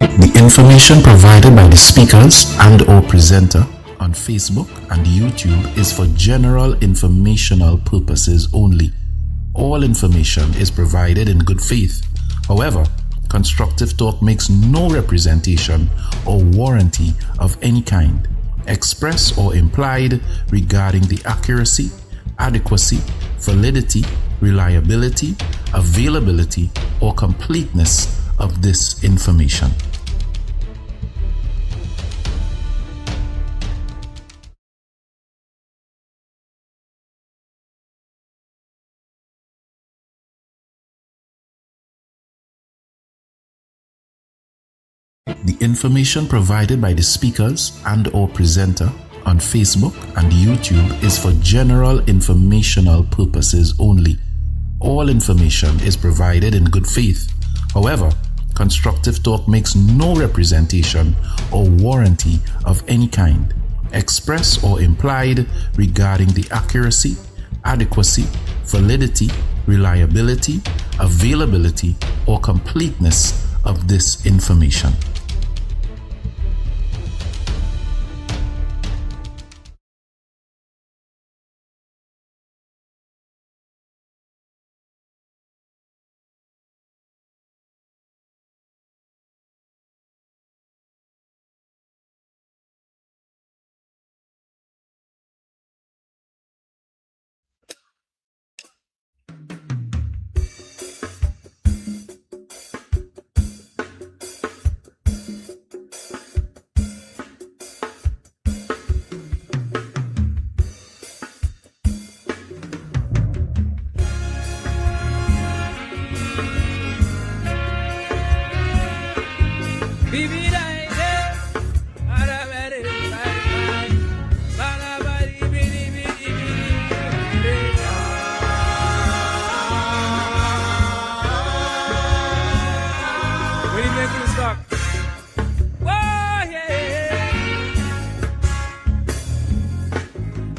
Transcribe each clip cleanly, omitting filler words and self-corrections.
The information provided by the speakers and/or presenter on Facebook and YouTube is for general informational purposes only. All information is provided in good faith. However, Constructive Talk makes no representation or warranty of any kind, express or implied, regarding the accuracy, adequacy, validity, reliability, availability, or completeness of this information. The information provided by the speakers and/or presenter on Facebook and YouTube is for general informational purposes only. All information is provided in good faith. However, Constructive Talk makes no representation or warranty of any kind, express or implied, regarding the accuracy, adequacy, validity, reliability, availability, or completeness of this information.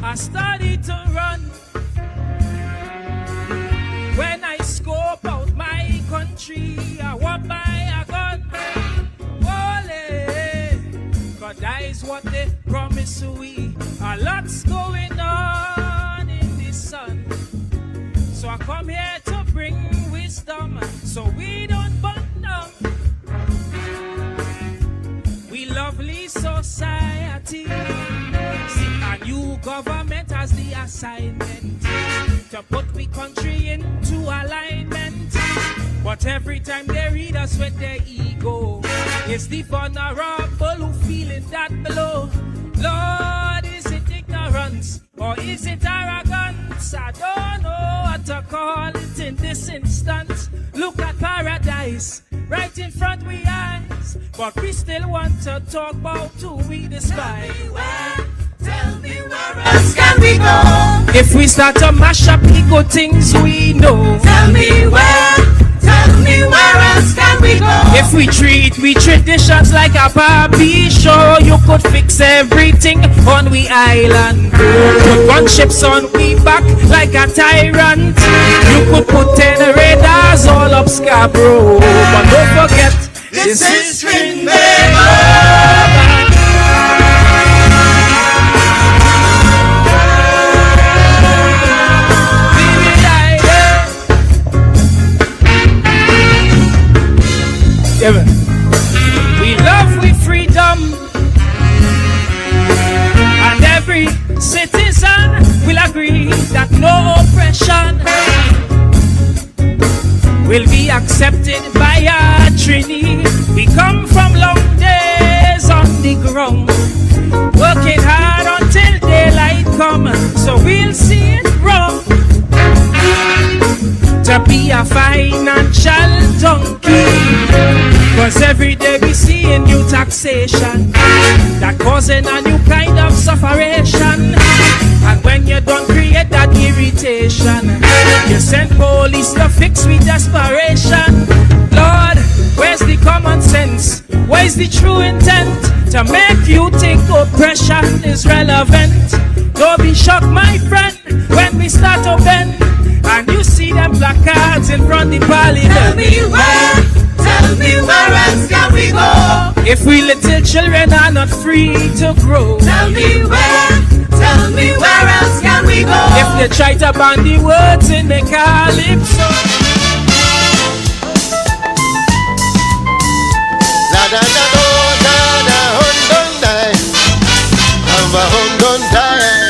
I started to run when I scope out my country. I walk by a gun, cause that is what they promise we. A lot's going on in the sun, so I come here to bring wisdom, so we don't burn down. We lovely society. A new government has the assignment to put we country into alignment. But every time they read us with their ego, it's the vulnerable who feeling that below. Lord, is it ignorance or is it arrogance? I don't know what to call it in this instance. Look at paradise right in front we eyes, but we still want to talk about who we despise. Tell me where else can we go? If we start to mash up the good things we know. Tell me where else can we go? If we treat we traditions like a Barbie show, you could fix everything on we island. Put gunships on we back like a tyrant. You could put 10 radars all up Scarborough. But don't forget, this is Trinidad. We love we freedom, and every citizen will agree that no oppression will be accepted by our Trini. We come from long days on the ground, working hard until daylight come, so we'll see it wrong to be a financial donkey. Cause every day we see a new taxation that causing a new kind of sufferation. And when you don't create that irritation, you send police to fix with desperation. Lord, where's the common sense? Where's the true intent to make you think oppression is relevant? Don't be shocked, my friend, when we start to bend and you see them placards in front of the parliament. tell me where else can we go? If we little children are not free to grow, Tell me where else can we go? if they try to ban the words in the calypso, La da da do da da hon don die, amba hon don die.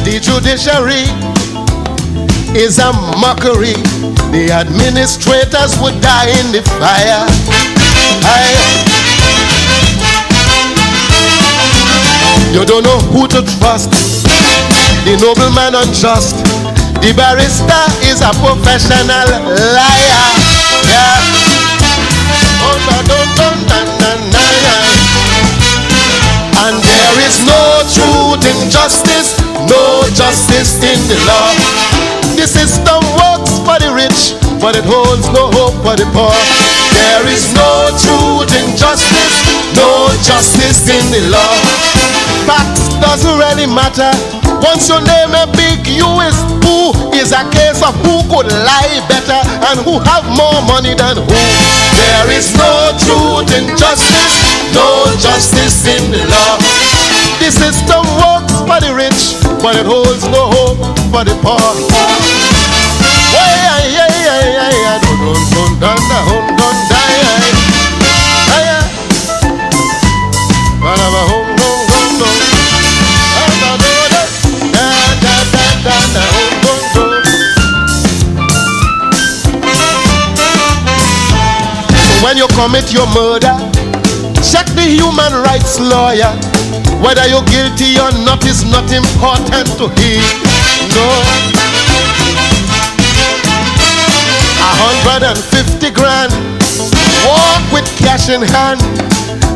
The judiciary is a mockery. The administrators would die in the fire. You don't know who to trust. The nobleman unjust. The barrister is a professional liar. Yeah. And there is no truth in justice, no justice in the law. The system works for the rich, but it holds no hope for the poor. There is no truth in justice, no justice in the law. Facts doesn't really matter. Once your name a big you is a case of who could lie better and who have more money than who. There is no truth in justice, no justice in the law. The system works for the rich, but it holds no hope for the poor. When you commit your murder, check the human rights lawyer. Whether you're guilty or not is not important to him. No. 150 grand, walk with cash in hand,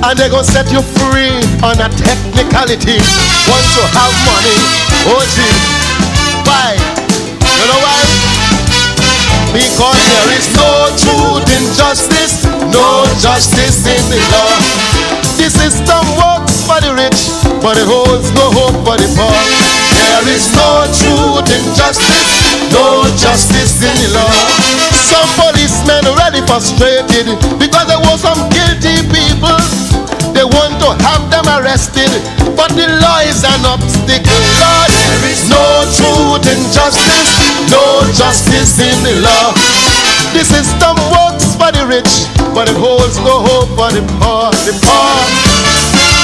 and they're gonna set you free on a technicality. Once you have money, oh gee, why? You know why? Because there is no truth in justice, no justice in the law. The system works for the rich, but it holds no hope for the poor. There is no truth in justice, no justice in the law. Some policemen already frustrated because there were some guilty people. They want to have them arrested, but the law is an obstacle. Lord, there is no truth in justice, no justice in the law. The system works for the rich, but it holds no hope for the poor. The poor,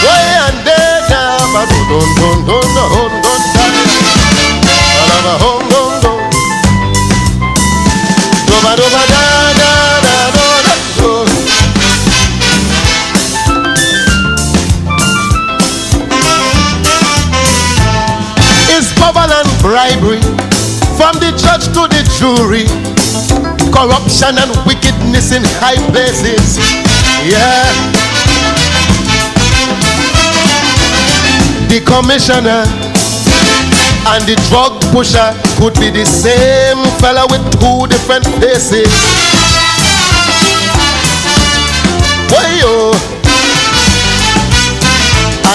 way and there now, but don't Is power and bribery from the judge to the jury, corruption and wickedness in high places. Yeah. The commissioner and the drug pusher could be the same fella with two different faces. Why-yo.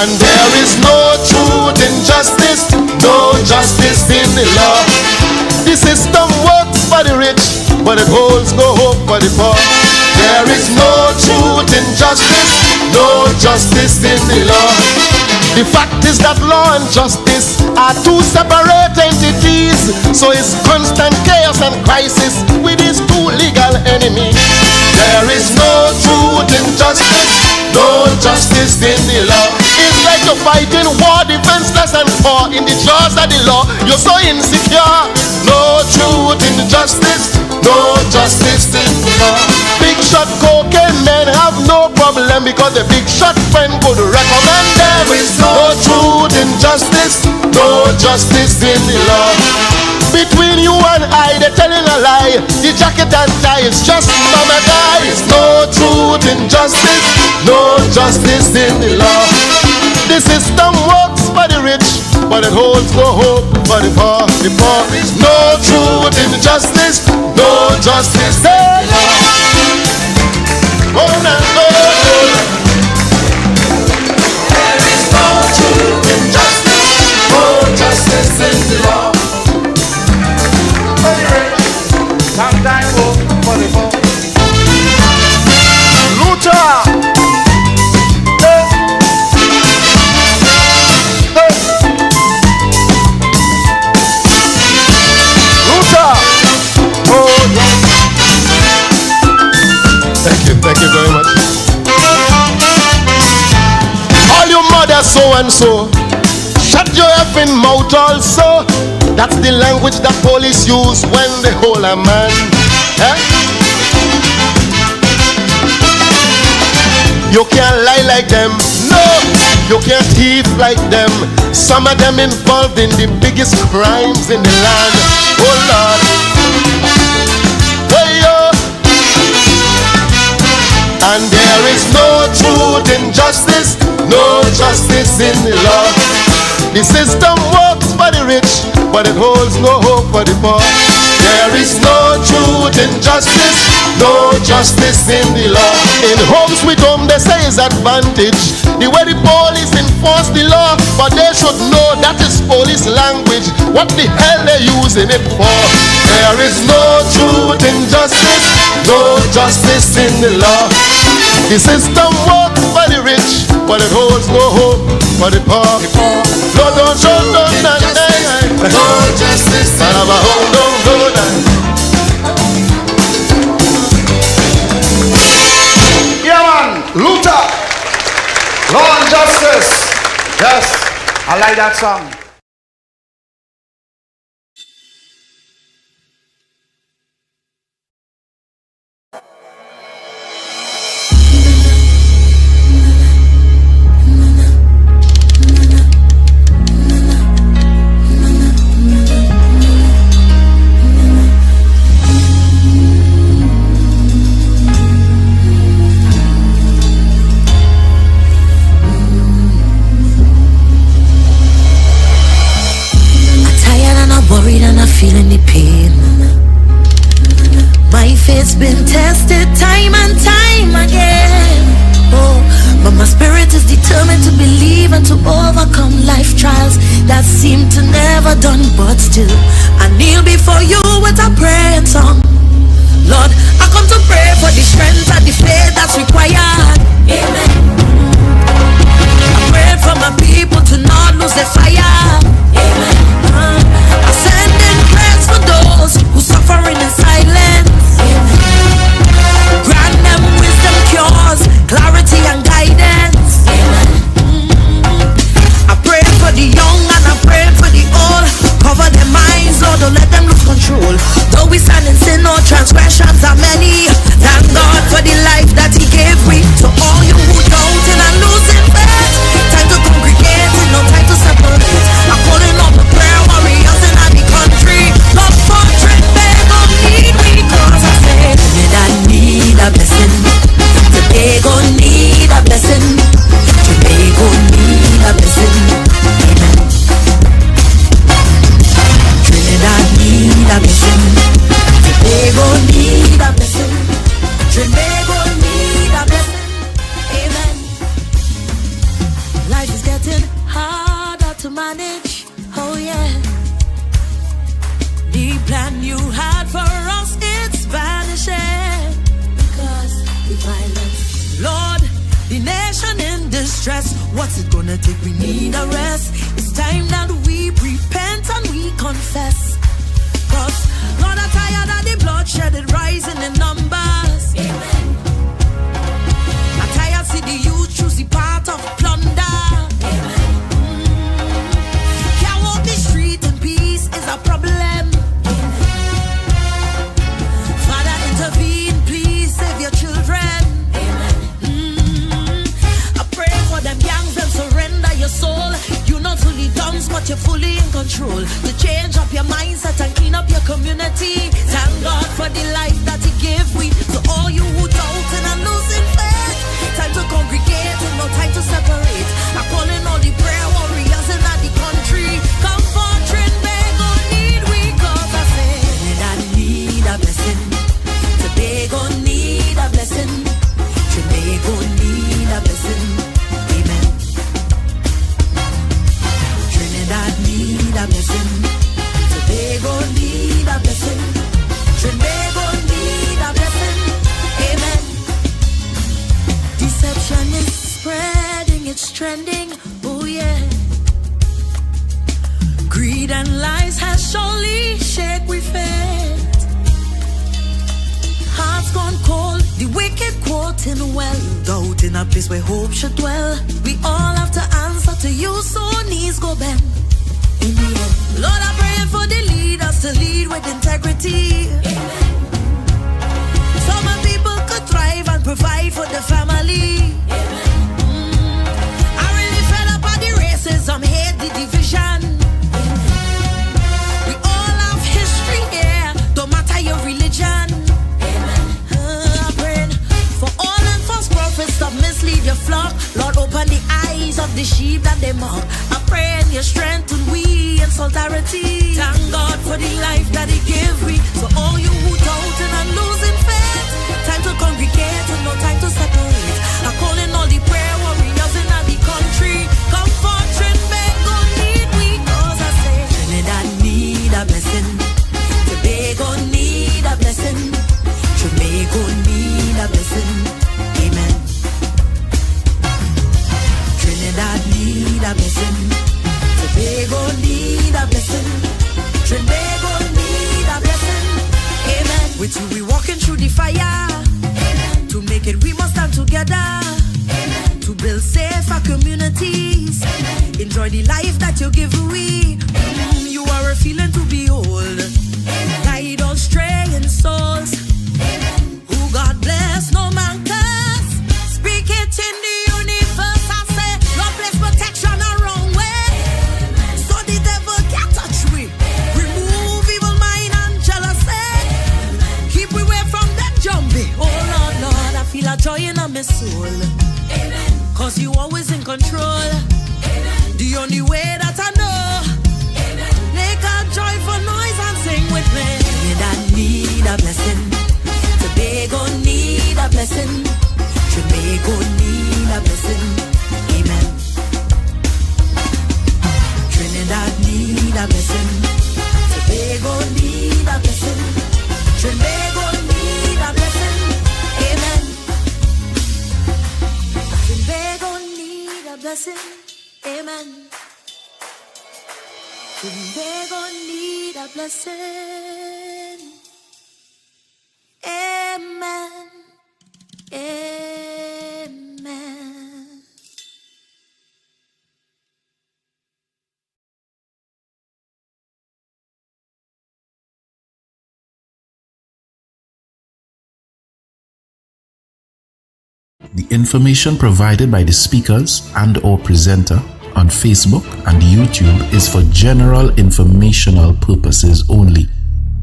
And there is no truth in justice, no justice in the law. The system works for the rich, but it holds no hope for the poor. There is no truth in justice, no justice in the law. The fact is that law and justice are two separate entities, so it's constant chaos and crisis with these two legal enemies. There is no truth in justice, no justice in the law. It's like you're fighting war, defenseless and poor in the jaws of the law. You're so insecure. No truth in justice, no justice in the law. Big shot cocaine men have no problem because the big shot friend could recommend them. No truth in justice, no justice in the law. Between you and I, they're telling a lie. The jacket and tie is just mama die. No truth in justice, no justice in the law. The system works for the rich, but it holds no hope for the poor. The poor is no truth in justice, no justice in the law. Oh, no, no, no. There is no truth in justice, no justice in the law. Thank you very much. All you mothers so and so, shut your effing mouth also. That's the language that police use when they hold a man. Eh? You can't lie like them. No, you can't thief like them. Some of them involved in the biggest crimes in the land. Oh Lord. Hey yo. And there is no truth in justice, no justice in the law. The system works for the rich, but it holds no hope for the poor. There is no truth in justice, no justice in the law. In homes with whom they say is advantage, the way the police enforce the law, but they should know that is police language. What the hell they using it for? There is no truth in justice, no justice in the law. The system works for the rich, but it holds no hope for the poor. No, no justice. Yeah, man, Luther, law and justice. Yes, I like that song. Feeling the pain. My faith's been tested time and time again. Oh, but my spirit is determined to believe and to overcome life trials that seem to never done. But still, I kneel before you with a praying song. Lord, I come to pray for the strength and the faith that's required. Amen. I pray for my people to not lose their fire. Amen. I send in prayers for those who suffering in silence. Amen. Grant them wisdom, cures, clarity and guidance. Amen. I pray for the young and I pray for the old. Cover their minds, Lord, don't let them lose control. Though we stand in sin, no transgressions are many. Thank God for the life that He gave me. To all you who doubting and losing faith, time to congregate, no time to separate. I'm calling on the prayer warriors in the country. Love for Trinidad need we, cause I say Trinidad need a blessing. Tobago need a blessing. Tobago need a blessing. Amen. Trinidad need a blessing. Tobago need a blessing. Tobago need a blessing. Amen. Life is getting harder to manage. Oh yeah. The plan you had for us, it's vanishing because the violence. Lord, the nation in distress. What's it gonna take? We need a rest. It's time that we repent and we confess. Cause Lord, I'm tired of the bloodshed, it rising in numbers. Amen. I'm tired see the youth choose the path of plunder. Amen. Can't walk the street in peace is a problem. Amen. Father, intervene, please save your children. Amen. I pray for them gangs, them surrender your soul. You're not fully dumb, but you're fully in control. To change up your mindset and clean up your community. Thank God for the life that He gave we. fighting well, doubt in a place where hope should dwell. We all have to answer to you, so knees go bend. In the end, Lord, I pray for the leaders to lead with integrity. Amen. So my people could thrive and provide for the family. Amen. I really fed up on the racism, hate the division. We all have history here, don't matter your religion. I'm praying for all and false prophets, stop mislead your flock. Lord, open the eyes of the sheep that they mock. I pray in your strength and we in solidarity. Thank God for the life that He gave me. So all you who doubting and losing faith, time to congregate and no time to separate. I'm calling all the prayer warriors in the country. Come forth, Trinidad need we, cause I say Trinidad need a blessing. Tobago need a blessing. Tobago need a blessing. Amen. Trinidad need a blessing. Tobago need a blessing. Tobago need a blessing. Amen. With you we walking through the fire. Amen. To make it we must stand together. Amen. To build safer communities. Amen. Enjoy the life that you give we. You are a feeling to behold. Amen. Guide us straying souls. Amen. Who God bless, no man curse. Speak it in the universe. I say, Lord bless protection around way. Amen. So the devil can't touch we. Amen. Remove evil mind and jealousy. Amen. Keep we away from that jumpy. Oh Lord, Lord, I feel a joy in my soul. Amen. Cause you always in control. Amen. The only way that I know. Amen. Make a joyful noise and sing with me. Trinidad need a blessing. Tobago need a blessing. Tobago need a blessing. Amen. Trinidad need a blessing. Tobago need a blessing. Tobago need a blessing. Amen. Tobago need a blessing. Amen. Tobago need a blessing. Amen. Amen. The information provided by the speakers and/or presenter on Facebook and YouTube is for general informational purposes only.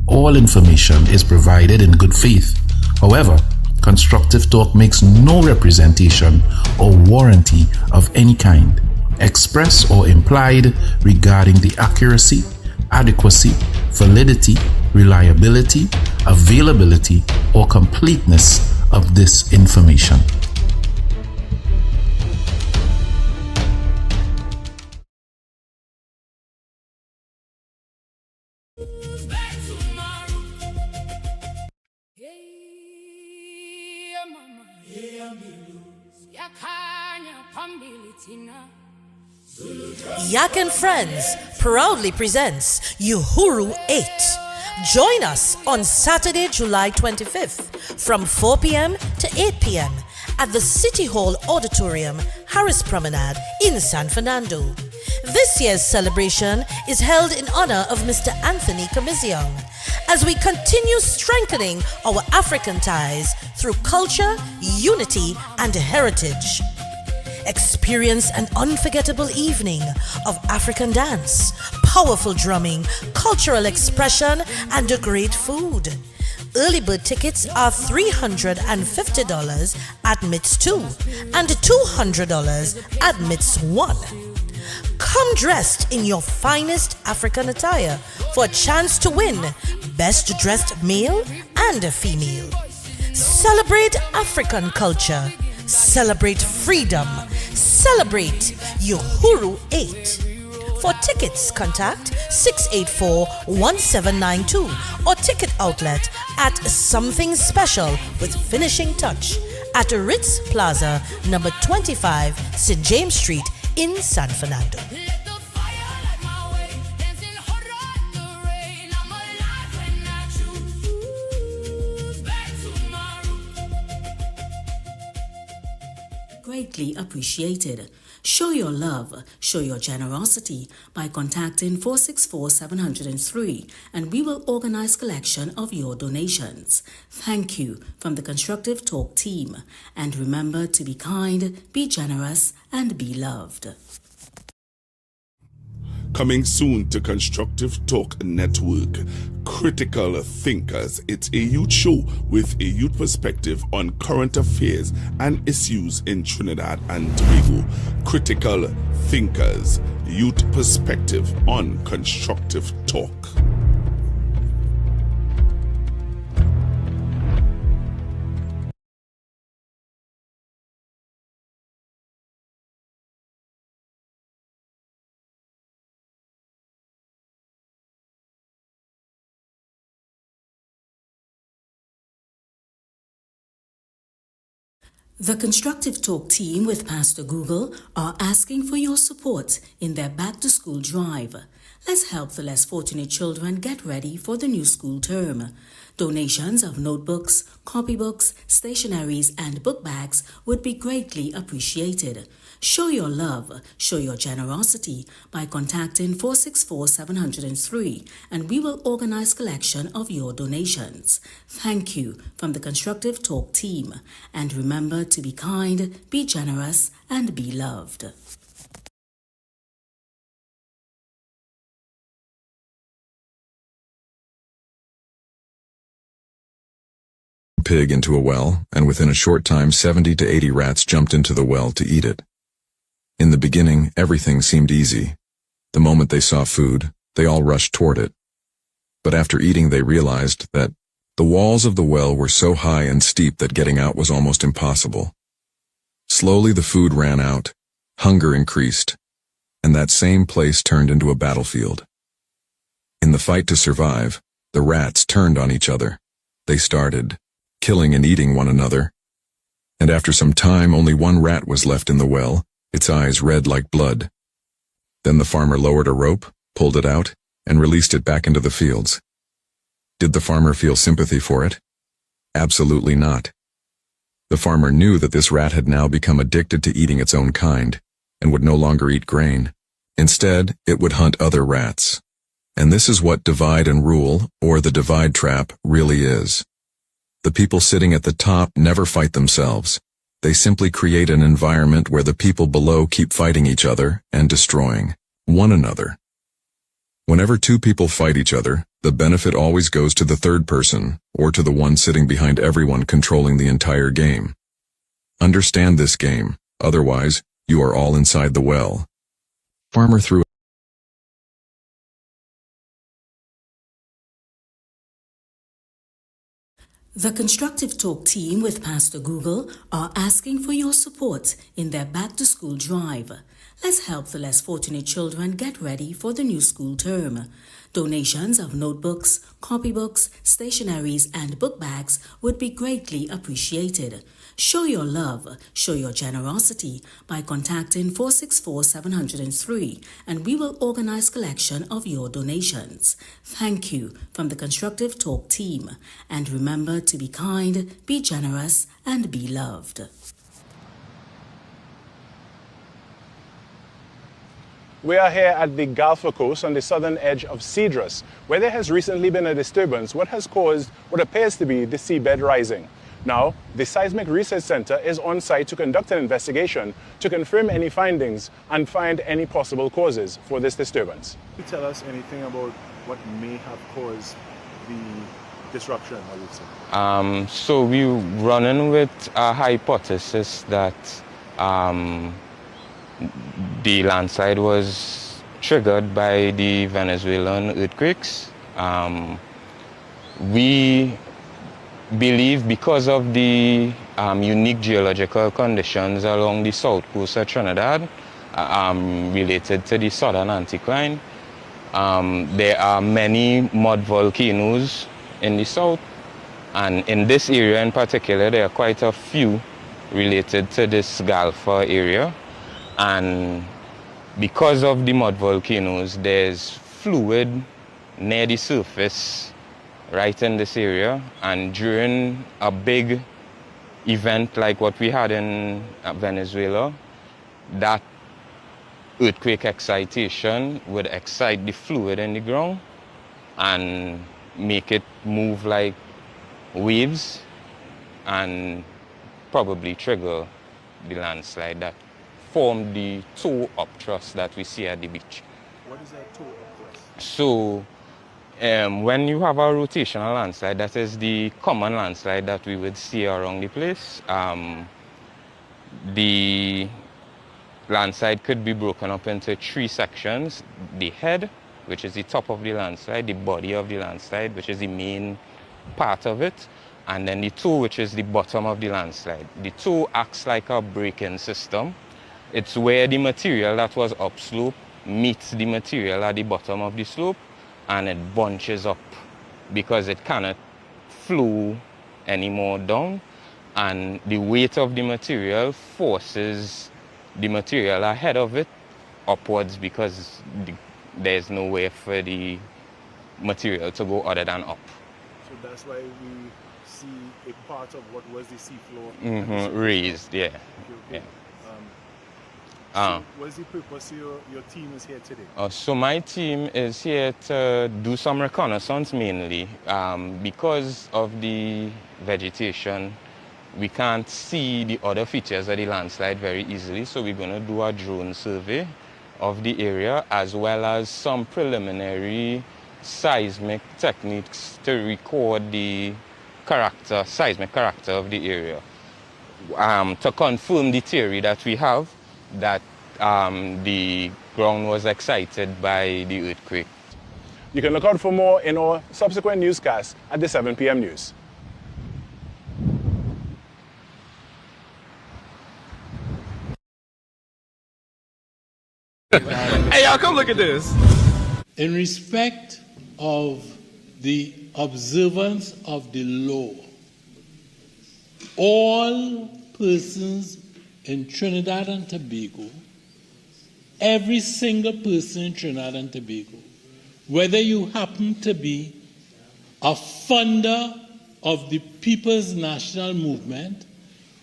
All information is provided in good faith. However, Constructive Talk makes no representation or warranty of any kind, express or implied, regarding the accuracy, adequacy, validity, reliability, availability, or completeness of this information. Yak and Friends proudly presents Uhuru 8. Join us on Saturday, July 25th from 4 p.m. to 8 p.m. at the City Hall Auditorium, Harris Promenade in San Fernando. This year's celebration is held in honor of Mr. Anthony Kamiziong as we continue strengthening our African ties through culture, unity, and heritage. Experience an unforgettable evening of African dance, powerful drumming, cultural expression, and great food. Early bird tickets are $350 admits 2 and $200 admits 1. Come dressed in your finest African attire for a chance to win Best Dressed Male and Female. Celebrate African culture. Celebrate freedom. Celebrate Uhuru 8. For tickets, contact 684-1792 or ticket outlet at Something Special with Finishing Touch at Ritz Plaza, number 25, St. James Street in San Fernando. greatly appreciated. Show your love, show your generosity by contacting 464-703 and we will organize collection of your donations. Thank you from the Constructive Talk team. And remember to be kind, be generous, and be loved. Coming soon to Constructive Talk Network, Critical Thinkers. It's a youth show with a youth perspective on current affairs and issues in Trinidad and Tobago. Critical Thinkers, youth perspective on Constructive Talk. The Constructive Talk team with Pastor Google are asking for your support in their back-to-school drive. Let's help the less fortunate children get ready for the new school term. Donations of notebooks, copybooks, stationeries, and book bags would be greatly appreciated. Show your love, show your generosity by contacting 464-703 and we will organize collection of your donations. Thank you from the Constructive Talk team. And remember to be kind, be generous, and be loved. Pig into a well, and within a short time 70 to 80 rats jumped into the well to eat it. In the beginning, everything seemed easy. The moment they saw food, they all rushed toward it. But after eating they realized that the walls of the well were so high and steep that getting out was almost impossible. Slowly the food ran out, hunger increased, and that same place turned into a battlefield. In the fight to survive, the rats turned on each other. They started killing and eating one another, and after some time only one rat was left in the well, its eyes red like blood. Then the farmer lowered a rope, pulled it out, and released it back into the fields. Did the farmer feel sympathy for it? Absolutely not. The farmer knew that this rat had now become addicted to eating its own kind, and would no longer eat grain. Instead, it would hunt other rats. And this is what divide and rule, or the divide trap, really is. The people sitting at the top never fight themselves. They simply create an environment where the people below keep fighting each other and destroying one another. Whenever two people fight each other, the benefit always goes to the third person, or to the one sitting behind everyone controlling the entire game. Understand this game, otherwise, you are all inside the well. Farmer threw The Constructive Talk team with Pastor Google are asking for your support in their back-to-school drive. Let's help the less fortunate children get ready for the new school term. Donations of notebooks, copybooks, stationeries, and book bags would be greatly appreciated. Show your love, show your generosity by contacting 464-703 and we will organize collection of your donations. Thank you from the Constructive Talk team. And remember to be kind, be generous, and be loved. We are here at the Gulf Coast on the southern edge of Cedrus, where there has recently been a disturbance what has caused what appears to be the seabed rising. Now, the Seismic Research Center is on site to conduct an investigation to confirm any findings and find any possible causes for this disturbance. Can you tell us anything about what may have caused the disruption, I would say? So we're running with a hypothesis that the landslide was triggered by the Venezuelan earthquakes. We believe because of the unique geological conditions along the south coast of Trinidad related to the southern anticline, there are many mud volcanoes in the south, and in this area in particular there are quite a few related to this Gulf area. And because of the mud volcanoes, there's fluid near the surface right in this area, and during a big event like what we had in Venezuela, that earthquake excitation would excite the fluid in the ground and make it move like waves and probably trigger the landslide that formed the toe up thrust that we see at the beach. What is that toe up thrust? So when you have a rotational landslide, that is the common landslide that we would see around the place. The landslide could be broken up into 3 sections: the head, which is the top of the landslide, the body of the landslide, which is the main part of it, and then the toe, which is the bottom of the landslide. The toe acts like a braking system. It's where the material that was upslope meets the material at the bottom of the slope, and it bunches up because it cannot flow anymore down, and the weight of the material forces the material ahead of it upwards because there's no way for the material to go other than up. So that's why we see a part of what was the seafloor Raised, yeah. Okay. Yeah. So what's the purpose your team is here today? So my team is here to do some reconnaissance mainly. Because of the vegetation, we can't see the other features of the landslide very easily, so we're going to do a drone survey of the area as well as some preliminary seismic techniques to record the seismic character of the area. To confirm the theory that we have that the ground was excited by the earthquake. You can look out for more in our subsequent newscasts at the 7 p.m. news. Hey, y'all, come look at this. In respect of the observance of the law, all persons in Trinidad and Tobago, every single person in Trinidad and Tobago, whether you happen to be a funder of the People's National Movement,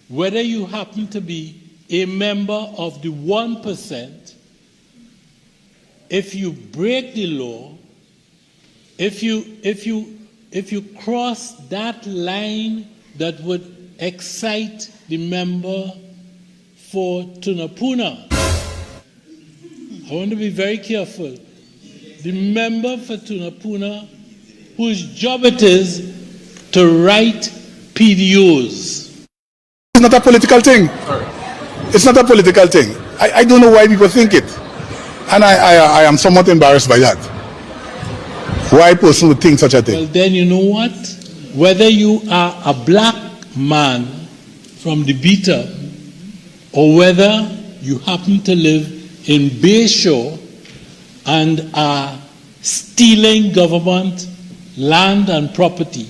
whether you happen to be a member of the 1%, if you break the law, if you cross that line that would excite the member for Tunapuna, I want to be very careful. The member for Tunapuna, whose job it is to write PDOs. It's not a political thing. It's not a political thing. I don't know why people think it. And I am somewhat embarrassed by that. Why a person would think such a thing? Well, then you know what? Whether you are a black man from the Beta or whether you happen to live in Bayshore and are stealing government land and property,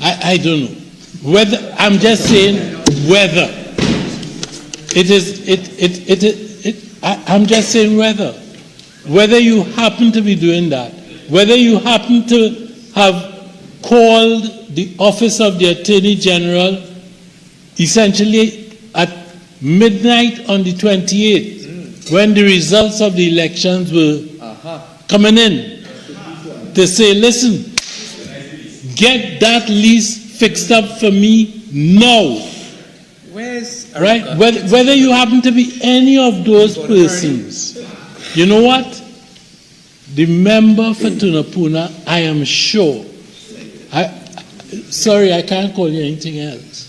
I don't know. Whether, I'm just saying whether. I'm just saying whether you happen to be doing that, whether you happen to have called the office of the Attorney General essentially at midnight on the 28th, when the results of the elections were coming in, to say, listen, get that lease fixed up for me now. Right? Whether you happen to be any of those persons, you know what? The member for Tunapuna, I am sure, sorry, I can't call you anything else.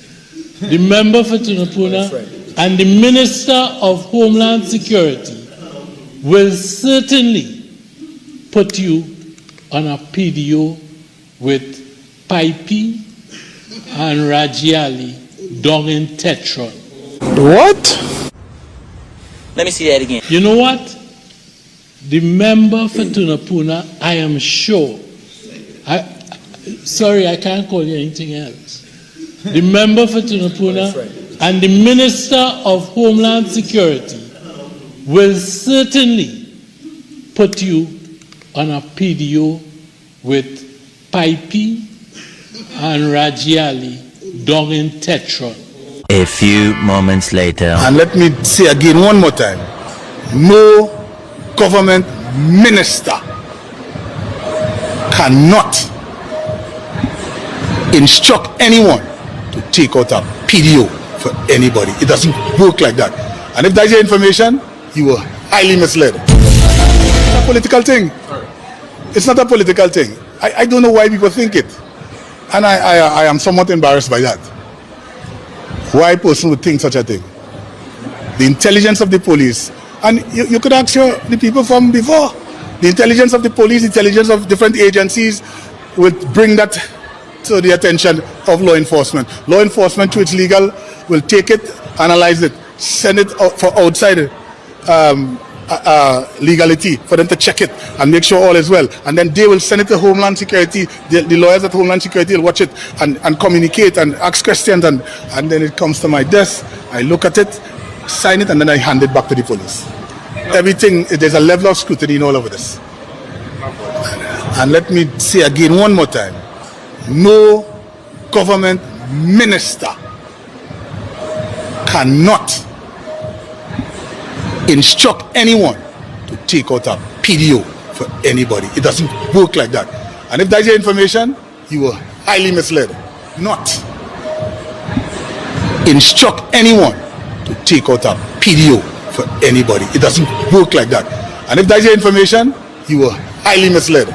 The member for Tunapuna and the Minister of Homeland Security will certainly put you on a PDO with Pipey and Rajiali down in Tetron. What? Let me see that again. You know what? The member for Tunapuna, I am sure, sorry, I can't call you anything else. The member for Tunapuna and the Minister of Homeland Security will certainly put you on a PDO with Pipey and Rajiali down in Tetra. A few moments later. And let me say again one more time, no government minister cannot instruct anyone to take out a PDO for anybody. It doesn't work like that. And if that's your information, you were highly misled. It's a political thing. It's not a political thing. I don't know why people think it. And I am somewhat embarrassed by that. Why a person would think such a thing? The intelligence of the police, and you could ask the people from before, the intelligence of the police, intelligence of different agencies will bring that to the attention of law enforcement. Law enforcement, to its legal, will take it, analyze it, send it out for outside legality for them to check it and make sure all is well. And then they will send it to Homeland Security. The lawyers at Homeland Security will watch it and communicate and ask questions. And then it comes to my desk. I look at it, sign it, and then I hand it back to the police. Everything, there's a level of scrutiny in all of this. And let me say again one more time, no government minister cannot instruct anyone to take out a PDO for anybody. It doesn't work like that. And if that's your information, you were highly misled. Not instruct anyone to take out a PDO for anybody. It doesn't work like that. And if that's your information, you were highly misled.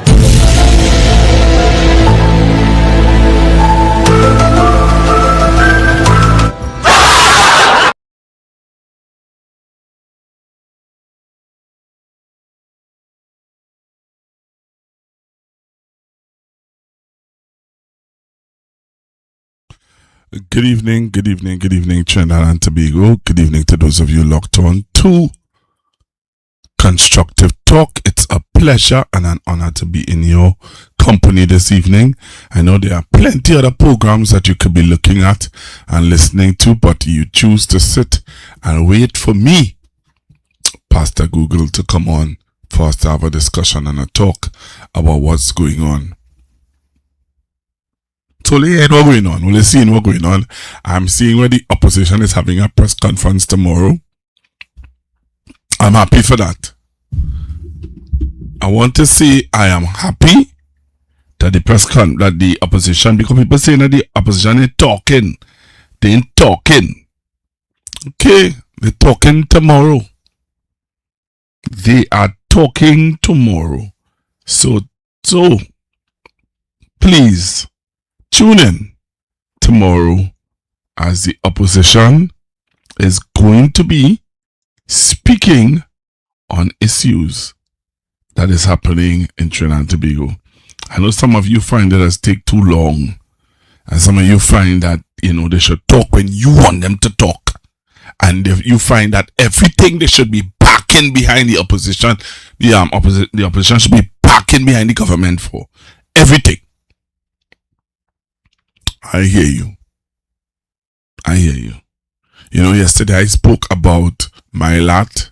Good evening, Trinidad and Tobago. Good evening to those of you locked on to Constructive Talk. It's a pleasure and an honor to be in your company this evening. I know there are plenty other programs that you could be looking at and listening to, but you choose to sit and wait for me, Pastor Google, to come on for us to have a discussion and a talk about what's going on. So let's see what's going on. Let's see what's going on. I'm seeing where the opposition is having a press conference tomorrow. I'm happy for that. I want to say I am happy that the opposition, because people saying that the opposition is talking. They ain't talking. Okay, they're talking tomorrow. They are talking tomorrow. So please tune in tomorrow as the opposition is going to be speaking on issues that is happening in Trinidad and Tobago. I know some of you find that it take too long, and some of you find that they should talk when you want them to talk, and if you find that everything they should be backing behind the opposition, the opposition should be backing behind the government for everything. I hear you. Yesterday I spoke about MyLat.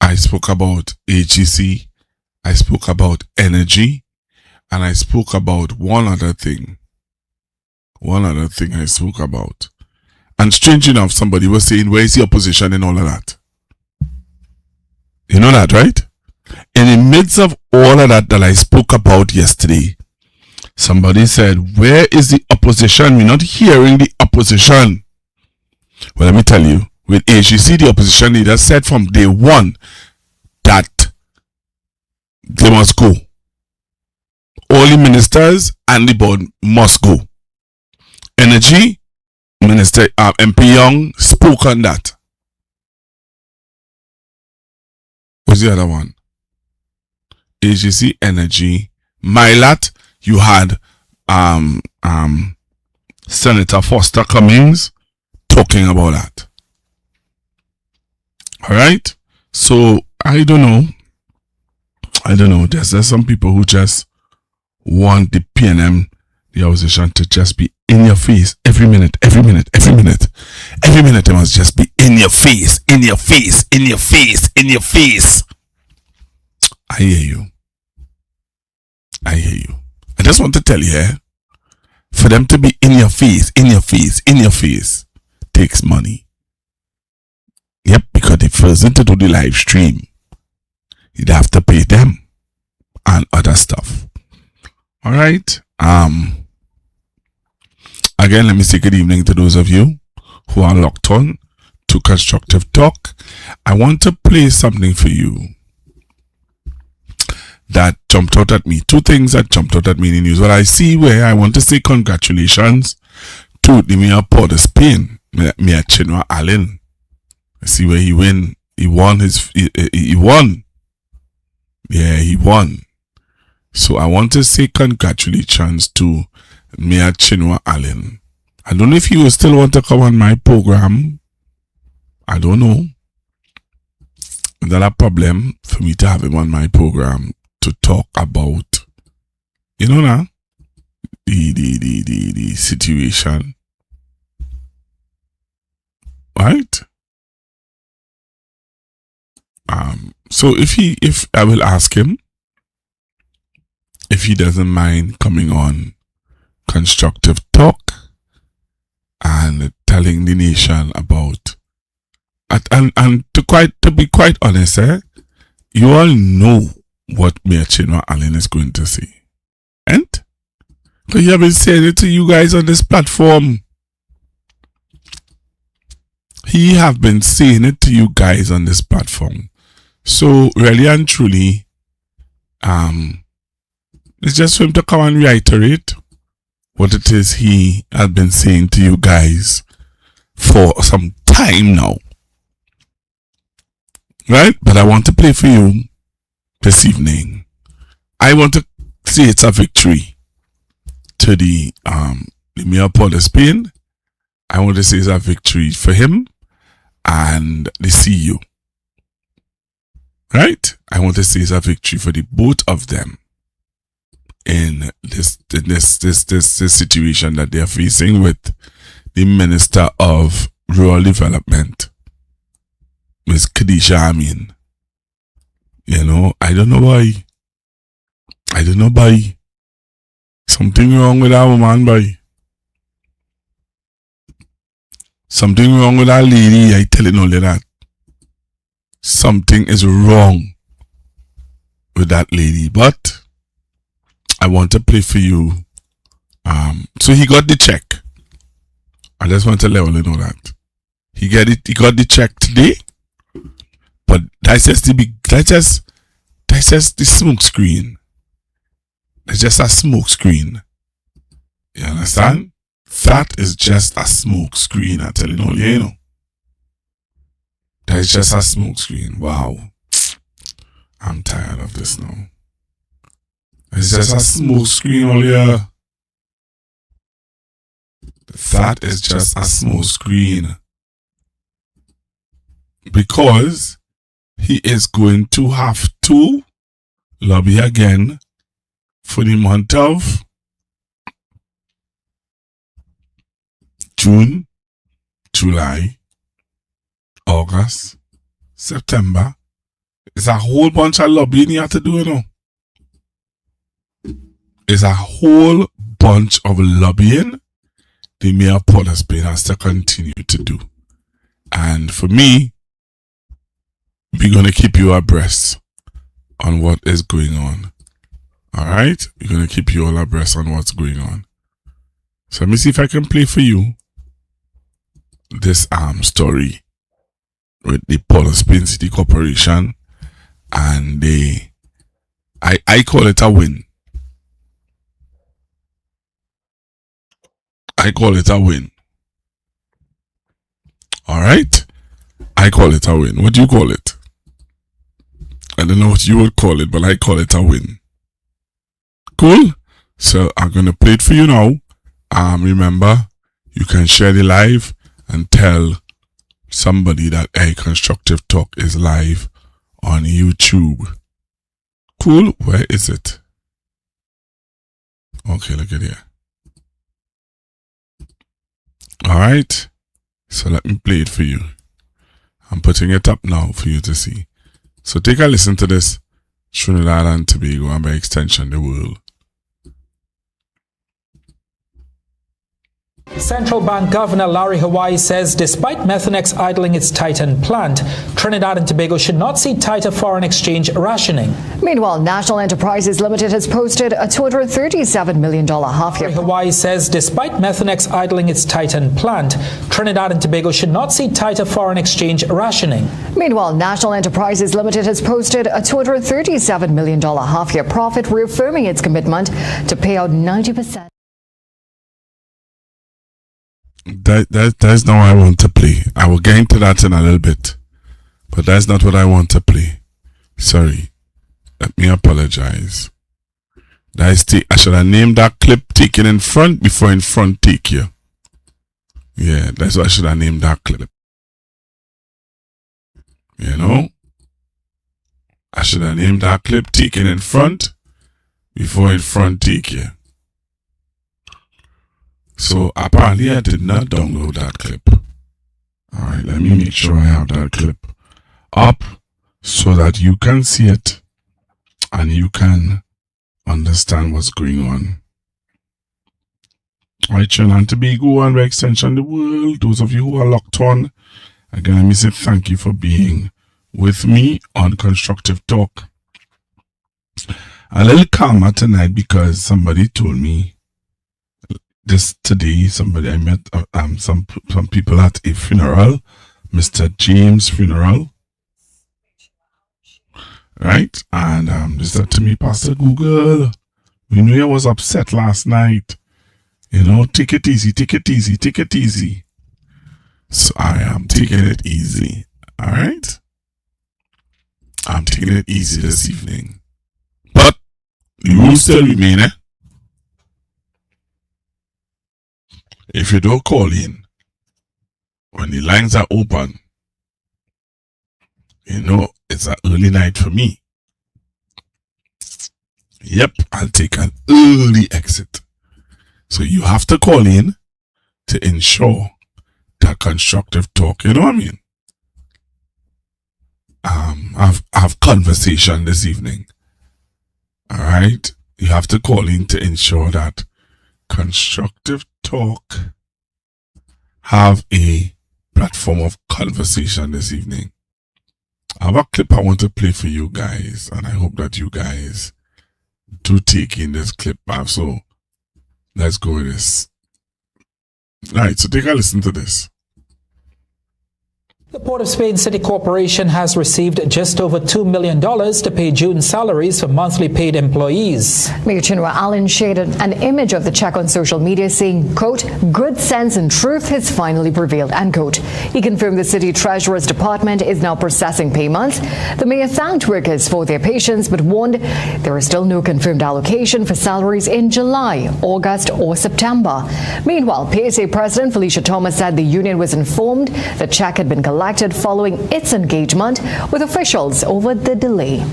I spoke about HEC. I spoke about energy. And I spoke about one other thing I spoke about. And strange enough, somebody was saying, where is the opposition and all of that? You know that, right? In the midst of all of that I spoke about yesterday, somebody said, where is the opposition? We're not hearing the opposition. Well, let me tell you, with HEC, the opposition leader said from day one that they must go. All the ministers and the board must go. Energy, Minister MP Young spoke on that. What's the other one? HEC, Energy, MyLat. You had Senator Foster Cummings talking about that. Alright? So I don't know. There's some people who just want the PNM, the opposition, to just be in your face every minute. Every minute they must just be in your face. I hear you. I just want to tell you, For them to be in your face, takes money. Yep, because the person to do the live stream, you'd have to pay them and other stuff. Alright. Again, let me say good evening to those of you who are locked on to Constructive Talk. I want to play something for you that jumped out at me. Two things that jumped out at me in the news. What I see where I want to say congratulations to the Mayor Port of Spain, Mayor Chinua Allen. I see where he won. He won. Yeah, he won. So I want to say congratulations to Mayor Chinua Allen. I don't know if he will still want to come on my program. I don't know. Is that a problem for me to have him on my program to talk about, you know, now the situation, right? So if I will ask him if he doesn't mind coming on Constructive Talk and telling the nation about, and to be quite honest, you all know what Mayor Chinua Allen is going to say, and because he have been saying it to you guys on this platform. He have been saying it to you guys on this platform. So really and truly, it's just for him to come and reiterate what it is he has been saying to you guys for some time now. Right? But I want to play for you this evening. I want to say it's a victory to the Mayor Port of Spain. I want to say it's a victory for him and the CEO. Right? I want to say it's a victory for the both of them in this situation that they are facing with the Minister of Rural Development, Ms. Khadija Amin. You know, I don't know why. Something wrong with that woman, boy. Something wrong with that lady, I telling all of that. Something is wrong with that lady. But I want to play for you. So he got the check. I just want to let you know that. He got the check today. But that's just the smoke screen. It's just a smoke screen. You understand? That is just a smoke screen. I'm telling you know. That is just a smoke screen. Wow. I'm tired of this now. It's just a smoke screen all here. That is just a smoke screen. Because he is going to have to lobby again for the month of June, July, August, September. It's a whole bunch of lobbying you have to do, you know. It's a whole bunch of lobbying the Mayor Port of Spain has to continue to do. And for me, we're going to keep you abreast on what is going on. Alright? We're going to keep you all abreast on what's going on. So let me see if I can play for you this story with the Port of Spain City Corporation, and I call it a win. I call it a win. Alright? I call it a win. What do you call it? I don't know what you would call it, but I call it a win. Cool? So I'm going to play it for you now. Remember, you can share the live and tell somebody that Constructive Talk is live on YouTube. Cool? Where is it? Okay, look at here. Alright. So let me play it for you. I'm putting it up now for you to see. So take a listen to this. Trinidad and Tobago, and by extension the world. Central Bank Governor Larry Hawaii says despite Methanex idling its Titan plant, Trinidad and Tobago should not see tighter foreign exchange rationing. Meanwhile, National Enterprises Limited has posted a $237 million half-year. Hawaii says despite Methanex idling its Titan plant, Trinidad and Tobago should not see tighter foreign exchange rationing. Meanwhile, National Enterprises Limited has posted a $237 million half-year profit, reaffirming its commitment to pay out 90%. That's not what I want to play. I will get into that in a little bit, but that's not what I want to play. Sorry, let me apologize. I should have named that clip "Taking in Front" before "In Front Take You." Yeah, that's what I should have named that clip. You know, I should have named that clip "Taking in Front" before "In Front Take You." So apparently I did not download that clip. Alright, let me make sure I have that clip up so that you can see it and you can understand what's going on. Alright, Trinidad and Tobago and by extension the world, those of you who are locked on, again let me say thank you for being with me on Constructive Talk. A little calmer tonight because somebody told me today I met some people at a funeral, Mr. James' funeral, right? And they said to me, Pastor Google, we knew I was upset last night. You know, take it easy, take it easy, take it easy. So I am taking it easy, all right? I'm taking it easy this evening. But the rules still remain, eh? If you don't call in when the lines are open, you know, it's an early night for me. Yep, I'll take an early exit. So you have to call in to ensure that Constructive Talk, you know what I mean? Have conversation this evening. Alright? You have to call in to ensure that Constructive Talk have a platform of conversation this evening. I have a clip I want to play for you guys, and I hope that you guys do take in this clip. So let's go with this. Alright, so take a listen to this. The Port of Spain City Corporation has received just over $2 million to pay June salaries for monthly paid employees. Mayor Chinua Allen shared an image of the check on social media saying, quote, good sense and truth has finally prevailed, end quote. He confirmed the city treasurer's department is now processing payments. The mayor thanked workers for their patience but warned there is still no confirmed allocation for salaries in July, August or September. Meanwhile, PSA President Felicia Thomas said the union was informed the check had been collected following its engagement with officials over the delay.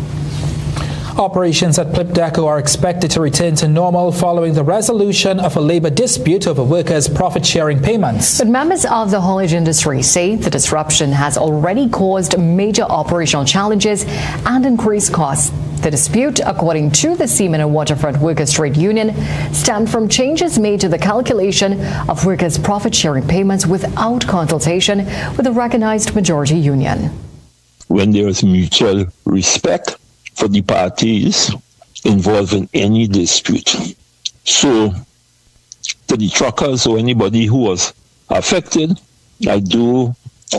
Operations at Plipdeco are expected to return to normal following the resolution of a labor dispute over workers' profit-sharing payments. But members of the haulage industry say the disruption has already caused major operational challenges and increased costs. The dispute, according to the Seamen and Waterfront Workers' Trade Union, stemmed from changes made to the calculation of workers' profit-sharing payments without consultation with the recognized majority union. When there is mutual respect for the parties involved in any dispute. So, to the truckers or anybody who was affected, I do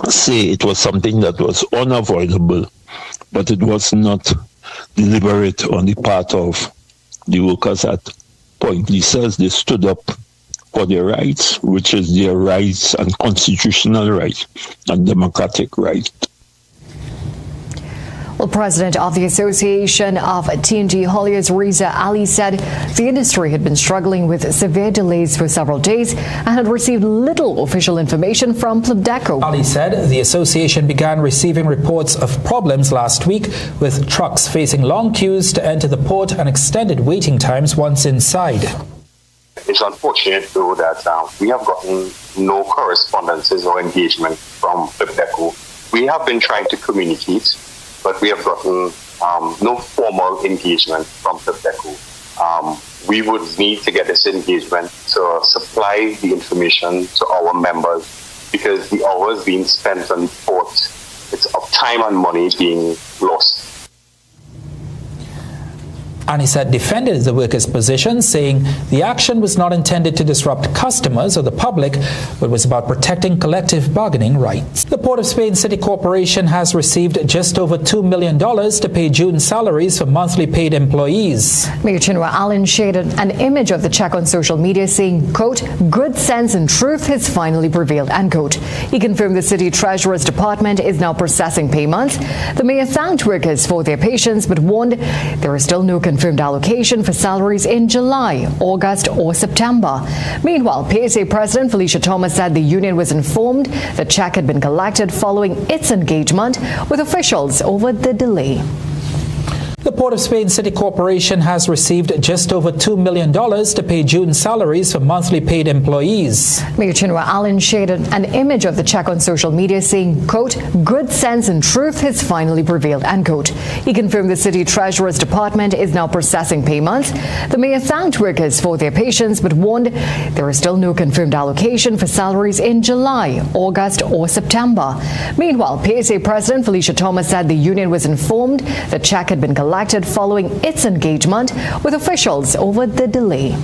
say it was something that was unavoidable, but it was not deliberate on the part of the workers at Point Lisa. They stood up for their rights, which is their rights and constitutional right and democratic right. Well, President of the Association of TNT Hauliers, Reza Ali, said the industry had been struggling with severe delays for several days and had received little official information from Plipdeco. Ali said the association began receiving reports of problems last week, with trucks facing long queues to enter the port and extended waiting times once inside. It's unfortunate, though, that we have gotten no correspondences or engagement from Plipdeco. We have been trying to communicate, but we have gotten no formal engagement from Plipdeco. we would need to get this engagement to supply the information to our members, because the hours being spent on the port, it's of time and money being lost. Anisette defended the workers' position, saying the action was not intended to disrupt customers or the public, but was about protecting collective bargaining rights. The Port of Spain City Corporation has received just over $2 million to pay June salaries for monthly paid employees. Mayor Chinua Allen shared an image of the check on social media saying, quote, "Good sense and truth has finally prevailed," end quote. He confirmed the City Treasurer's Department is now processing payments. The mayor thanked workers for their patience, but warned there is still no confirmed allocation for salaries in July, August or September. Meanwhile, PSA President Felicia Thomas said the union was informed the check had been collected following its engagement with officials over the delay. The Port of Spain City Corporation has received just over $2 million to pay June salaries for monthly paid employees. Mayor Chinua Allen shared an image of the check on social media saying, quote, "Good sense and truth has finally prevailed," end quote. He confirmed the City Treasurer's Department is now processing payments. The mayor thanked workers for their patience, but warned there is still no confirmed allocation for salaries in July, August or September. Meanwhile, PSA President Felicia Thomas said the union was informed the check had been collected following its engagement with officials over the delay.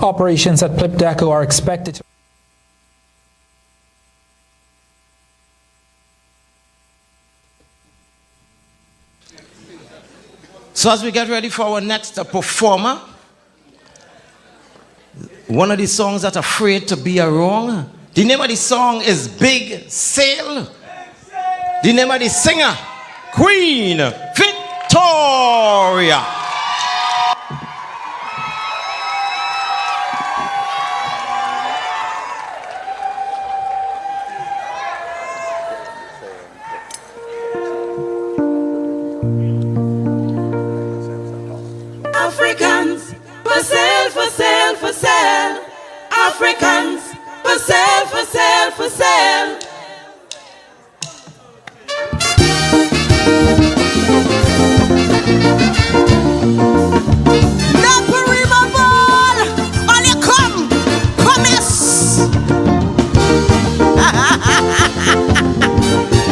Operations at Plip Deco are expected to... So as we get ready for our next performer, one of the songs that Afraid to Be a Wrong, the name of the song is Big Sail. The name of the singer, Queen Victoria. Africans, for sale, for sale, for sale. Africans, for sale, for sale, for sale.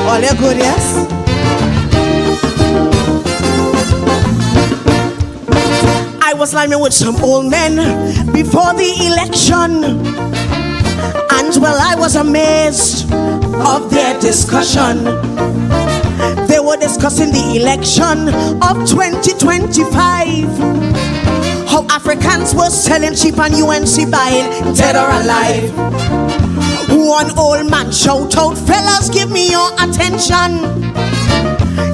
All you good, yes? I was lying with some old men before the election, and well, I was amazed of their discussion. They were discussing the election of 2025, how Africans were selling cheap and UNC buying dead or alive. One old man shout out, "Fellas, give me your attention.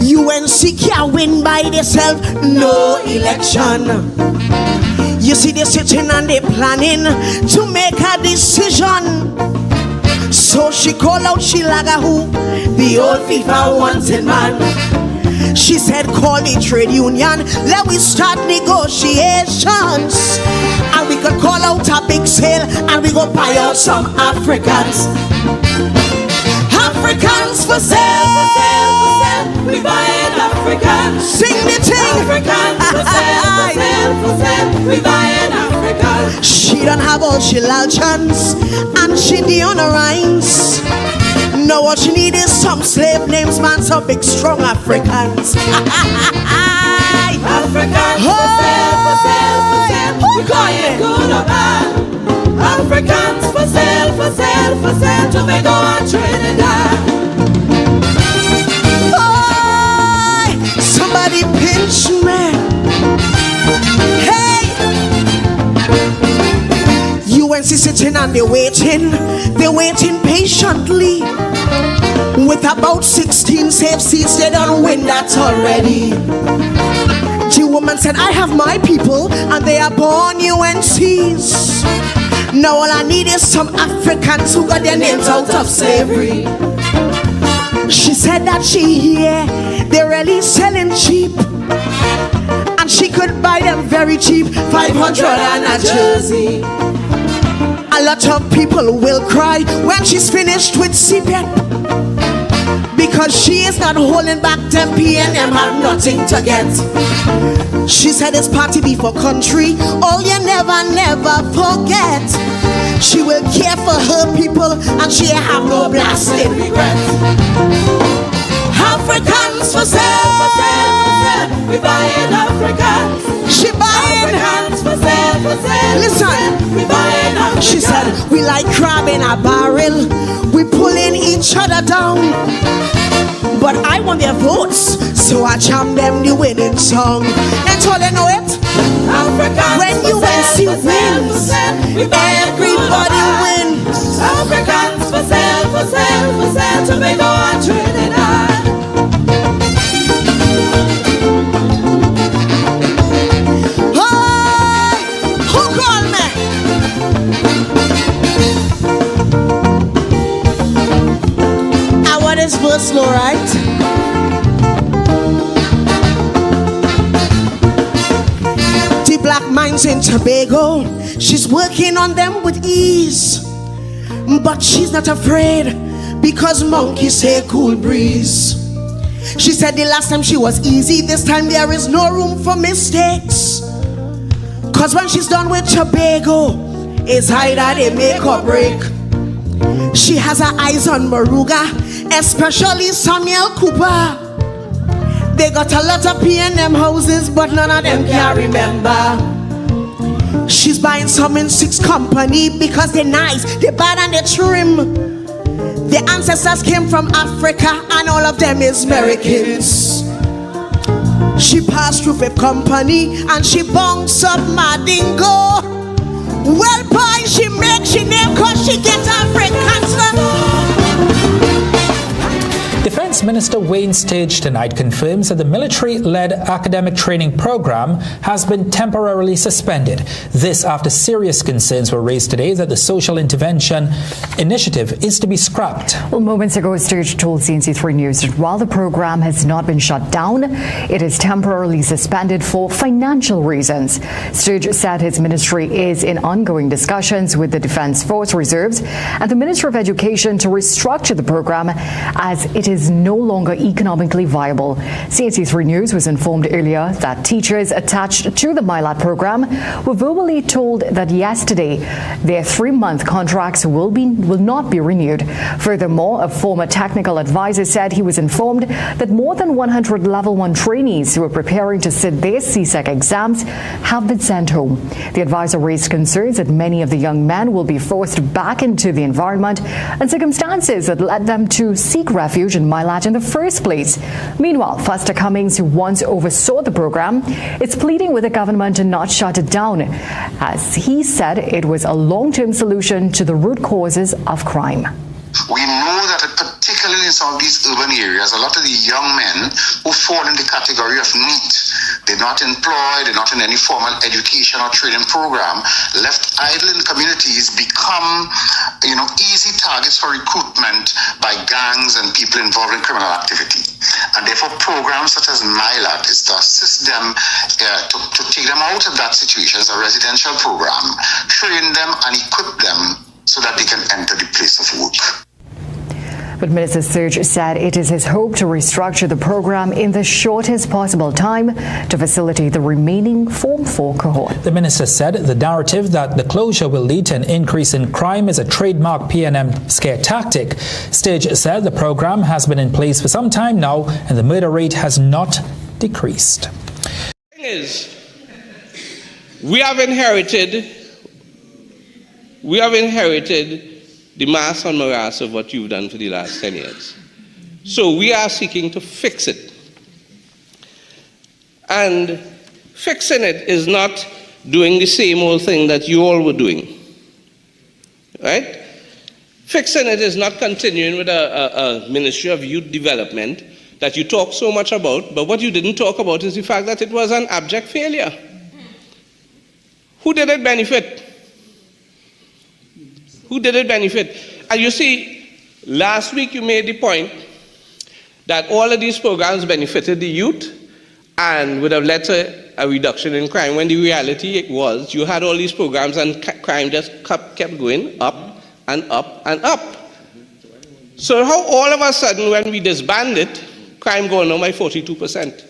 UNC can't win by themselves, no election." You see, they're sitting and they're planning to make a decision. So she called out Shilaga, who the old FIFA wanted man. She said, "Call the trade union, let we start negotiations. And we could call out a big sale and we go buy out some Africans. Africans for sale, for sale, for sale. We buying Africans. Sing the thing. Africans for sale, for sale, for sale. We buying Africans." She don't have all she chance and she the honor rhymes. Now what she need is some slave names, man, some big strong Africans. Africans for sale, for sale, for sale. We call it good or bad. Africans for sale, for sale, for sale. Tobago and Trinidad. Oh, somebody pinch me. Hey, UNC sitting and they're waiting patiently. With about 16 safe seats, they don't win that already. The woman said, "I have my people and they are born UNCs. Now all I need is some Africans who got their names out of slavery." She said that she hear they're really selling cheap, and she could buy them very cheap, 500 and a jersey. A lot of people will cry when she's finished with CPET, because Cause she is not holding back them P&M have nothing to get. She said this party be for country, all you never forget. She will care for her people and she have no blasting regret. Africans for sale, we buying Africans. She buying Africans for sale. Listen, we buying Africans. She said we like crab in a barrel, we pulling each other down. But I want their votes, so I jam them the winning song. That's all they know it. Africans when UNC wins, everybody wins. Africans for sale, Tobago and Trinidad. Oh, who called me? I want this verse slow, right? Black mines in Tobago, she's working on them with ease, but she's not afraid because monkeys say cool breeze. She said the last time she was easy, this time there is no room for mistakes, cause when she's done with Tobago, it's either they make or break. She has her eyes on Moruga, especially Samuel Cooper. They got a lot of P&M houses, but none of them can remember. She's buying some in 6 company because they're nice, they're bad and they're trim. Their ancestors came from Africa and all of them is Americans. She passed through 5 company and she bunks up Madingo. Well, boy, she makes she name cause she gets Africans. Defense Minister Wayne Stage tonight confirms that the military-led academic training program has been temporarily suspended. This after serious concerns were raised today that the social intervention initiative is to be scrapped. Well, moments ago, Stage told CNC3 News that while the program has not been shut down, it is temporarily suspended for financial reasons. Stage said his ministry is in ongoing discussions with the Defense Force Reserves and the Ministry of Education to restructure the program as it is no longer economically viable. CNC3 News was informed earlier that teachers attached to the MyLAT program were verbally told that yesterday their 3-month contracts will not be renewed. Furthermore, a former technical advisor said he was informed that more than 100 Level 1 trainees who are preparing to sit their CSEC exams have been sent home. The advisor raised concerns that many of the young men will be forced back into the environment and circumstances that led them to seek refuge in MyLAT in the first place. Meanwhile, Foster Cummings, who once oversaw the program, is pleading with the government to not shut it down, as he said it was a long-term solution to the root causes of crime. We know that particularly in some of these urban areas, a lot of the young men who fall in the category of NEET, they're not employed, they're not in any formal education or training program, left idle in communities, become easy targets for recruitment by gangs and people involved in criminal activity. And therefore programs such as MyLAT is to assist them to take them out of that situation as a residential program, train them and equip them so that they can enter the place of work. But Minister Surge said it is his hope to restructure the program in the shortest possible time to facilitate the remaining Form 4 cohort. The minister said the narrative that the closure will lead to an increase in crime is a trademark P&M scare tactic. Stage said the program has been in place for some time now and the murder rate has not decreased. The thing is, we have inherited the mass and morass of what you've done for the last 10 years. So we are seeking to fix it. And fixing it is not doing the same old thing that you all were doing. Right? Fixing it is not continuing with a Ministry of Youth Development that you talk so much about, but what you didn't talk about is the fact that it was an abject failure. Who did it benefit? Who did it benefit? And you see, last week you made the point that all of these programs benefited the youth and would have led to a reduction in crime, when the reality was you had all these programs and crime just kept going up and up and up. So how all of a sudden when we disband it, crime going down by 42%?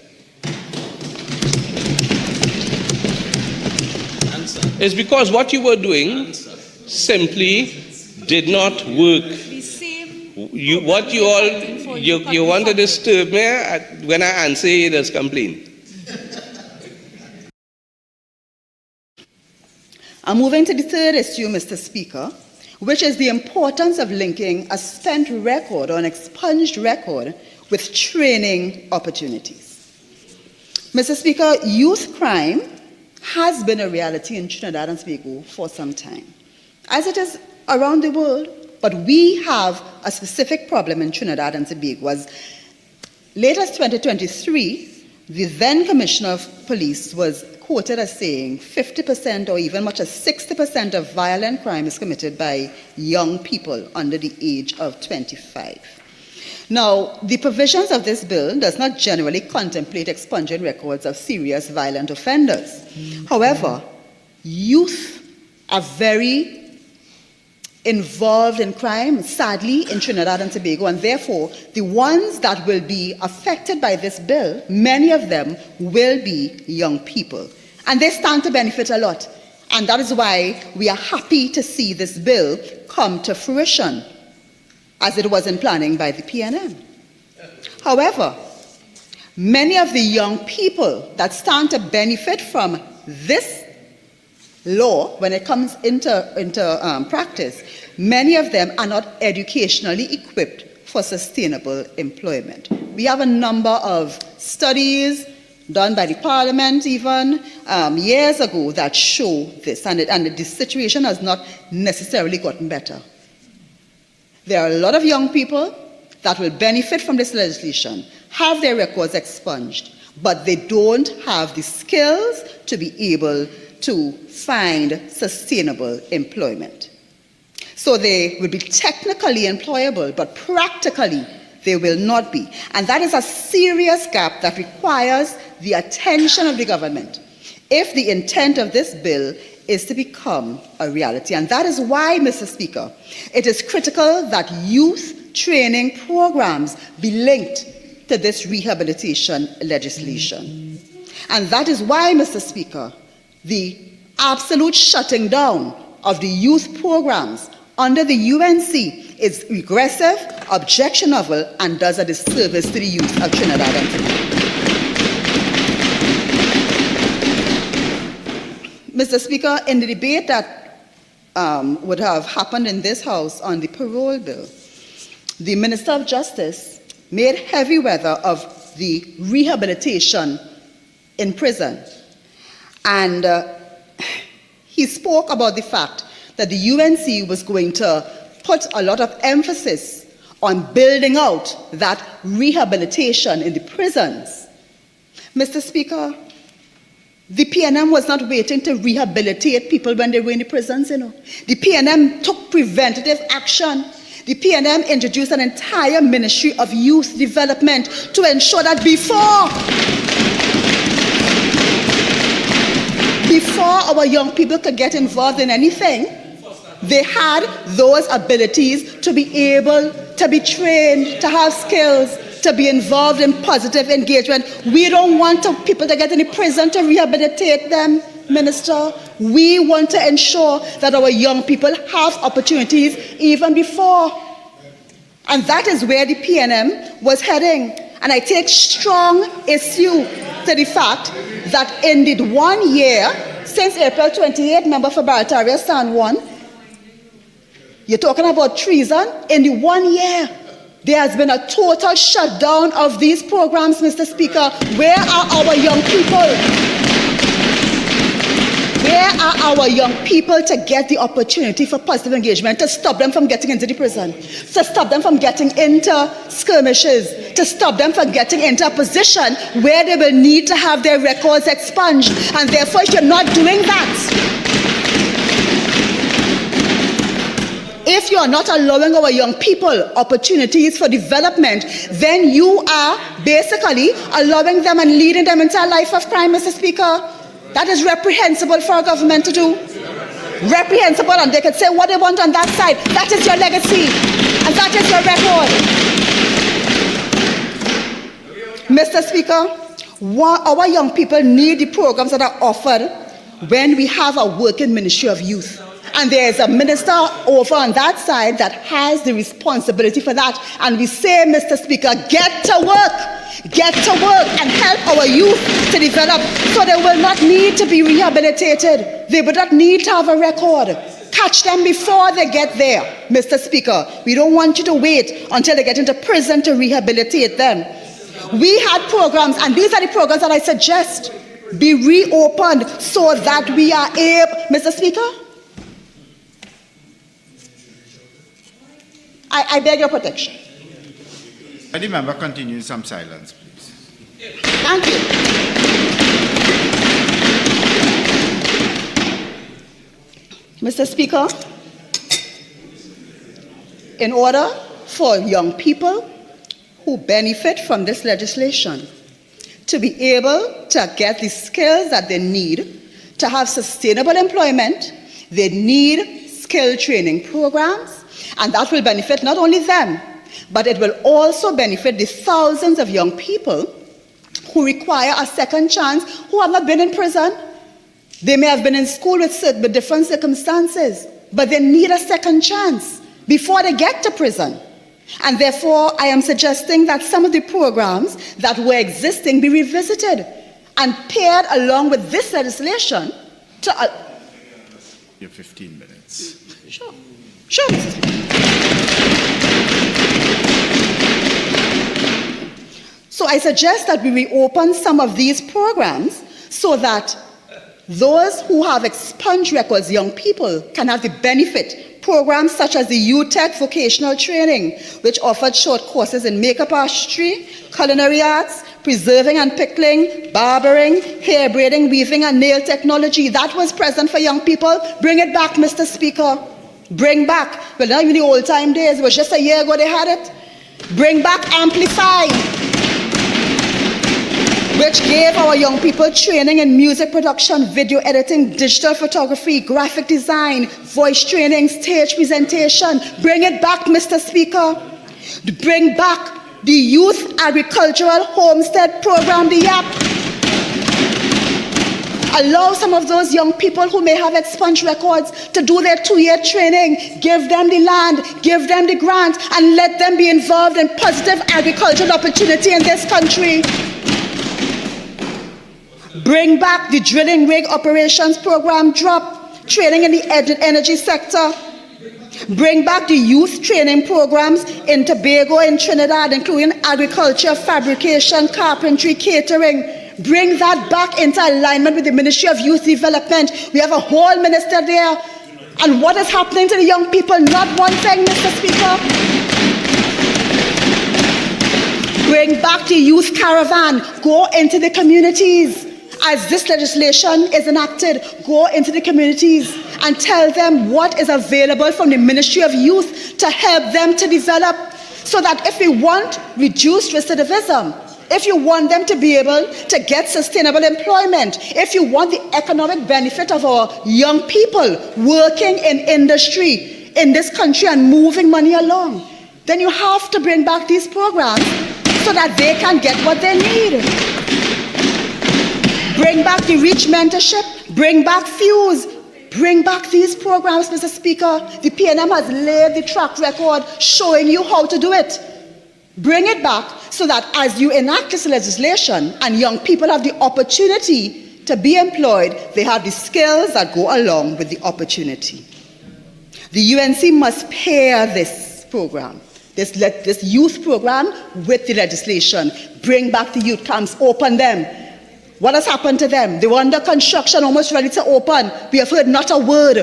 It's because what you were doing simply did not work. You want to disturb me when I answer you, there's complaint. I'm moving to the third issue, Mr. Speaker, which is the importance of linking a spent record or an expunged record with training opportunities. Mr. Speaker, youth crime has been a reality in Trinidad and Tobago for some time, as it is around the world, but we have a specific problem in Trinidad and Tobago. As late as 2023, the then Commissioner of Police was quoted as saying 50% or even much as 60% of violent crime is committed by young people under the age of 25. Now, the provisions of this bill does not generally contemplate expunging records of serious violent offenders. However, youth are very involved in crime, sadly, in Trinidad and Tobago, and therefore, the ones that will be affected by this bill, many of them will be young people. And they stand to benefit a lot. And that is why we are happy to see this bill come to fruition, as it was in planning by the PNM. However, many of the young people that stand to benefit from this law, when it comes into practice, many of them are not educationally equipped for sustainable employment. We have a number of studies done by the Parliament even years ago that show this, and the situation has not necessarily gotten better. There are a lot of young people that will benefit from this legislation, have their records expunged, but they don't have the skills to be able to find sustainable employment. So they will be technically employable, but practically they will not be. And that is a serious gap that requires the attention of the government if the intent of this bill is to become a reality. And that is why, Mr. Speaker, it is critical that youth training programs be linked to this rehabilitation legislation. And that is why, Mr. Speaker, the absolute shutting down of the youth programs under the UNC is regressive, objectionable, and does a disservice to the youth of Trinidad and Tobago. Mr. Speaker, in the debate that would have happened in this House on the parole bill, the Minister of Justice made heavy weather of the rehabilitation in prison. And he spoke about the fact that the UNC was going to put a lot of emphasis on building out that rehabilitation in the prisons. Mr. Speaker, the PNM was not waiting to rehabilitate people when they were in the prisons, you know. The PNM took preventative action. The PNM introduced an entire Ministry of Youth Development to ensure that before our young people could get involved in anything, they had those abilities to be able to be trained, to have skills, to be involved in positive engagement. We don't want people to get in the prison to rehabilitate them, Minister. We want to ensure that our young people have opportunities even before. And that is where the PNM was heading. And I take strong issue to the fact that in the 1 year, since April 28, member for Barataria San Juan, you're talking about treason. In the 1 year, there has been a total shutdown of these programs, Mr. Speaker. Where are our young people? Where are our young people to get the opportunity for positive engagement, to stop them from getting into the prison, to stop them from getting into skirmishes, to stop them from getting into a position where they will need to have their records expunged? And therefore, if you're not doing that, if you are not allowing our young people opportunities for development, then you are basically allowing them and leading them into a life of crime, Mr. Speaker. That is reprehensible for a government to do. Reprehensible, and they can say what they want on that side. That is your legacy, and that is your record. Mr. Speaker, our young people need the programs that are offered when we have a working Ministry of Youth. And there is a minister over on that side that has the responsibility for that. And we say, Mr. Speaker, get to work and help our youth to develop so they will not need to be rehabilitated. They will not need to have a record. Catch them before they get there, Mr. Speaker. We don't want you to wait until they get into prison to rehabilitate them. We had programs, and these are the programs that I suggest be reopened so that we are able, Mr. Speaker? I beg your protection. Can the member continue in some silence, please? Thank you. Mr. Speaker, in order for young people who benefit from this legislation to be able to get the skills that they need to have sustainable employment, they need skill training programs. And that will benefit not only them, but it will also benefit the thousands of young people who require a second chance, who have not been in prison. They may have been in school with different circumstances, but they need a second chance before they get to prison. And therefore, I am suggesting that some of the programs that were existing be revisited and paired along with this legislation to... You have 15 minutes. Sure. Sure, Mrs. Speaker. So I suggest that we reopen some of these programs so that those who have expunged records, young people, can have the benefit. Programs such as the UTech vocational training, which offered short courses in makeup artistry, culinary arts, preserving and pickling, barbering, hair braiding, weaving, and nail technology. That was present for young people. Bring it back, Mr. Speaker. Bring back. Well, not even the old time days. It was just a year ago they had it. Bring back Amplify, which gave our young people training in music production, video editing, digital photography, graphic design, voice training, stage presentation. Bring it back, Mr. Speaker. Bring back the Youth Agricultural Homestead Program, the YAP. Allow some of those young people who may have expunged records to do their 2-year training. Give them the land, give them the grant, and let them be involved in positive agricultural opportunity in this country. Bring back the drilling rig operations program, drop training in the energy sector. Bring back the youth training programs in Tobago and Trinidad, including agriculture, fabrication, carpentry, catering. Bring that back into alignment with the Ministry of Youth Development. We have a whole minister there. And what is happening to the young people? Not one thing, Mr. Speaker. Bring back the youth caravan. Go into the communities. As this legislation is enacted, go into the communities and tell them what is available from the Ministry of Youth to help them to develop, so that if we want reduced recidivism, if you want them to be able to get sustainable employment, if you want the economic benefit of our young people working in industry in this country and moving money along, then you have to bring back these programs so that they can get what they need. Bring back the Reach Mentorship, bring back Fuse, bring back these programs, Mr. Speaker. The PNM has laid the track record showing you how to do it. Bring it back so that as you enact this legislation and young people have the opportunity to be employed, they have the skills that go along with the opportunity. The UNC must pair this program, this youth program, with the legislation. Bring back the youth camps, open them. What has happened to them? They were under construction, almost ready to open. We have heard not a word.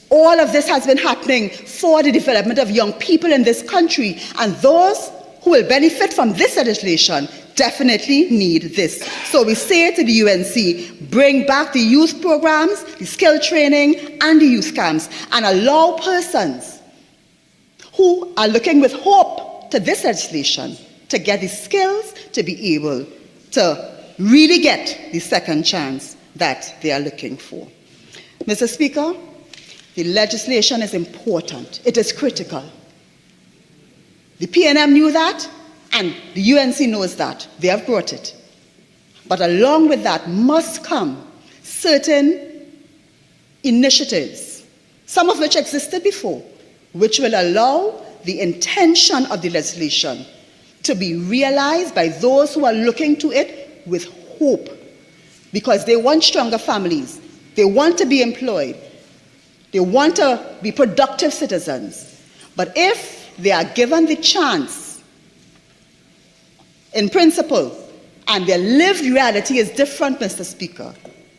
All of this has been happening for the development of young people in this country. And those who will benefit from this legislation definitely need this. So we say to the UNC, bring back the youth programs, the skill training, and the youth camps, and allow persons who are looking with hope to this legislation to get the skills to be able to really get the second chance that they are looking for. Mr. Speaker, the legislation is important. It is critical. The PNM knew that, And the UNC knows that. They have brought it. But along with that must come certain initiatives, some of which existed before, which will allow the intention of the legislation to be realized by those who are looking to it with hope. Because they want stronger families. They want to be employed. They want to be productive citizens. But if they are given the chance, in principle, and their lived reality is different, Mr. Speaker,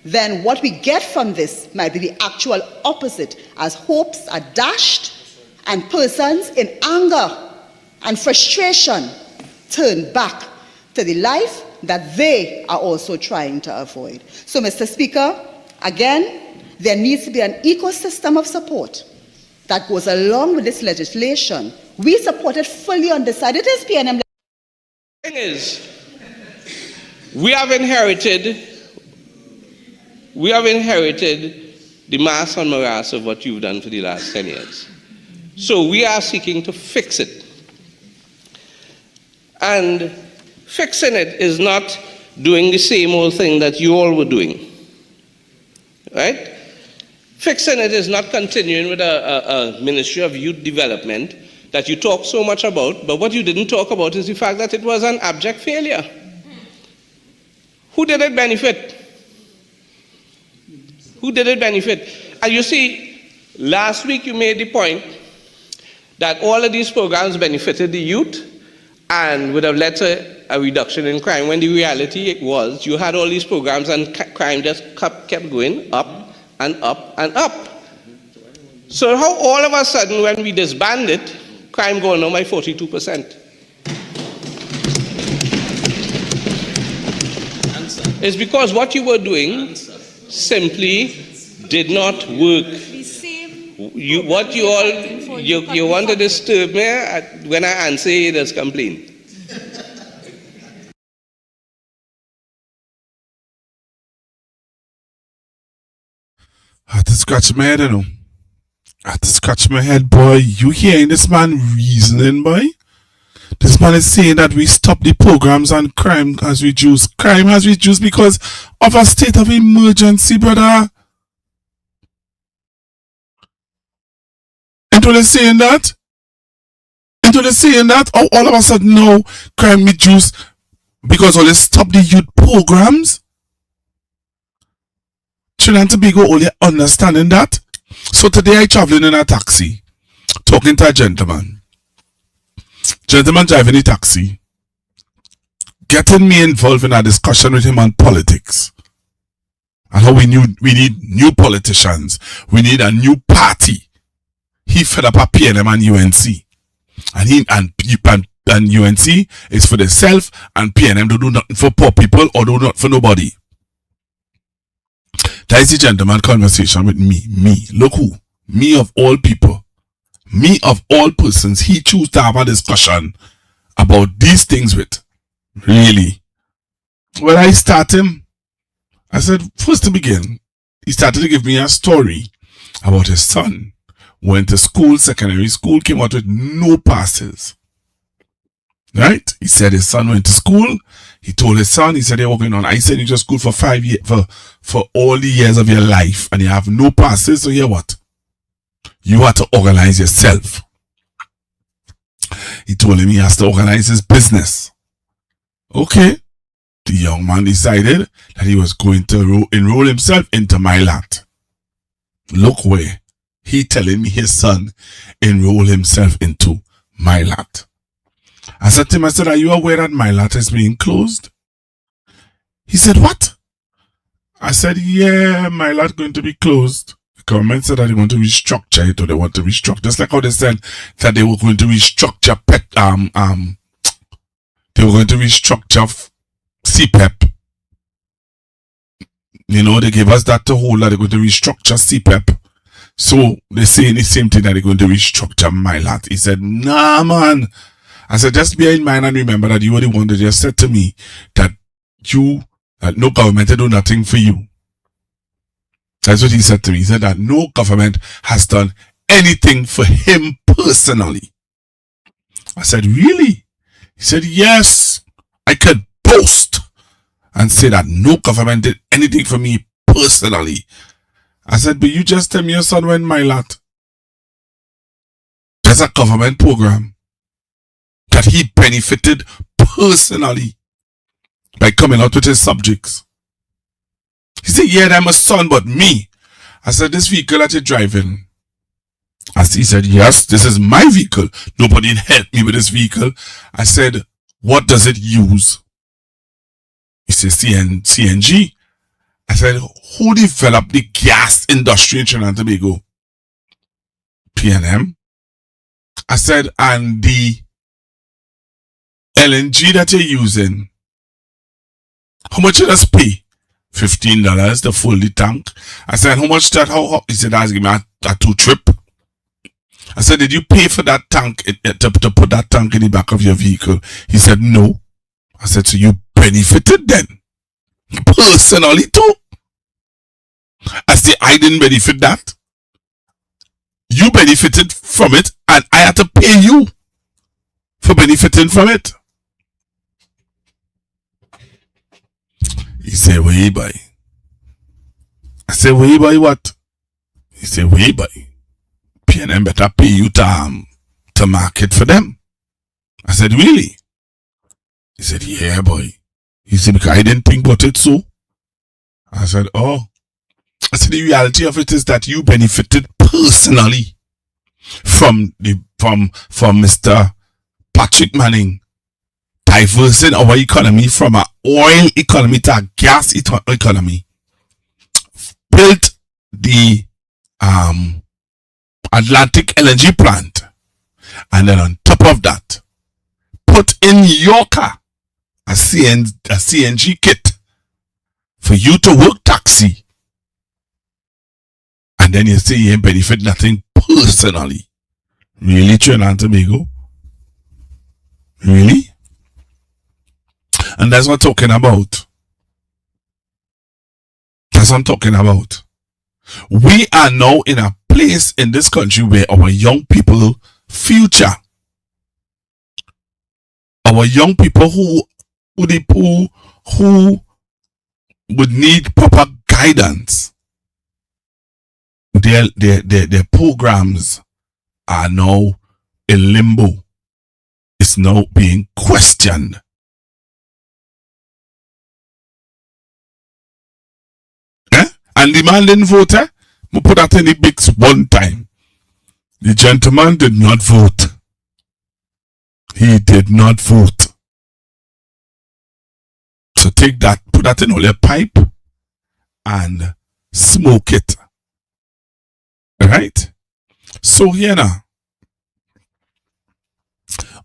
then what we get from this might be the actual opposite, as hopes are dashed and persons in anger and frustration turn back to the life that they are also trying to avoid. So, Mr. Speaker, again, there needs to be an ecosystem of support that goes along with this legislation. We support it fully on this side. It is PNM. The thing is, we have inherited the mass and morass of what you've done for the last 10 years. So we are seeking to fix it. And fixing it is not doing the same old thing that you all were doing. Right? Fixing it is not continuing with a Ministry of Youth Development that you talk so much about, but what you didn't talk about is the fact that it was an abject failure. Who did it benefit? Who did it benefit? And you see, last week you made the point that all of these programs benefited the youth and would have led to a reduction in crime, when the reality was you had all these programs and crime just kept going up and up and up. So how all of a sudden when we disband it, crime going down by 42%? It's because what you were doing simply did not work. You want to disturb me when I answer you, there's complaint. I had to scratch my head, you know. I had to scratch my head, boy. You hearing this man reasoning, boy? This man is saying that we stop the programs and crime has reduced. Crime has reduced because of a state of emergency, brother. Ain't they saying that? Ain't they saying that? Oh, all of a sudden now crime reduced because all they stop the youth programs? Trinidad and Tobago only understanding that. So today I traveling in a taxi, talking to a gentleman. Gentleman driving a taxi, getting me involved in a discussion with him on politics. And how we need new politicians. We need a new party. He fed up a PNM and UNC. And UNC is for the self, and PNM do nothing for poor people or do nothing for nobody. That is the gentleman conversation with me. Look who. Me of all people. Me of all persons. He choose to have a discussion about these things with. Really. When I start him, I said, first to begin, he started to give me a story about his son. Went to school, secondary school, came out with no passes. Right? He said his son went to school. He told his son, he said they're working on. I said you just school for 5 years, for all the years of your life, and you have no passes, so hear what? You have to organize yourself. He told him he has to organize his business. Okay. The young man decided that he was going to enroll himself into MyLat. Look where he telling me his son enroll himself into MyLat. I said to him, I said, are you aware that MyLat is being closed? He said, what? I said, yeah, MyLat going to be closed. The government said that they want to restructure it, or they want to restructure, just like how they said that they were going to restructure they were going to restructure CPEP. You know, they gave us that to hold that they're going to restructure CPEP. So they're saying the same thing that they're going to restructure MyLat. He said, nah, man. I said, just bear in mind and remember that you were the one that just said to me that no government do nothing for you. That's what he said to me. He said that no government has done anything for him personally. I said, really? He said, yes, I could boast and say that no government did anything for me personally. I said, but you just tell me your son went Milat. There's a government program that he benefited personally by coming out with his subjects. He said, yeah, I'm a son, but me. I said, this vehicle that you're driving. As he said, yes, this is my vehicle. Nobody helped me with this vehicle. I said, what does it use? He said, CNG. I said, who developed the gas industry in Trinidad and Tobago? PNM. I said, and the LNG that you're using, how much you just pay? $15 to fill the tank. I said, how much that? How? He said, give me a 2 trip. I said, did you pay for that tank to put that tank in the back of your vehicle? He said, no. I said, so you benefited then? Personally too? I said, I didn't benefit that. You benefited from it and I had to pay you for benefiting from it. He said, way by. I said, way by what? He said, way by. PNM better pay you to market for them. I said, really? He said, yeah, boy. He said, because I didn't think about it so. I said, oh. I said, the reality of it is that you benefited personally from Mr. Patrick Manning diversing our economy from an oil economy to a gas economy. Built the Atlantic LNG plant, and then on top of that, put in your car a CNG kit for you to work taxi, and then you say you ain't benefit nothing personally. Really, Trinidad and Tobago? Really? And that's what I'm talking about. That's what I'm talking about. We are now in a place in this country where our young people future, our young people who would need proper guidance, their programs are now in limbo. It's now being questioned. And the man didn't vote, eh? We put that in the bigs one time. The gentleman did not vote. He did not vote. So take that, put that in all your pipe and smoke it. Alright? So here now,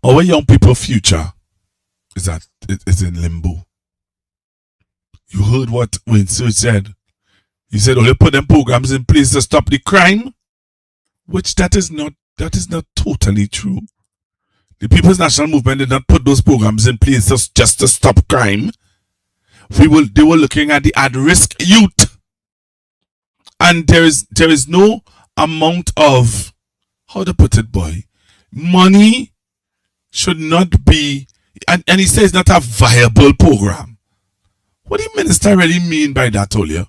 our young people future is in limbo. You heard what Winston said. He said, only put them programs in place to stop the crime, which that is not totally true. The People's National Movement did not put those programs in place just to stop crime. They were looking at the at-risk youth, and there is no amount of, how to put it, boy, money should not be, and he says not a viable program. What do the minister really mean by that, Olia?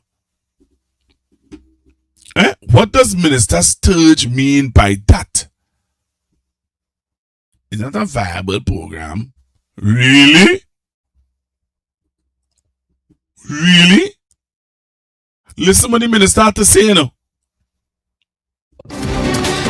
What does Minister Sturge mean by that? Is that a viable program? Really? Really? Listen what the minister had to say, you know.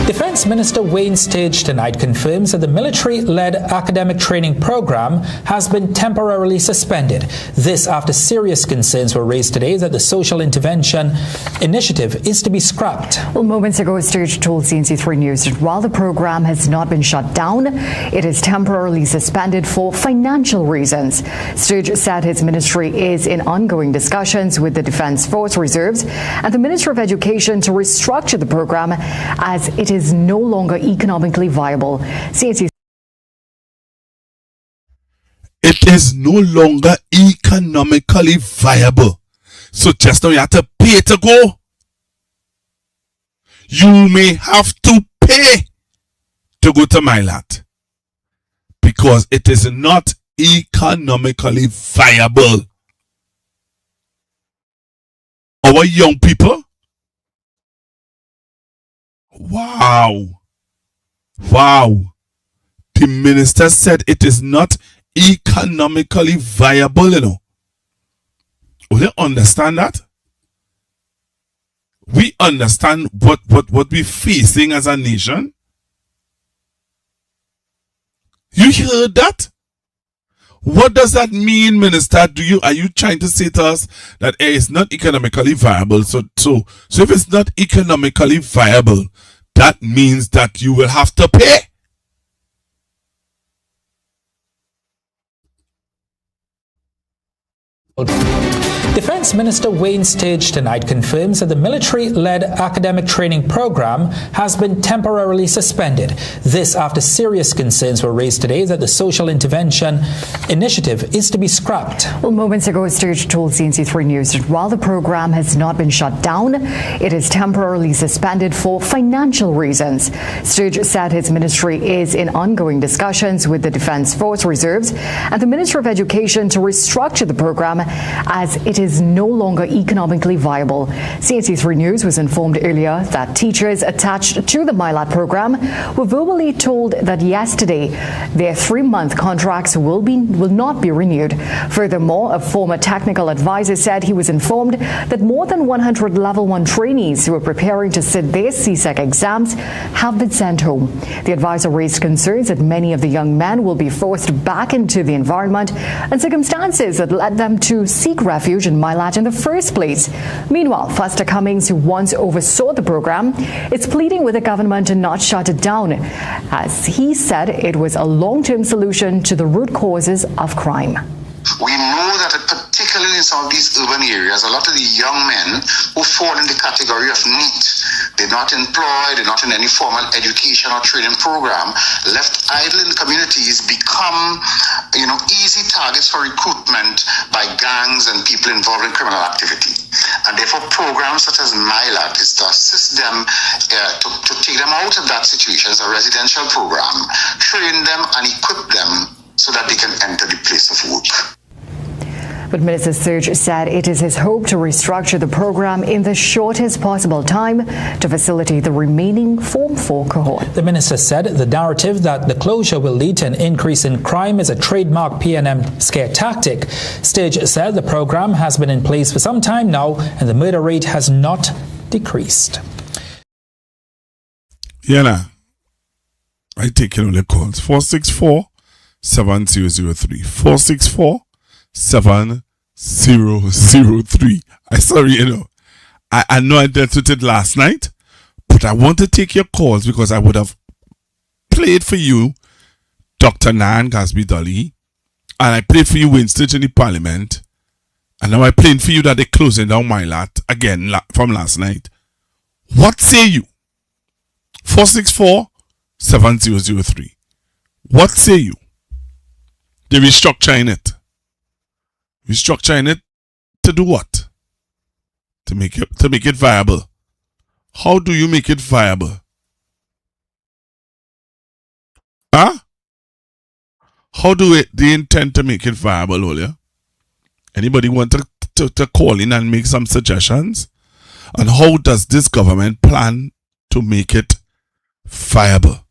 Defense Minister Wayne Stage tonight confirms that the military-led academic training program has been temporarily suspended. This after serious concerns were raised today that the social intervention initiative is to be scrapped. Well, moments ago, Stage told CNC3 News that while the program has not been shut down, it is temporarily suspended for financial reasons. Stage said his ministry is in ongoing discussions with the Defense Force Reserves and the Ministry of Education to restructure the program as it is no longer economically viable. CNC. It is no longer economically viable. So just now you have to pay to go. You may have to pay to go to Milat. Because because it is not economically viable. Our young people, wow, the minister said it is not economically viable, you know. Will you understand that? We understand what we're facing as a nation. You heard that? What does that mean, Minister? Are you trying to say to us that it's not economically viable? So if it's not economically viable, that means that you will have to pay. Defense Minister Wayne Stage tonight confirms that the military-led academic training program has been temporarily suspended. This after serious concerns were raised today that the social intervention initiative is to be scrapped. Well, moments ago, Stage told CNC3 News that while the program has not been shut down, it is temporarily suspended for financial reasons. Stage said his ministry is in ongoing discussions with the Defense Force Reserves and the Minister of Education to restructure the program as it is no longer economically viable. CNC3 News was informed earlier that teachers attached to the MILAT program were verbally told that yesterday their 3-month contracts will not be renewed. Furthermore, a former technical advisor said he was informed that more than 100 Level 1 trainees who are preparing to sit their CSEC exams have been sent home. The advisor raised concerns that many of the young men will be forced back into the environment and circumstances that led them to seek refuge in MILAT in the first place. Meanwhile, Foster Cummings, who once oversaw the program, is pleading with the government to not shut it down, as he said it was a long-term solution to the root causes of crime. We know that particularly in some of these urban areas, a lot of the young men who fall in the category of NEET, they're not employed, they're not in any formal education or training program, left idle in communities, become easy targets for recruitment by gangs and people involved in criminal activity. And therefore programs such as MILAT is to assist them to take them out of that situation as a residential program, train them and equip them so that they can enter the place of work. But Minister Surge said it is his hope to restructure the program in the shortest possible time to facilitate the remaining Form 4 cohort. The minister said the narrative that the closure will lead to an increase in crime is a trademark PNM scare tactic. Stage said the program has been in place for some time now and the murder rate has not decreased. Yeah, I take all the calls. 464-7003. 464-7003. I sorry, I know I dealt with it last night, but I want to take your calls because I would have played for you Dr. Nan Gasby Dolly, and I played for you Winston in the Parliament, and now I'm playing for you that they're closing down MILAT again from last night. What say you? 464-7003. What say you? They're restructuring it. Restructuring it to do what? To make it viable. How do you make it viable? Huh? How do they intend to make it viable, Olia? Anybody want to call in and make some suggestions? And how does this government plan to make it viable?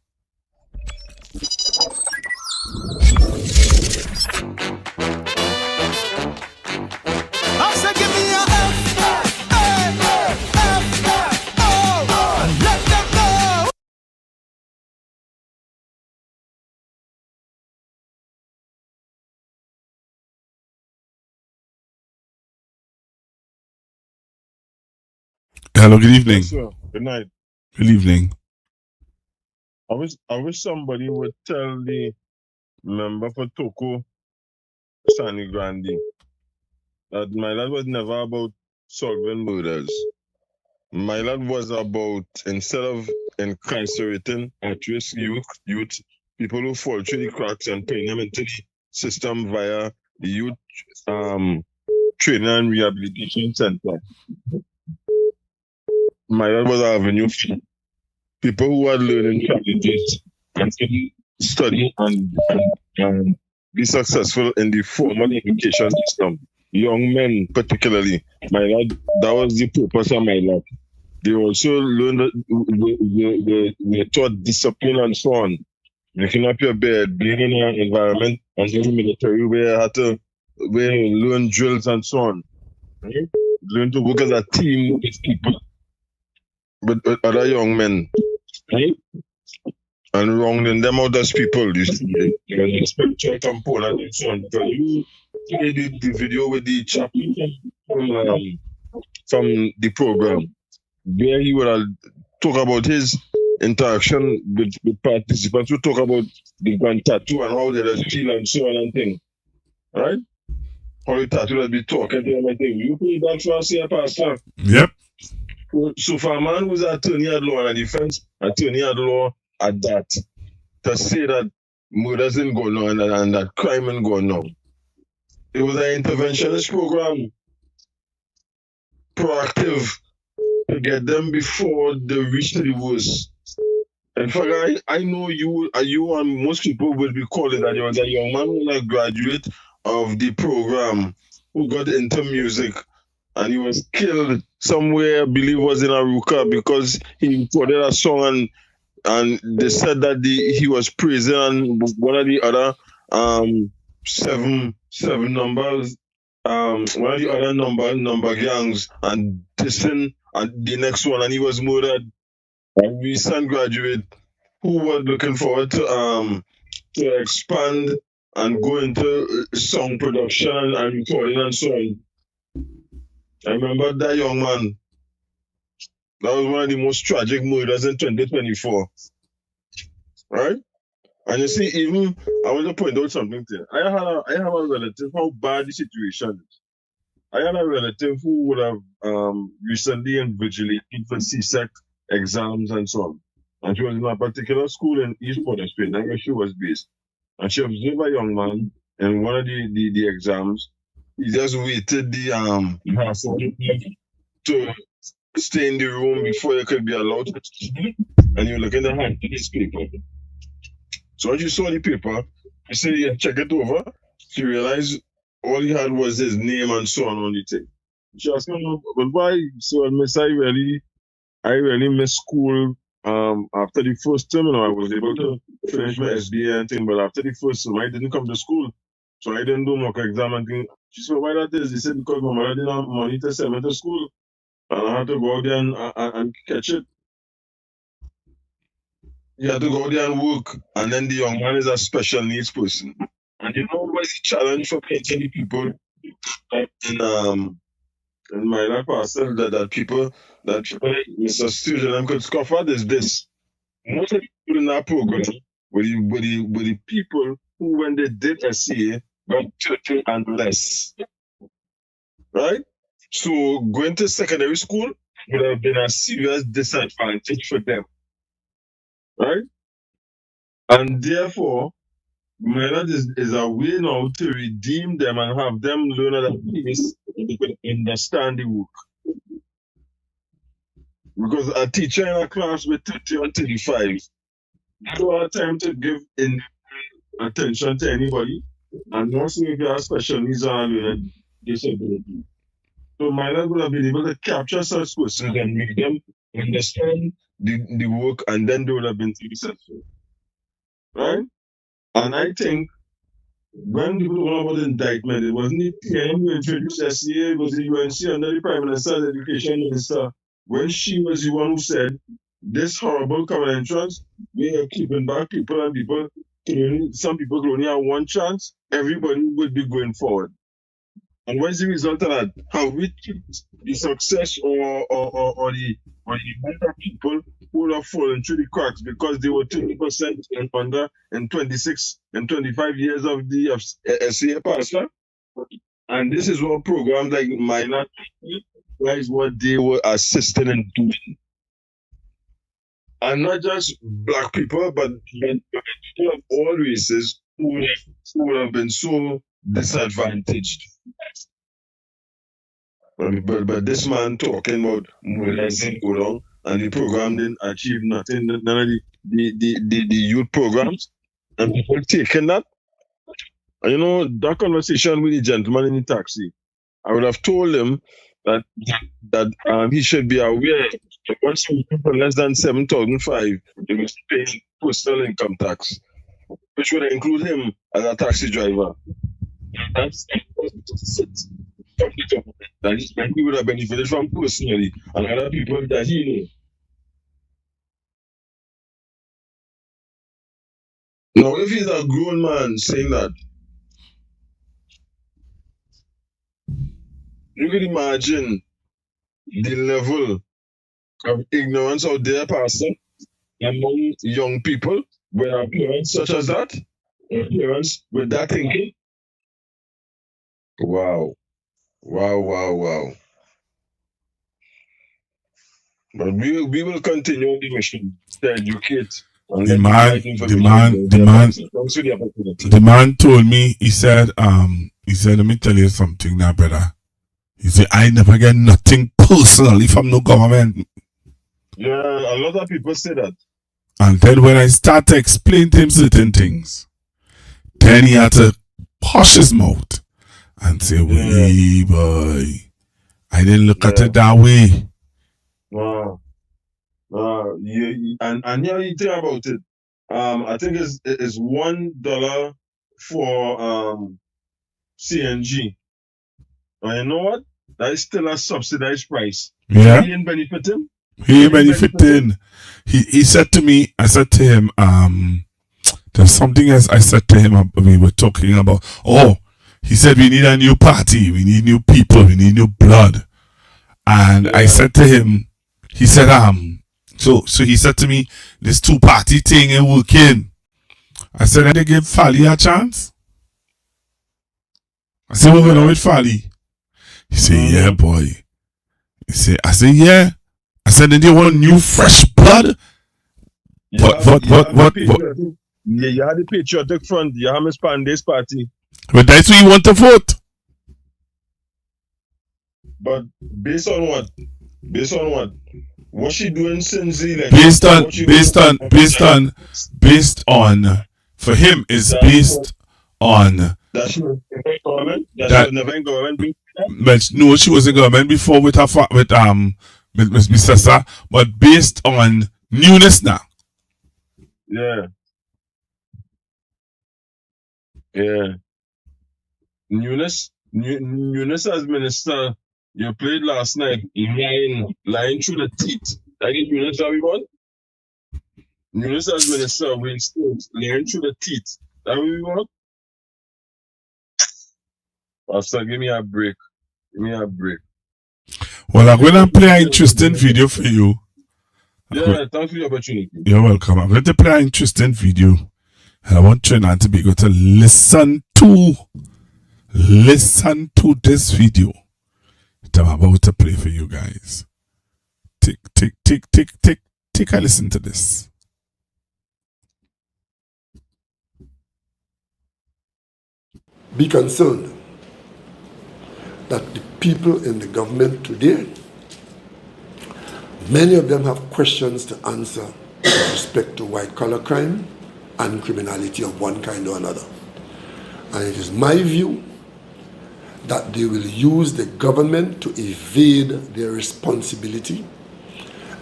Hello, good evening. Yes, sir. Good night. Good evening. I wish somebody would tell the member for Toko, Sani Grandi, that MILAT was never about solving murders. MILAT was about, instead of incarcerating at-risk youth, people who fall through the cracks and putting them into the system via the youth training and rehabilitation center. MILAT was an avenue for people who are learning challenges and study and and be successful in the formal education system. Young men, particularly, my lad, that was the purpose of my lad. They also learned, they taught discipline and so on. Making up your bed, being in an environment and in the military where I had to where you learn drills and so on. Right? Learn to work as a team with people, with other young men. Right? And rounding them out as people, you see, the spiritual component and so on. Because you did the video with the chaplain from the program, where he would have talk about his interaction with participants, who talk about the gun tattoo and how they just feel and so on and things. Right? How the tattoo will be talking to them and things. You put that for us here, Pastor. Yep. So for a man who's an attorney at law and a defense attorney at law at that, to say that murders didn't go on and that crime didn't go on. It was an interventionist program, proactive, to get them before they reach the worst. In fact, I know you and most people will be calling that there was a young man who was a graduate of the program who got into music and he was killed somewhere, I believe was in Aruka, because he recorded a song and they said that he was praising one of the other seven numbers, one of the other number gangs and dissing the next one, and he was murdered. A recent graduate who was looking forward to expand and go into song production and recording and so on. I remember that young man. That was one of the most tragic murders in 2024. Right? And you see, even I want to point out something to you. I have a relative, how bad the situation is. I had a relative who would have recently invigilated for CSEC exams and so on. And she was in a particular school in East Port of Spain, where she was based. And she observed a young man in one of the exams. He just waited the to stay in the room before he could be allowed to speak. And he was looking at his paper. So when she saw the paper, she said, yeah, check it over. She realized all he had was his name and so on the thing. She asked him, but why? So Miss, I really missed school. After the first term, I was able to finish my SBA and thing, but after the first term, I didn't come to school. So I didn't do mock exam and thing. She said, why that is? He said, because my mother didn't have money to send me to school. And I had to go out there and catch it. You had to go out there and work. And then the young man is a special needs person. And you know what's the challenge for many people in my life pastor that people Mr. Student could scoff at is this. Most of the people in that program were the people who, when they did SCA, got 30 and less. Right? So going to secondary school would have been a serious disadvantage for them. Right? And therefore, Method is a way now to redeem them and have them learn at a pace that they could understand the work. Because a teacher in a class with 30 or 35, you don't have time to give attention to anybody, and also if you have special needs or learning disability. So Method would have been able to capture such persons and make them understand the work, and then they would have been successful. Right? And I think when people talk about indictment, it wasn't the PM who introduced SCA, it was the UNC under the Prime Minister's Education Minister, when she was the one who said, this horrible common entrance, we are keeping back people and people, some people could only have one chance, everybody would be going forward. And what's the result of that? How we the success or the amount of people who would have fallen through the cracks because they were 20% and under in 26 and 25 years of the SCA pastor. And this is what programs like Minor is what they were assisting in doing. And not just black people, but people of all races who would have been so disadvantaged. But this man talking about mobilizing go down and the program didn't achieve nothing, none of the youth programs, and people taking that And you know, that conversation with the gentleman in the taxi, I would have told him that he should be aware that once you for less than 7,500, they must pay personal income tax, which would include him as a taxi driver. That's that he would have benefited from personally, and other people that he knew. Now, if he's a grown man saying that, you can imagine the level of ignorance out there, Pastor, among young people with our parents such as that, or parents with that thinking. Wow. But we will continue the mission to educate. And The the man told me, he said, let me tell you something now, brother. He said, I never get nothing personally from no government. Yeah, a lot of people say that. And then when I start to explain to him certain things, then he had to push his mouth and say, "Wee boy, I didn't look at it that way." And yeah, you think about it. I think it's $1 for CNG. And you know what? That is still a subsidized price. Yeah. He ain't benefiting. He benefiting. He said to me, I said to him, there's something else I said to him, we were talking about, he said we need a new party, we need new people, we need new blood. And I said to him, he said, so he said to me, this two-party thing ain't working. I said, they give Fally a chance? I said, we're going on with Fally. He said, yeah, boy. I said, yeah. I said, then they want new fresh blood? What? Yeah, you had the Patriotic Front, you have Miss Pandey's party. But that's who you want to vote. But based on what? What's she doing since the election? Based on, for him, is based on that she was in government? That she was never in government before? No, she was in government before with Miss Sessa, but based on newness now. Yeah. Newness as minister, you played last night, lying through the teeth. That is Newness that we want? Newness as minister, we still lying through the teeth. That what we want? Pastor, give me a break. Well, I'm going to play an interesting video for you. Yeah, thanks for the opportunity. You're welcome. I'm going to play an interesting video. And I want Trinidad and Tobago to listen to this video that I'm about to play for you guys. Take a listen to this. Be concerned that the people in the government today, many of them have questions to answer with respect to white-collar crime and criminality of one kind or another. And it is my view that they will use the government to evade their responsibility.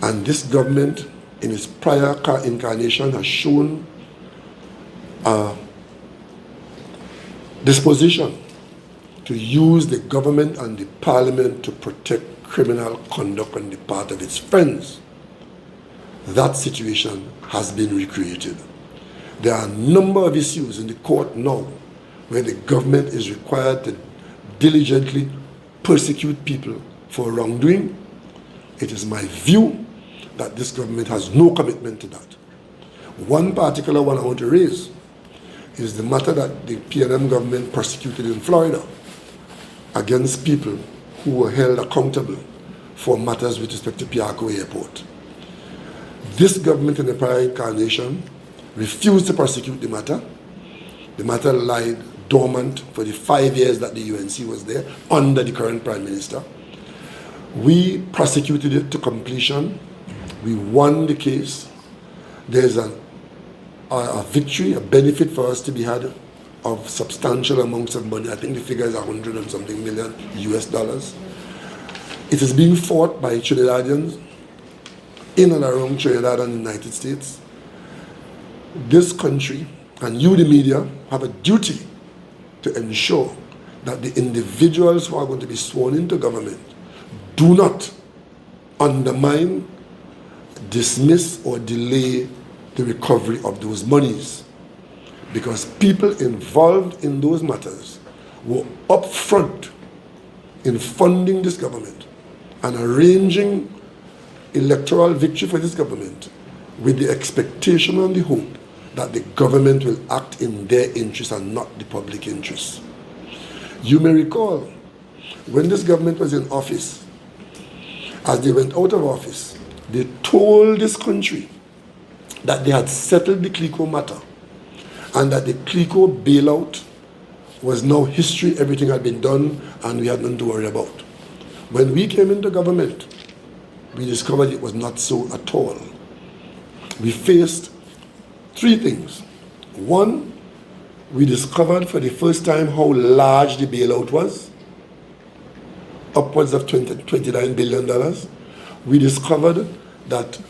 And this government, in its prior incarnation, has shown a disposition to use the government and the parliament to protect criminal conduct on the part of its friends. That situation has been recreated. There are a number of issues in the court now where the government is required to diligently persecute people for wrongdoing. It is my view that this government has no commitment to that. One particular one I want to raise is the matter that the PNM government prosecuted in Florida against people who were held accountable for matters with respect to Piarco Airport. This government in the prior incarnation refused to prosecute the matter. The matter lied dormant for the 5 years that the UNC was there under the current Prime Minister. We prosecuted it to completion. We won the case. There's a victory, a benefit for us to be had of substantial amounts of money. I think the figure is 100 and something million US dollars. It is being fought by Trinidadians in and around Trinidad and the United States. This country and you, the media, have a duty to ensure that the individuals who are going to be sworn into government do not undermine, dismiss, or delay the recovery of those monies. Because people involved in those matters were upfront in funding this government and arranging electoral victory for this government with the expectation and the hope that the government will act in their interest and not the public interest. You may recall, when this government was in office, as they went out of office, they told this country that they had settled the CLICO matter and that the CLICO bailout was now history, everything had been done and we had nothing to worry about. When we came into government, we discovered it was not so at all. We faced three things. One, we discovered for the first time how large the bailout was, upwards of $29 billion. We discovered that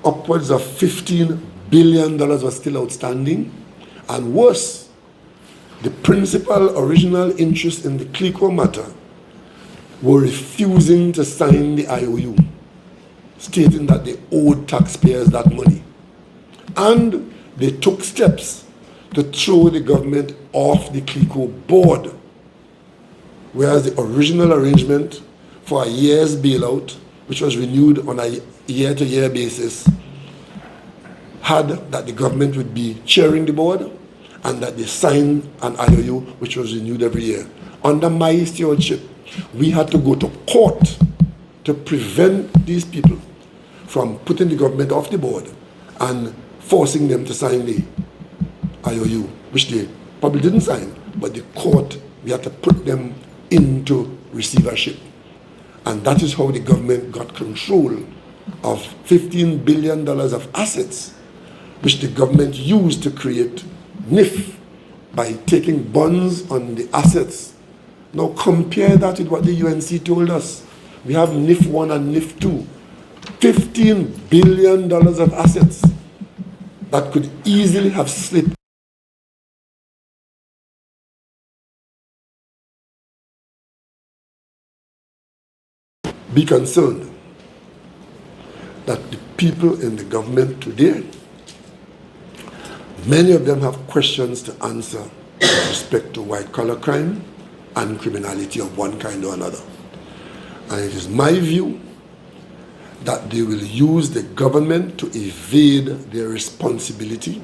upwards of $15 billion was still outstanding. And worse, the principal original interest in the CLICO matter were refusing to sign the IOU, stating that they owed taxpayers that money. And they took steps to throw the government off the CLICO board, whereas the original arrangement for a year's bailout, which was renewed on a year-to-year basis, had that the government would be chairing the board and that they signed an IOU which was renewed every year. Under my stewardship, we had to go to court to prevent these people from putting the government off the board and forcing them to sign the IOU, which they probably didn't sign, but the court, we had to put them into receivership. And that is how the government got control of $15 billion of assets, which the government used to create NIF by taking bonds on the assets. Now compare that with what the UNC told us. We have NIF 1 and NIF 2. $15 billion of assets that could easily have slipped. Be concerned that the people in the government today, many of them have questions to answer with respect to white-collar crime and criminality of one kind or another. And it is my view that they will use the government to evade their responsibility.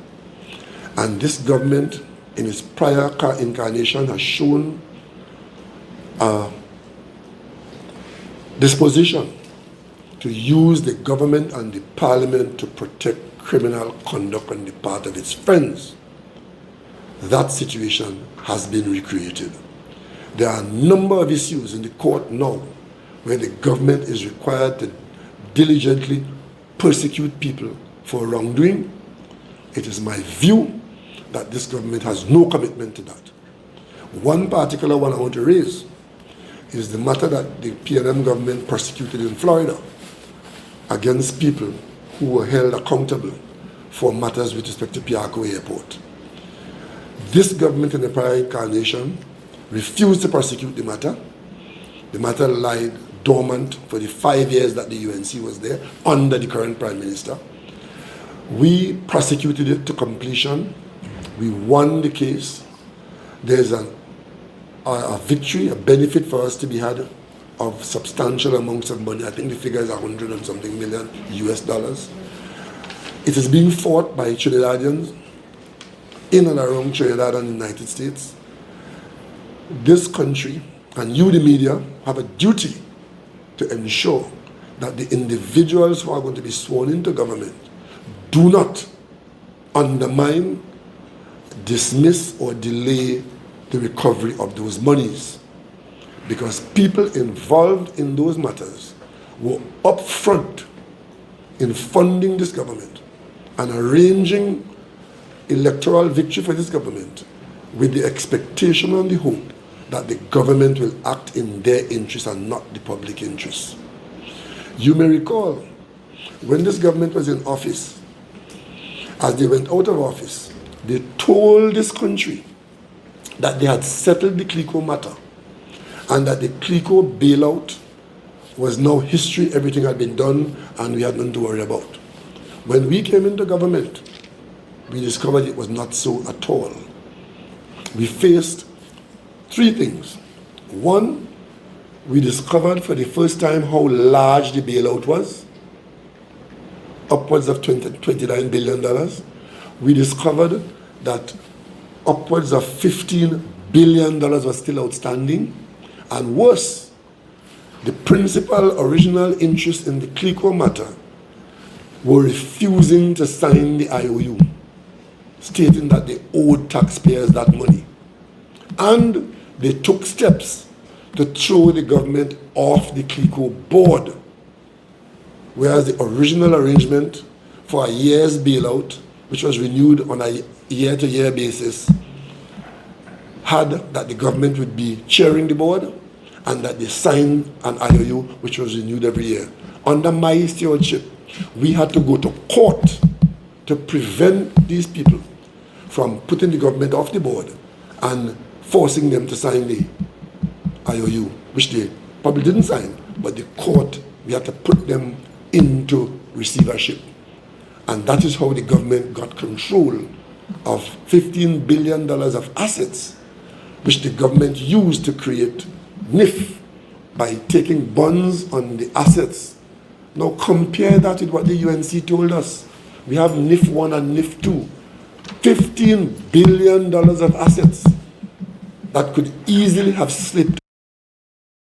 And this government, in its prior incarnation, has shown a disposition to use the government and the parliament to protect criminal conduct on the part of its friends. That situation has been recreated. There are a number of issues in the court now where the government is required to diligently persecute people for wrongdoing. It is my view that this government has no commitment to that. One particular one I want to raise is the matter that the PNM government prosecuted in Florida against people who were held accountable for matters with respect to Piarco Airport. This government in the prior incarnation refused to prosecute the matter. The matter lied dormant for the 5 years that the UNC was there under the current Prime Minister. We prosecuted it to completion. We won the case. There's a victory, a benefit for us to be had of substantial amounts of money. I think the figure is 100 and something million US dollars. It is being fought by Trinidadians in and around Trinidad and the United States. This country and you, the media, have a duty to ensure that the individuals who are going to be sworn into government do not undermine, dismiss, or delay the recovery of those monies. Because people involved in those matters were upfront in funding this government and arranging electoral victory for this government with the expectation and the hope that the government will act in their interest and not the public interest. You may recall, when this government was in office, as they went out of office, they told this country that they had settled the CLICO matter and that the CLICO bailout was now history, everything had been done and we had nothing to worry about. When we came into government, we discovered it was not so at all. We faced three things. One, we discovered for the first time how large the bailout was, upwards of $29 billion. We discovered that upwards of $15 billion was still outstanding, and worse, the principal original interest in the CLICO matter were refusing to sign the IOU, stating that they owed taxpayers that money. And they took steps to throw the government off the CLICO board, whereas the original arrangement for a year's bailout, which was renewed on a year-to-year basis, had that the government would be chairing the board and that they signed an IOU which was renewed every year. Under my stewardship, we had to go to court to prevent these people from putting the government off the board and forcing them to sign the IOU, which they probably didn't sign, but the court, we had to put them into receivership. And that is how the government got control of $15 billion of assets, which the government used to create NIF by taking bonds on the assets. Now compare that with what the UNC told us. We have NIF 1 and NIF 2. $15 billion of assets that could easily have slipped.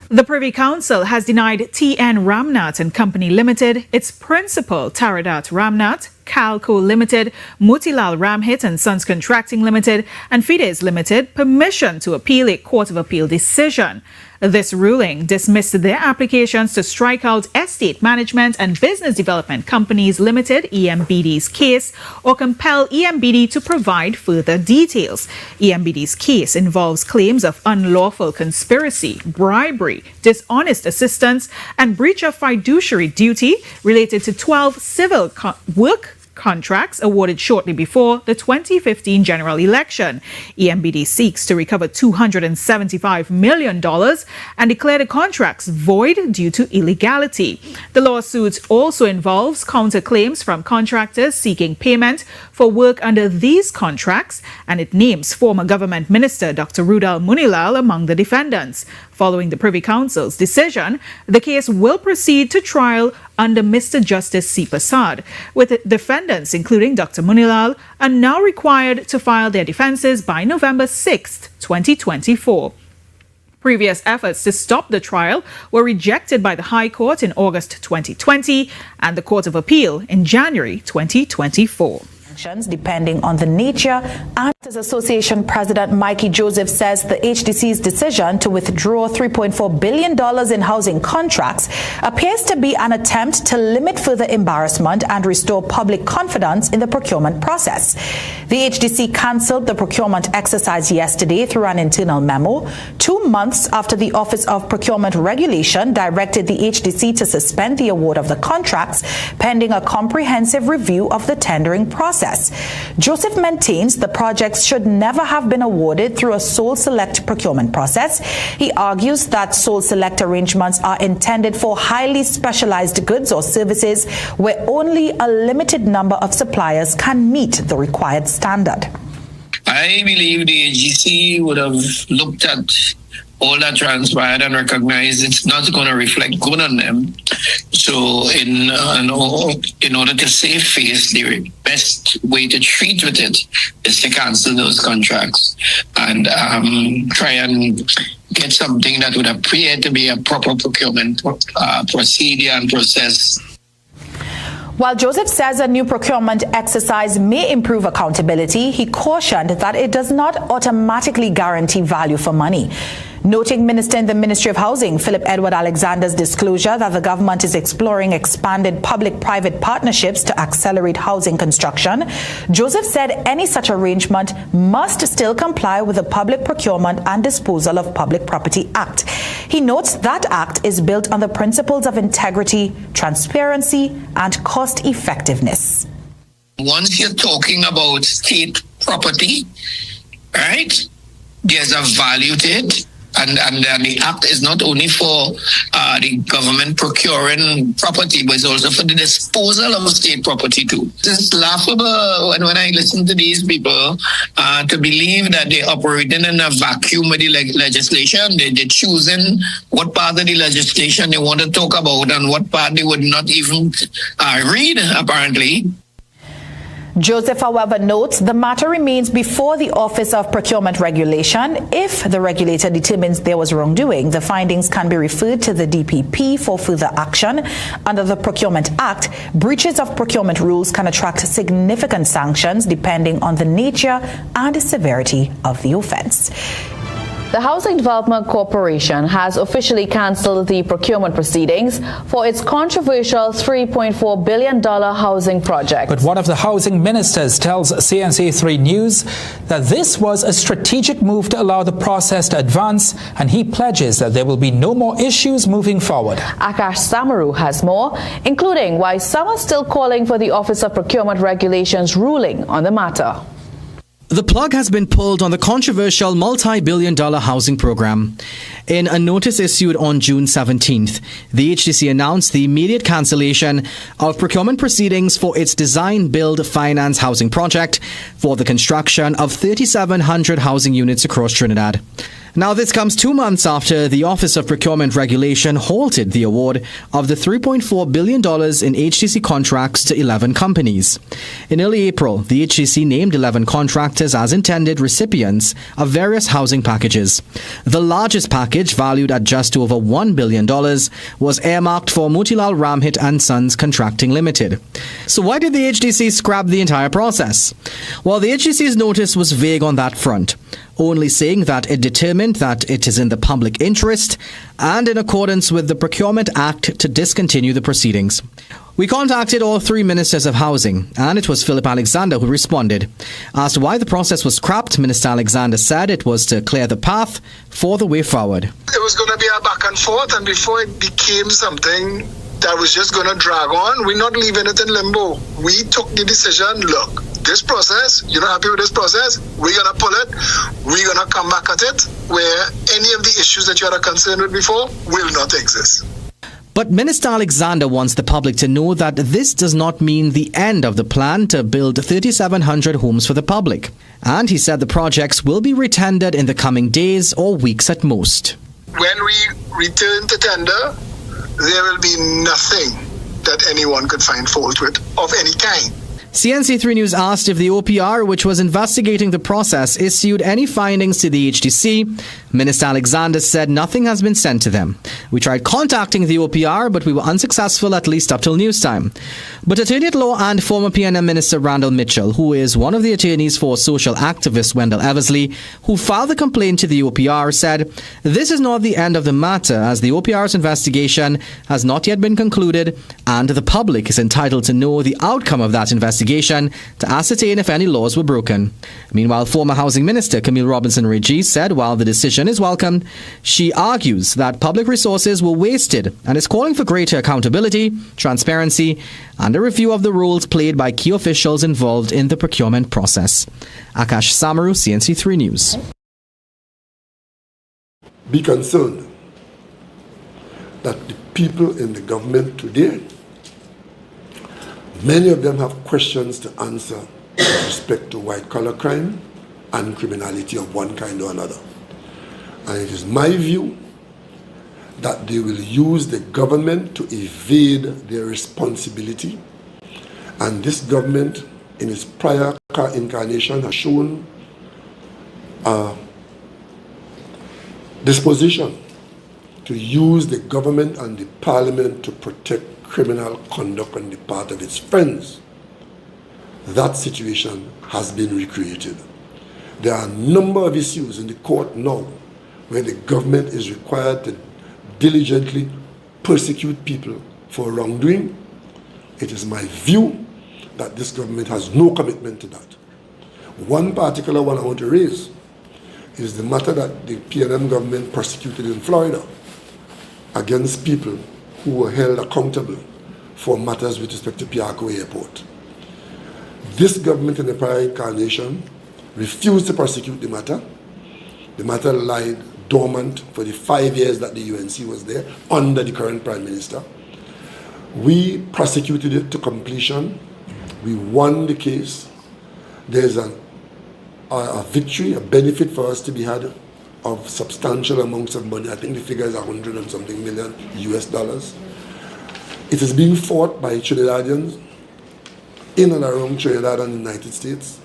The Privy Council has denied TN Ramnath and Company Limited, its principal Taradat Ramnath, Calco Limited, Motilal Ramhit and Sons Contracting Limited, and Fides Limited permission to appeal a Court of Appeal decision. This ruling dismissed their applications to strike out Estate Management and Business Development Companies Limited, EMBD's case, or compel EMBD to provide further details. EMBD's case involves claims of unlawful conspiracy, bribery, dishonest assistance, and breach of fiduciary duty related to 12 civil work contracts awarded shortly before the 2015 general election. EMBD seeks to recover $275 million and declare the contracts void due to illegality. The lawsuit also involves counterclaims from contractors seeking payment for work under these contracts, and it names former government minister Dr. Rudal Munilal among the defendants. Following the Privy Council's decision, the case will proceed to trial under Mr. Justice C. Prasad, with defendants, including Dr. Munilal, are now required to file their defenses by November 6, 2024. Previous efforts to stop the trial were rejected by the High Court in August 2020 and the Court of Appeal in January 2024. Depending on the nature. And Association President Mikey Joseph says the HDC's decision to withdraw $3.4 billion in housing contracts appears to be an attempt to limit further embarrassment and restore public confidence in the procurement process. The HDC cancelled the procurement exercise yesterday through an internal memo, 2 months after the Office of Procurement Regulation directed the HDC to suspend the award of the contracts pending a comprehensive review of the tendering process. Joseph maintains the projects should never have been awarded through a sole select procurement process. He argues that sole select arrangements are intended for highly specialized goods or services where only a limited number of suppliers can meet the required standard. I believe the AGC would have looked at all that transpired and recognized it's not going to reflect good on them. So in order to save face, the best way to treat with it is to cancel those contracts and try and get something that would appear to be a proper procurement procedure and process. While Joseph says a new procurement exercise may improve accountability, he cautioned that it does not automatically guarantee value for money. Noting Minister in the Ministry of Housing, Philip Edward Alexander's disclosure that the government is exploring expanded public-private partnerships to accelerate housing construction, Joseph said any such arrangement must still comply with the Public Procurement and Disposal of Public Property Act. He notes that act is built on the principles of integrity, transparency, and cost-effectiveness. Once you're talking about state property, right, there's a value to it. And the act is not only for the government procuring property, but it's also for the disposal of state property too. It's laughable when I listen to these people to believe that they're operating in a vacuum with the legislation. They're choosing what part of the legislation they want to talk about and what part they would not even read, apparently. Joseph, however, notes the matter remains before the Office of Procurement Regulation. If the regulator determines there was wrongdoing, the findings can be referred to the DPP for further action. Under the Procurement Act, breaches of procurement rules can attract significant sanctions depending on the nature and severity of the offense. The Housing Development Corporation has officially cancelled the procurement proceedings for its controversial $3.4 billion housing project. But one of the housing ministers tells CNC3 News that this was a strategic move to allow the process to advance, and he pledges that there will be no more issues moving forward. Akash Samaru has more, including why some are still calling for the Office of Procurement Regulations ruling on the matter. The plug has been pulled on the controversial multi-billion-dollar housing program. In a notice issued on June 17th, the HDC announced the immediate cancellation of procurement proceedings for its design, build, finance housing project for the construction of 3,700 housing units across Trinidad. Now, this comes 2 months after the Office of Procurement Regulation halted the award of the $3.4 billion in HDC contracts to 11 companies. In early April, the HDC named 11 contractors as intended recipients of various housing packages. The largest package, valued at just over $1 billion, was earmarked for Motilal Ramhit and Sons Contracting Limited. So why did the HDC scrap the entire process? Well, the HDC's notice was vague on that front, only saying that it determined that it is in the public interest and in accordance with the Procurement Act to discontinue the proceedings. We contacted all three ministers of housing, and it was Philip Alexander who responded. Asked why the process was scrapped, Minister Alexander said it was to clear the path for the way forward. It was going to be a back and forth, and before it became something that was just going to drag on, we're not leaving it in limbo. We took the decision, look, this process, you're not happy with this process, we're going to pull it, we're going to come back at it, where any of the issues that you had a concern with before will not exist. But Minister Alexander wants the public to know that this does not mean the end of the plan to build 3,700 homes for the public. And he said the projects will be retendered in the coming days or weeks at most. When we return to tender, there will be nothing that anyone could find fault with of any kind. CNC3 News asked if the OPR, which was investigating the process, issued any findings to the HDC. Minister Alexander said nothing has been sent to them. We tried contacting the OPR, but we were unsuccessful, at least up till news time. But Attorney at Law and former PNM Minister Randall Mitchell, who is one of the attorneys for social activist Wendell Eversley, who filed the complaint to the OPR, said this is not the end of the matter, as the OPR's investigation has not yet been concluded, and the public is entitled to know the outcome of that investigation to ascertain if any laws were broken. Meanwhile, former Housing Minister Camille Robinson-Regis said while the decision is welcome, she argues that public resources were wasted and is calling for greater accountability, transparency, and a review of the roles played by key officials involved in the procurement process. Akash Samaru, CNC3 News. Be concerned that the people in the government today, many of them have questions to answer with respect to white-collar crime and criminality of one kind or another. And it is my view that they will use the government to evade their responsibility. And this government, in its prior incarnation, has shown a disposition to use the government and the parliament to protect criminal conduct on the part of its friends. That situation has been recreated. There are a number of issues in the court now where the government is required to diligently persecute people for wrongdoing, it is my view that this government has no commitment to that. One particular one I want to raise is the matter that the PNM government prosecuted in Florida against people who were held accountable for matters with respect to Piarco Airport. This government in the prior incarnation refused to prosecute the matter. The matter lied dormant for the 5 years that the UNC was there under the current Prime Minister. We prosecuted it to completion. We won the case. There's a victory, a benefit for us to be had of substantial amounts of money. I think the figure is $100 and something million US dollars. It is being fought by Trinidadians in and around Trinidad and the United States.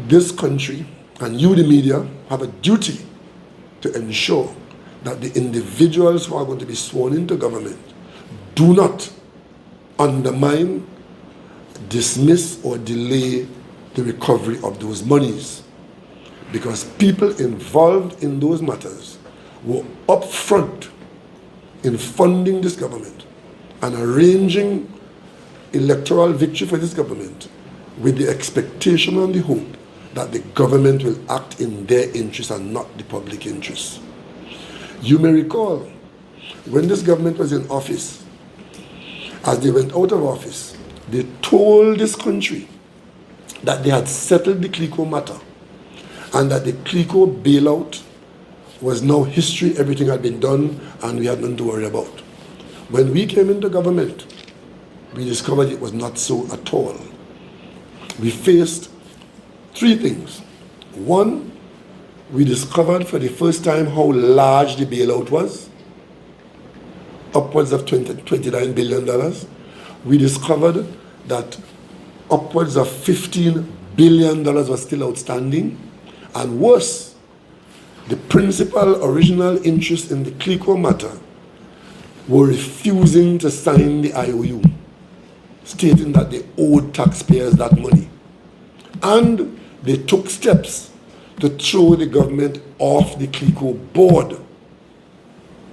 This country and you, the media, have a duty to ensure that the individuals who are going to be sworn into government do not undermine, dismiss, or delay the recovery of those monies. Because people involved in those matters were upfront in funding this government and arranging electoral victory for this government with the expectation and the hope that the government will act in their interest and not the public interest. You may recall, when this government was in office, as they went out of office, they told this country that they had settled the CLICO matter and that the CLICO bailout was now history, everything had been done and we had nothing to worry about. When we came into government, we discovered it was not so at all. We faced three things. One, we discovered for the first time how large the bailout was, upwards of $29 billion. We discovered that upwards of $15 billion was still outstanding, and worse, the principal original interest in the CLICO matter were refusing to sign the IOU, stating that they owed taxpayers that money. And they took steps to throw the government off the CLICO board,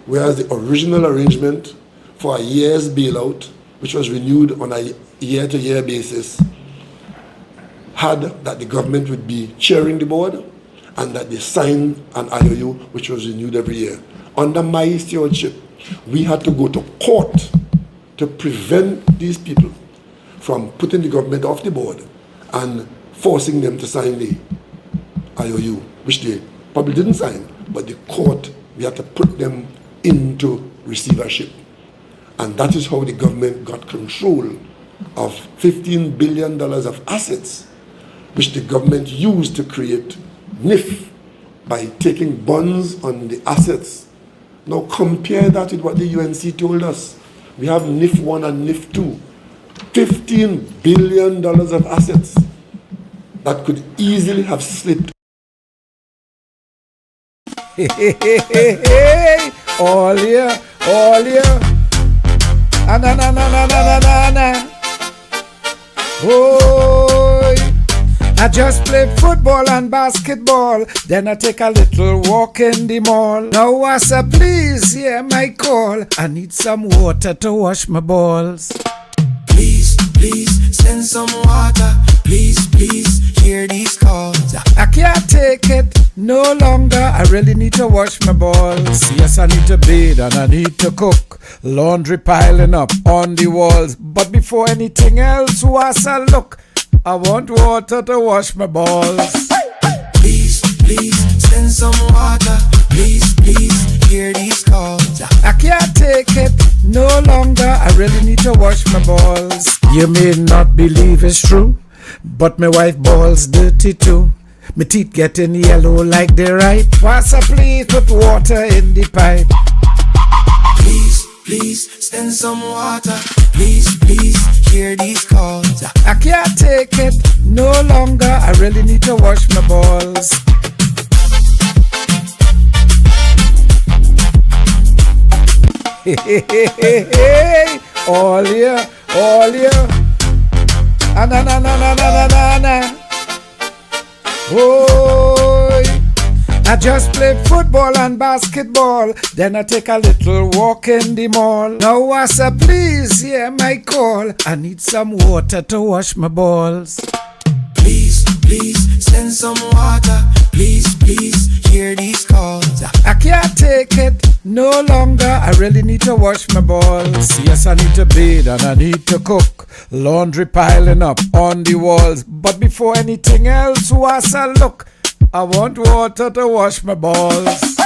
whereas the original arrangement for a year's bailout, which was renewed on a year-to-year basis, had that the government would be chairing the board and that they signed an IOU which was renewed every year. Under my stewardship, we had to go to court to prevent these people from putting the government off the board and forcing them to sign the IOU, which they probably didn't sign, but the court, we had to put them into receivership. And that is how the government got control of $15 billion of assets, which the government used to create NIF by taking bonds on the assets. Now compare that with what the UNC told us. We have NIF 1 and NIF 2. $15 billion of assets that could easily have slipped. All year. Na. Oh, I just played football and basketball, then I take a little walk in the mall. Now Wassa, please hear my call. I need some water to wash my balls. Please, send some water. Please, hear these calls. I can't take it no longer. I really need to wash my balls. Yes, I need to bathe and I need to cook. Laundry piling up on the walls. But before anything else, Wassa, look, I want water to wash my balls. Please, send some water. Please, hear these calls. I can't take it no longer. I really need to wash my balls. You may not believe it's true, but my wife balls dirty too. My teeth getting yellow like they ripe. Wassa, please put water in the pipe. Please, send some water. Please, hear these calls. I can't take it no longer. I really need to wash my balls. All year. Na. Oh, I just play football and basketball, then I take a little walk in the mall. Now Wassa, please hear my call. I need some water to wash my balls. Please, please, send some water. Please, please, hear these calls. I can't take it no longer. I really need to wash my balls. Yes, I need to bathe and I need to cook. Laundry piling up on the walls. But before anything else, Wassa, look, I want water to wash my balls.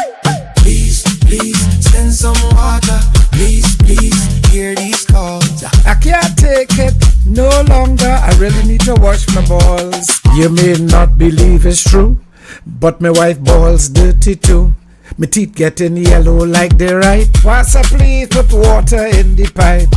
Please, please, send some water. Please, please, hear these calls. I can't take it no longer. I really need to wash my balls. You may not believe it's true, but my wife balls dirty too. My teeth getting yellow like they right. Wassa, please put water in the pipe.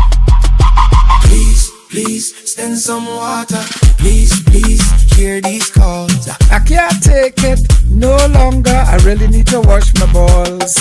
Please, please, send some water. Please, please, hear these calls. I can't take it no longer. I really need to wash my balls.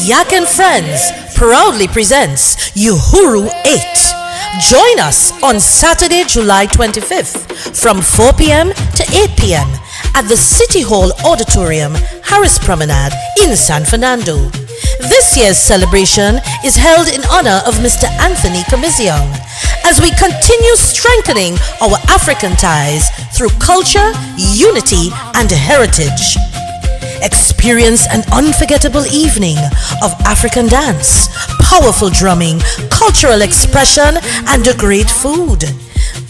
Yak and Friends proudly presents Uhuru 8. Join us on Saturday, July 25th from 4 p.m. to 8 p.m. at the City Hall Auditorium, Harris Promenade in San Fernando. This year's celebration is held in honor of Mr. Anthony Kamiziong as we continue strengthening our African ties through culture, unity, and heritage. Experience an unforgettable evening of African dance, powerful drumming, cultural expression, and a great food.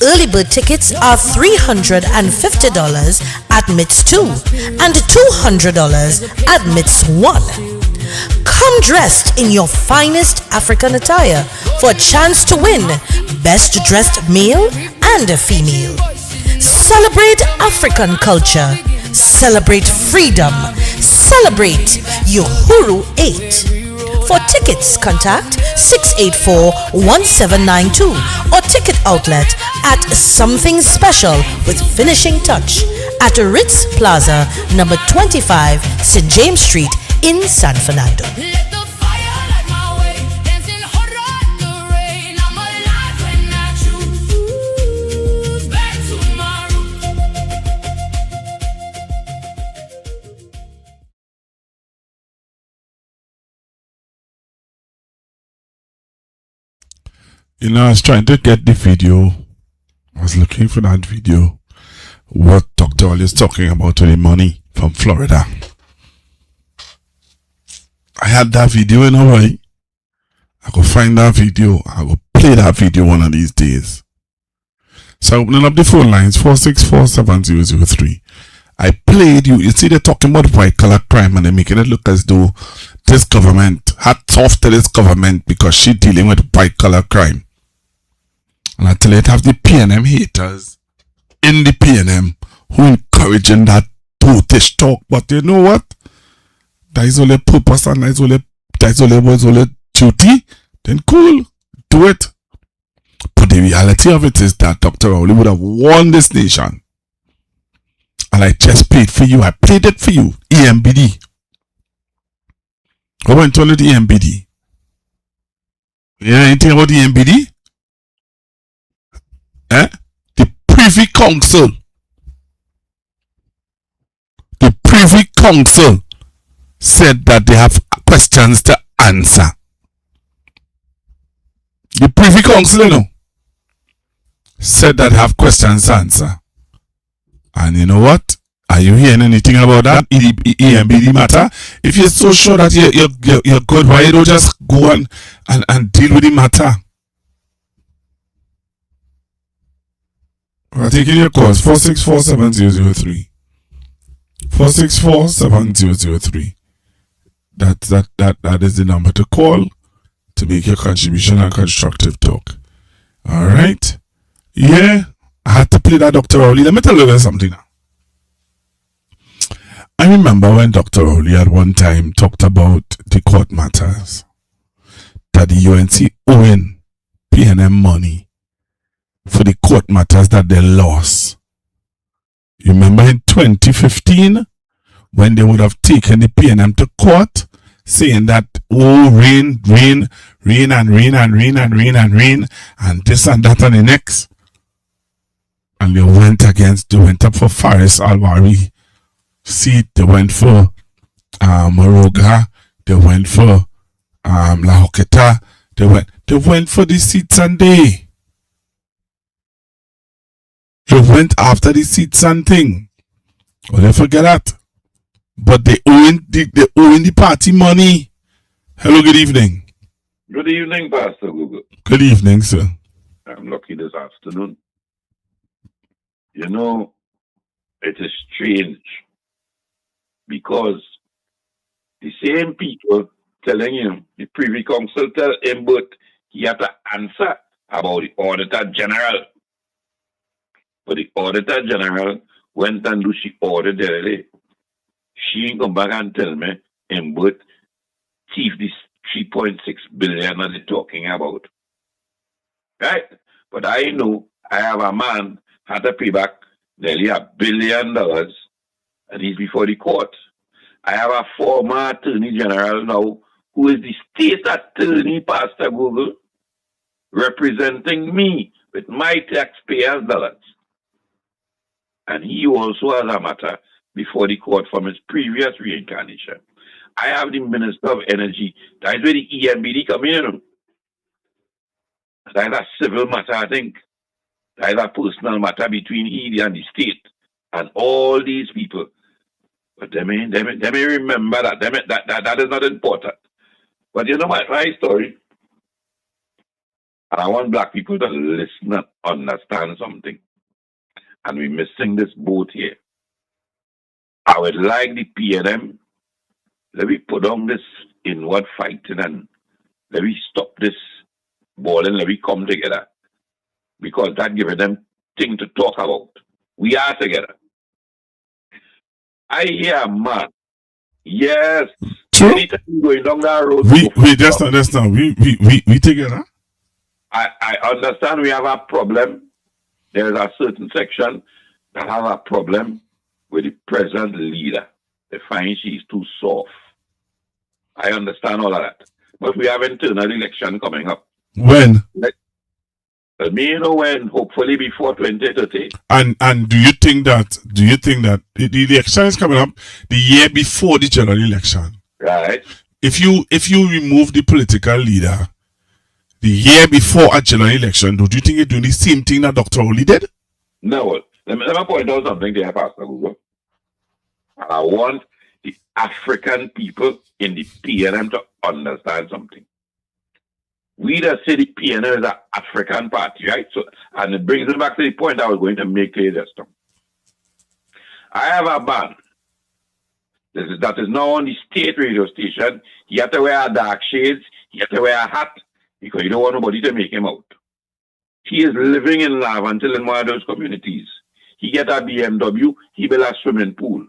Early bird tickets are $350 at MITS 2 and $200 at MITS 1. Come dressed in your finest African attire for a chance to win Best Dressed Male and Female. Celebrate African culture. Celebrate freedom. Celebrate Uhuru 8. For tickets, contact 684-1792 or ticket outlet at Something Special with Finishing Touch at Ritz Plaza, number 25, St. James Street in San Fernando. You know, I was trying to get the video. I was looking for that video. What Dr. Oli is talking about with the money from Florida. I had that video in a way. I could find that video. I will play that video one of these days. So opening up the phone lines 464-7003. I played you. You see, they're talking about white collar crime and they're making it look as though this government, hats off to this government because she's dealing with white collar crime. And I tell you, it have the PNM haters in the PNM who encouraging that brutish talk. But you know what? That is only purpose and that is only duty. Then cool, do it. But the reality of it is that Dr. Rowley would have won this nation. And I just played for you. I played it for you. EMBD. I went to the EMBD. You know anything about the EMBD? The Privy Council. The Privy Council said that they have questions to answer. The Privy Council, you know, said that they have questions to answer. And you know what? Are you hearing anything about that EMBD matter? If you're so sure that you're good, why you don't just go and deal with the matter? We're taking your calls 464-7003. 464-7003. That is the number to call to make your contribution on Constructive Talk. Alright? Yeah, I had to play that Dr. Rowley. Let me tell you something now. I remember when Dr. Rowley at one time talked about the court matters, that the UNC owing PNM money for the court matters that they lost. You remember in 2015 when they would have taken the PNM to court saying that, oh, rain, and this and that and the next. And they went up for Faris Alwari seat, they went for Moroga, they went for La Hoqueta, they went for the seats and they went after the seats and thing. Oh, they forget that. But they own the party money. Hello, good evening. Good evening, Pastor Google. Good evening, sir. I'm lucky this afternoon. You know, it is strange because the same people telling him, the Privy Council tell him, but he had to answer about the Auditor General. But the Auditor General went and do she ordered the she ain't come back and tell me, but thief this 3.6 billion that they're talking about. Right? But I know I have a man had to pay back nearly $1 billion and he's before the court. I have a former Attorney General now who is the state attorney, Pastor Google, representing me with my taxpayers' dollars. And he also has a matter before the court from his previous reincarnation. I have the Minister of Energy. That is where the EMBD come in. That is a civil matter, I think. That is a personal matter between he and the state and all these people. But they may remember that. That is not important. But you know my story? And I want black people to listen and understand something. And we're missing this boat here. I would like the PNM, let me put on this inward fighting and let me stop this ball and let me come together. Because that gives them thing to talk about. We are together. I hear man. Yes. True. Anytime going down that road. We just understand. We together. I understand we have a problem. There is a certain section that have a problem with the present leader. They find she's too soft. I understand all of that. But we have internal election coming up. When? You know when, hopefully before 2030. And do you think that the election is coming up the year before the general election? Right. If you remove the political leader the year before a general election, do you think you're doing the same thing that Dr. Oli did? No. Let me point out something there, Pastor Google. I want the African people in the PNM to understand something. We just say the PNM is an African party, right? So, and it brings me back to the point I was going to make here just now. I have a man that is now on the state radio station. He had to wear dark shades. He had to wear a hat because you don't want nobody to make him out. He is living in Laventille in one of those communities. He get a BMW. He built a swimming pool.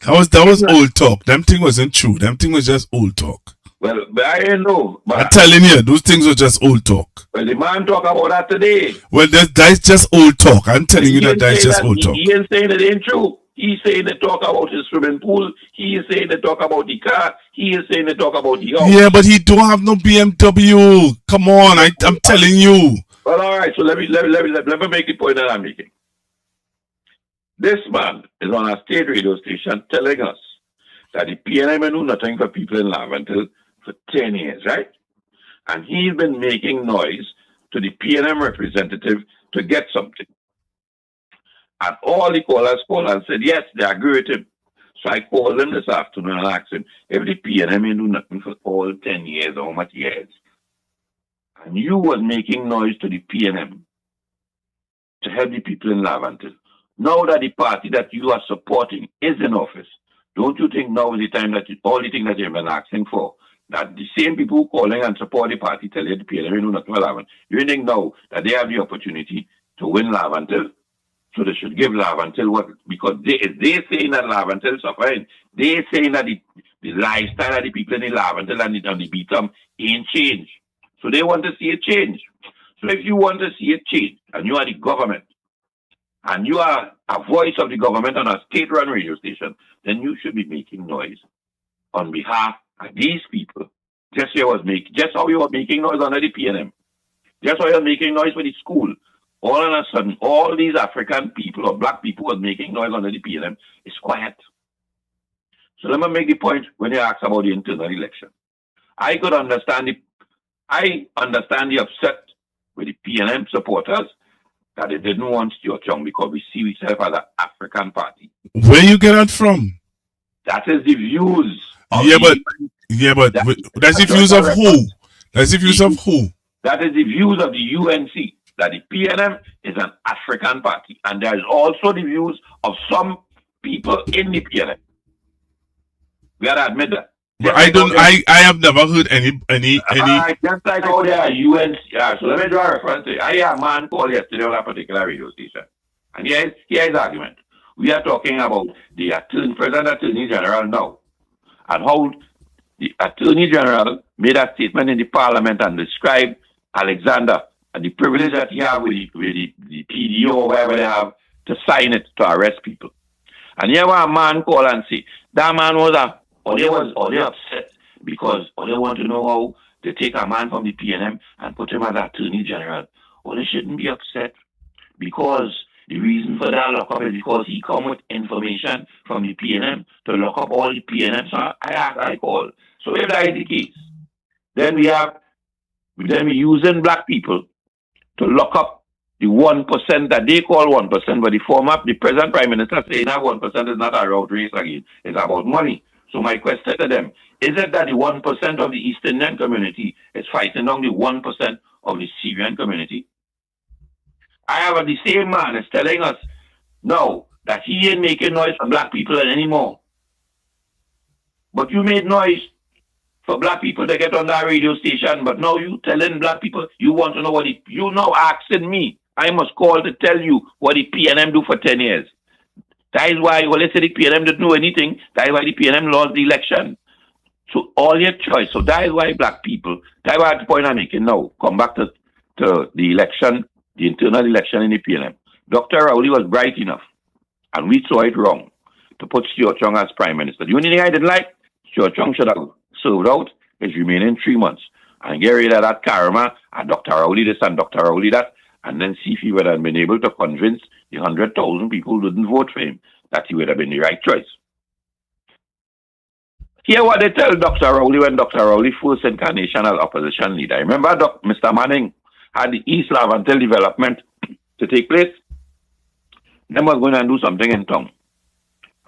That was old talk. Them thing wasn't true. Them thing was just old talk. Well, but I didn't know. But I'm telling you, those things were just old talk. Well, the man talk about that today. Well, that's just old talk. I'm telling you that's just old talk. He ain't saying it ain't true. He's saying they talk about his swimming pool. He is saying they talk about the car. He is saying they talk about the house. Yeah, but he don't have no BMW. Come on, I'm telling you. Well, all right. So let me make the point that I'm making. This man is on a state radio station telling us that the PNM do nothing for people in Laventille for 10 years, right? And he's been making noise to the PNM representative to get something. And all the callers called and said, yes, they agree with him. So I called him this afternoon and asked him, if the PNM ain't do nothing for all 10 years, how much years? And you was making noise to the PNM to help the people in Laventille. Now that the party that you are supporting is in office, don't you think now is the time that all the things that you've been asking for, that the same people who calling and support the party tell you the PNM ain't do nothing for Laventille, you think now that they have the opportunity to win Laventille? So they should give Laventille what, because they saying that Laventille is suffering. They saying that the lifestyle of the people in the Laventille and the Beatum ain't changed. So they want to see a change. So if you want to see a change, and you are the government, and you are a voice of the government on a state-run radio station, then you should be making noise on behalf of these people. Just how you were making noise under the PNM. Just how you're making noise for the school. All of a sudden, all these African people or black people were making noise under the PNM. It's quiet. So let me make the point when you ask about the internal election. I understand the upset with the PNM supporters that they didn't want Stuart Young because we see ourselves as an African party. Where you get that from? That is the views. But that's the views of who? That's the views of who? That is the views of the UNC, that the PNM is an African party. And there is also the views of some people in the PNM. We gotta admit that. But I have never heard any. Just like how there are UNC. So let me draw a reference to it. I hear a man called yesterday on a particular radio station. And here's his argument. We are talking about the present Attorney General now. And how the Attorney General made a statement in the Parliament and described Alexander and the privilege that he have with the PDO or whatever they have to sign it to arrest people. And here a man call and say, that man was upset because they want to know how to take a man from the PNM and put him as Attorney General. They shouldn't be upset because the reason for that lockup is because he come with information from the PNM to lock up all the PNM. So I call. So if that is the case, then we using black people to lock up the 1% that they call 1%, but the present Prime Minister saying that 1% is not a road race again. It's about money. So my question to them, is it that the 1% of the East Indian community is fighting on the 1% of the Syrian community? I have the same man is telling us no, that he ain't making noise for black people anymore. But you made noise for black people to get on that radio station, but now you telling black people you want to know you now asking me. I must call to tell you what the PNM do for 10 years. That is why the PNM didn't know anything. That is why the PNM lost the election. So all your choice. So that is why black people, that is why the point I'm making now, come back to the election, the internal election in the PNM. Dr. Rowley was bright enough, and we saw it wrong, to put Stuart Young as Prime Minister. The only thing I didn't like, Stuart Young should have served out his remaining 3 months and get rid of that karma and Dr. Rowley this and Dr. Rowley that, and then see if he would have been able to convince the 100,000 people who didn't vote for him that he would have been the right choice. Hear what they tell Dr. Rowley when Dr. Rowley first incarnation as opposition leader. Remember Mr. Manning had the East Lavantel development to take place? They was going to do something in town.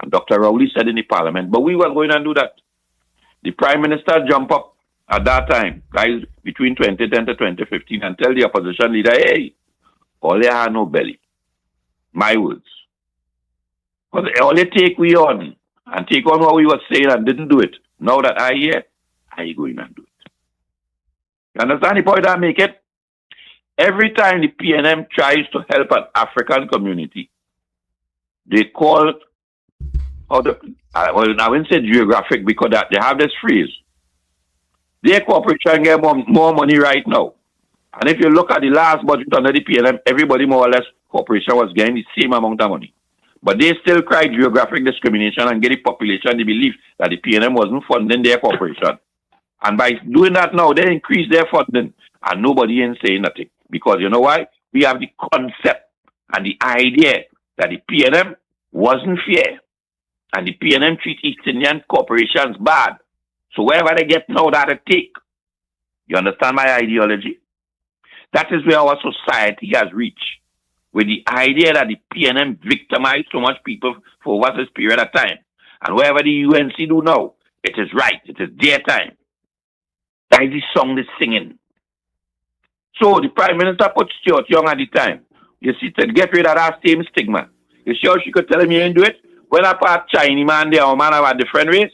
And Dr. Rowley said in the Parliament, but we were going to do that. The Prime Minister jumped up at that time, guys, between 2010 to 2015, and tell the opposition leader, hey, all they had no belly. My words. Because all they take we on and take on what we were saying and didn't do it. Now that I hear, I going and do it. You understand the point I make it? Every time the PNM tries to help an African community, they call, I wouldn't say geographic because they have this phrase. Their corporation get more money right now. And if you look at the last budget under the PNM, everybody more or less corporation was getting the same amount of money. But they still cry geographic discrimination and get the population the belief that the PNM wasn't funding their corporation. And by doing that now, they increase their funding and nobody ain't saying nothing. Because you know why? We have the concept and the idea that the PNM wasn't fair. And the PNM treat East Indian corporations bad. So wherever they get now that they take. You understand my ideology? That is where our society has reached. With the idea that the PNM victimized so much people for over this period of time. And wherever the UNC do now, it is right. It is their time. That is the song they're singing. So the Prime Minister put Stuart Young at the time. You see, to get rid of that same stigma. You sure she could tell him you ain't do it? When I part Chinese man there, or man have a different race,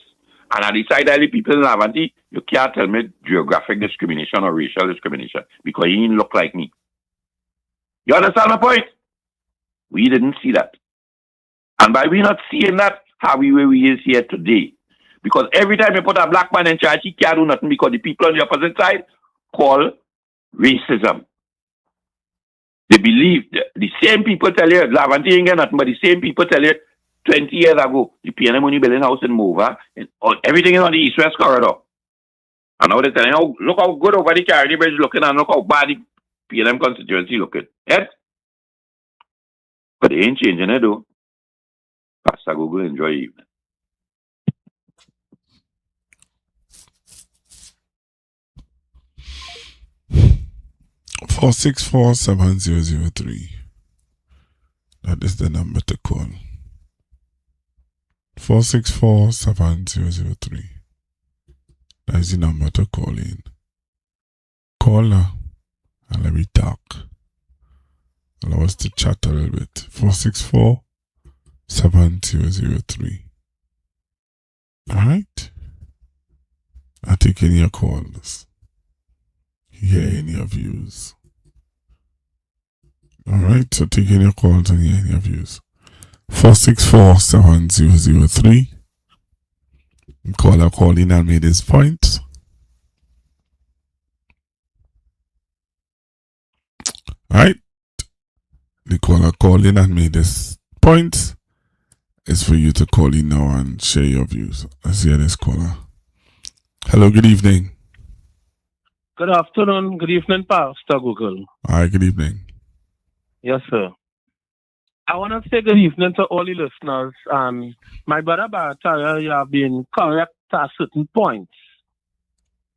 and I decide that the people in Lavanti, you can't tell me geographic discrimination or racial discrimination because he didn't look like me. You understand my point? We didn't see that. And by we not seeing that, how we where we is here today. Because every time you put a black man in charge, he can't do nothing because the people on the opposite side call racism. They believe, the same people tell you, Lavanti ain't got nothing, but the same people tell you 20 years ago, the PNM only building house in Mova, and everything is on the east-west corridor. And now they're telling you, look how good over the Carnegie Bridge looking, and look how bad the PNM constituency looking. Yes? But they ain't changing it though. Pastor Google, enjoy your evening. Four 464-7003. That is the number to call. 464-7003. That is the number to call in. Call now and let me talk. Allow us to chat a little bit. 464-7003. Alright? I take any of your calls. Hear any of views. Alright, so take any calls and hear any of views. 464-7003. Caller call in and made his point. Alright. The caller call in and made his point. It's for you to call in now and share your views. Let's hear this caller. Hello, good evening. Good afternoon, good evening, Pastor Google. Hi, good evening. Yes, sir. I want to say good evening to all the listeners. And my brother Bartaya, you have been correct at certain points.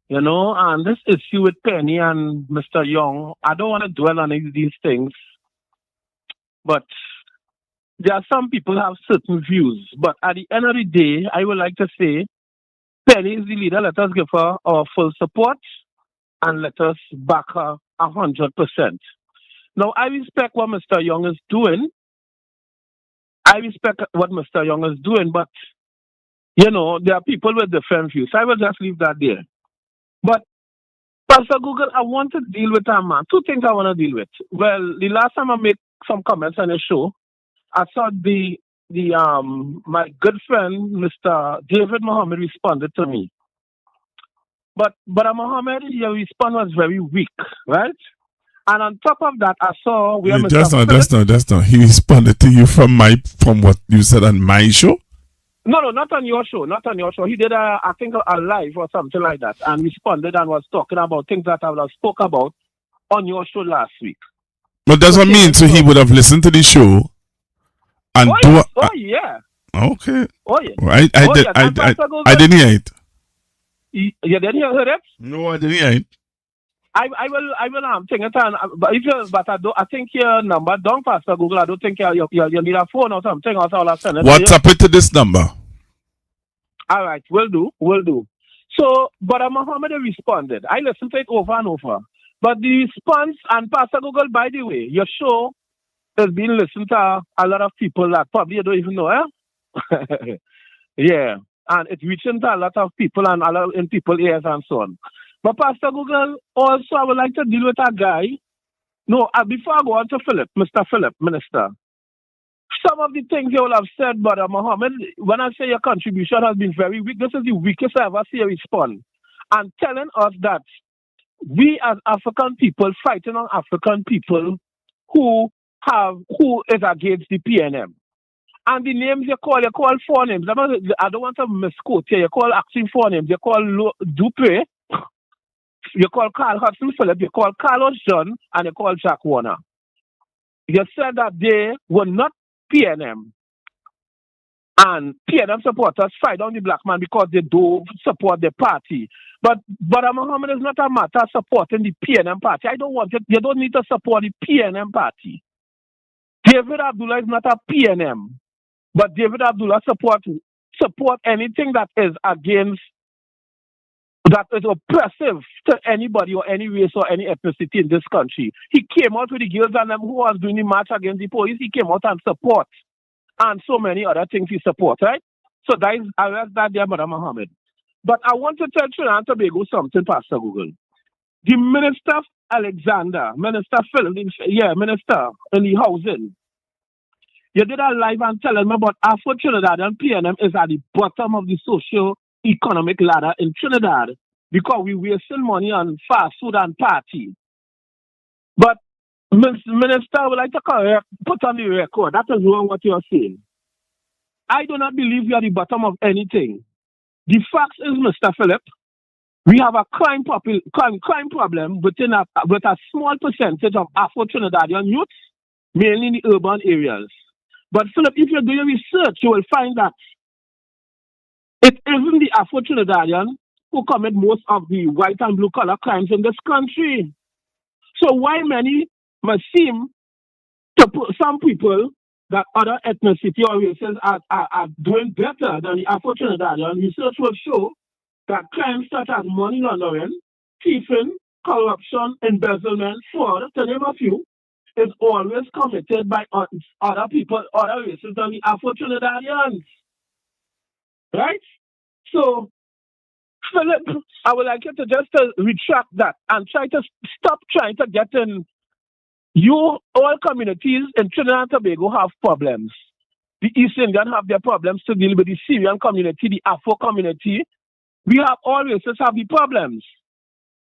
You know, and this issue with Penny and Mr. Young, I don't want to dwell on these things. But there are some people who have certain views. But at the end of the day, I would like to say, Penny is the leader. Let us give her our full support. And let us back her 100%. Now, I respect what Mr. Young is doing. But, you know, there are people with different views. I will just leave that there. But, Pastor Google, I want to deal with a man. Two things I want to deal with. Well, the last time I made some comments on the show, I saw my good friend, Mr. David Mohammed, responded to me. But Mohammed, your response was very weak, right? And on top of that, I saw where That's not. He responded to you from what you said on my show? No, not on your show. He did, I think, a live or something like that, and responded and was talking about things that I would have spoke about on your show last week. But that's what I mean. So he would have listened to the show and yeah. Okay. Oh yeah. I didn't hear it. You didn't hear it? No, I didn't hear it. I will think it on, but I think your number don't Pastor Google. I don't think you need a phone or something else. I'll send it. WhatsApp it to this number. All right, will do. So, but Muhammad responded. I listened to it over and over. But the response, and Pastor Google, by the way, your show has been listened to a lot of people that probably you don't even know, eh? Yeah. And it's reaching to a lot of people and a lot in people's ears and so on. But Pastor Google, also I would like to deal with a guy. No, before I go on to Philip, Mr. Philip, Minister. Some of the things you will have said, Brother Mohammed, when I say your contribution has been very weak, this is the weakest I ever see you respond. And telling us that we as African people fighting on African people who is against the PNM. And the names you call four names. I don't want to misquote here. You call actually four names. You call Dupre, you call Carl Hudson Philip, you call Carlos John, and you call Jack Warner. You said that they were not PNM. And PNM supporters fight on the black man because they do support the party. But Muhammad is not a matter of supporting the PNM party. I don't want it. You don't need to support the PNM party. David Abdullah is not a PNM. But David Abdullah support anything that is against, that is oppressive to anybody or any race or any ethnicity in this country. He came out with the girls and them who was doing the march against the police. He came out and support. And so many other things he supports, right? So that is, I rest that there, Brother Mohammed. But I want to tell Trinidad and Tobago something, Pastor Google. The Minister Alexander, Minister Philip, Minister in the housing, you did a live and telling me about Afro Trinidad and PNM is at the bottom of the socio-economic ladder in Trinidad because we wasting money on fast food and party. But Minister, I would like to put on the record. That is wrong what you're saying. I do not believe we are the bottom of anything. The fact is, Mr. Philip, we have a crime problem with a small percentage of Afro-Trinidadian youth, mainly in the urban areas. But Philip, if you do your research, you will find that it isn't the Afro-Trinidadian who commit most of the white and blue collar crimes in this country. So why many must seem to put some people that other ethnicity or races are doing better than the Afro-Trinidadian, research will show that crimes such as money laundering, thieving, corruption, embezzlement, fraud, to name a few, is always committed by other people, other races than the Afro-Trinidadians. Right? So, Philip, I would like you to just retract that and try to stop trying to get in. All communities in Trinidad and Tobago have problems. The East Indian have their problems to deal with, the Syrian community, the Afro community. We have all races have the problems.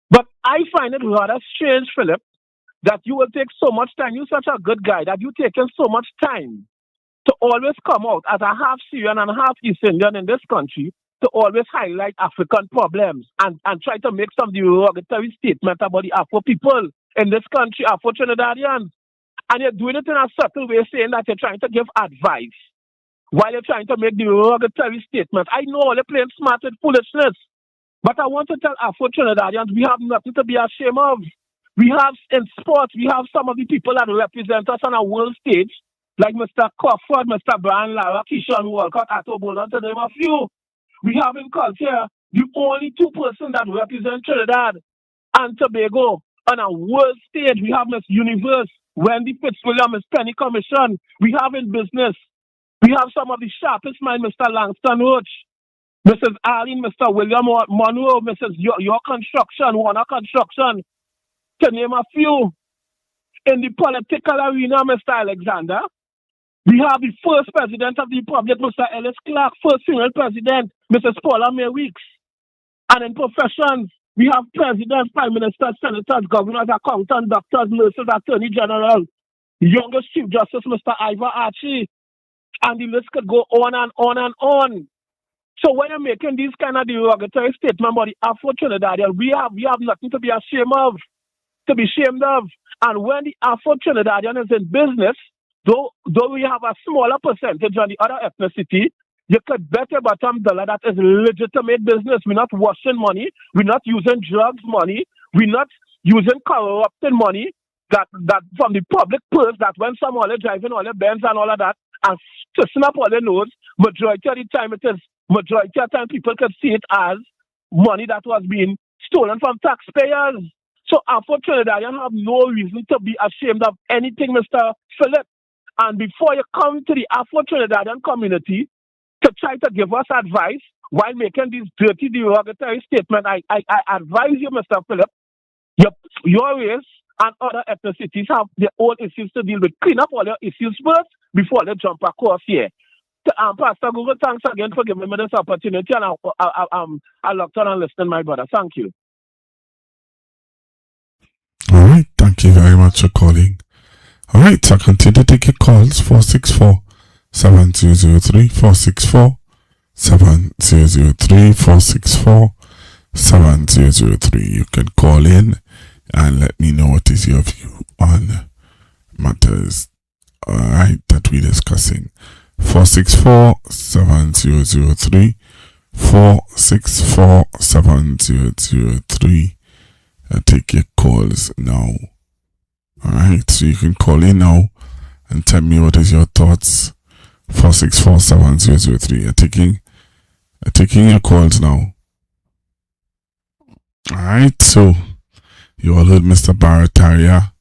But I find it rather strange, Philip, that you will take so much time. You're such a good guy that you're taking so much time to always come out as a half Syrian and half East Indian in this country to always highlight African problems and try to make some derogatory statement about the Afro people in this country, Afro-Trinidadians. And you're doing it in a subtle way, saying that you're trying to give advice while you're trying to make derogatory statements. I know you're playing smart with foolishness, but I want to tell Afro-Trinidadians we have nothing to be ashamed of. We have in sports, we have some of the people that represent us on a world stage, like Mr. Crawford, Mr. Brian Lara, Keyshawn Walcott, Atto Bolan, to name a few. We have in culture the only two persons that represent Trinidad and Tobago on a world stage. We have Miss Universe, Wendy Fitzwilliam, Miss Penny Commission. We have in business, we have some of the sharpest minds, Mr. Langston Roach, Mrs. Arlene, Mr. William Monroe, Mrs. Your Construction, Warner Construction, to name a few. In the political arena, Mr. Alexander, we have the first president of the Republic, Mr. Ellis Clark, first female president, Mrs. Paula May Weeks. And in professions, we have presidents, prime ministers, senators, governors, accountants, doctors, nurses, attorney general, youngest chief justice, Mr. Ivor Archie. And the list could go on and on and on. So when you're making these kind of derogatory statements about the Afro-Trinidadian, we have nothing to be ashamed of, to be ashamed of. And when the Afro-Trinidadian is in business, though we have a smaller percentage on the other ethnicity, you could bet your bottom dollar that is legitimate business. We're not washing money. We're not using drugs money. We're not using corrupted money that from the public purse, that when some are driving all the Benz and all of that and twisting up all the nose, majority of the time people can see it as money that was being stolen from taxpayers. So Afro-Trinidadians have no reason to be ashamed of anything, Mr. Philip. And before you come to the Afro-Trinidadian community to try to give us advice while making these dirty, derogatory statements, I advise you, Mr. Philip, your race and other ethnicities have their own issues to deal with. Clean up all your issues first before they jump across here. Pastor Google, thanks again for giving me this opportunity, and I looked on and listened, my brother. Thank you. All right, thank you very much for calling. All right, so continue to take your calls, 464-7003, 464-7003, 464-7003. You can call in and let me know what is your view on matters, all right, that we're discussing. 464-7003, 464-7003. Take your calls now. Alright, so you can call in now and tell me what is your thoughts. 464-7003. Taking your calls now. Alright, so you all heard Mr. Barataria.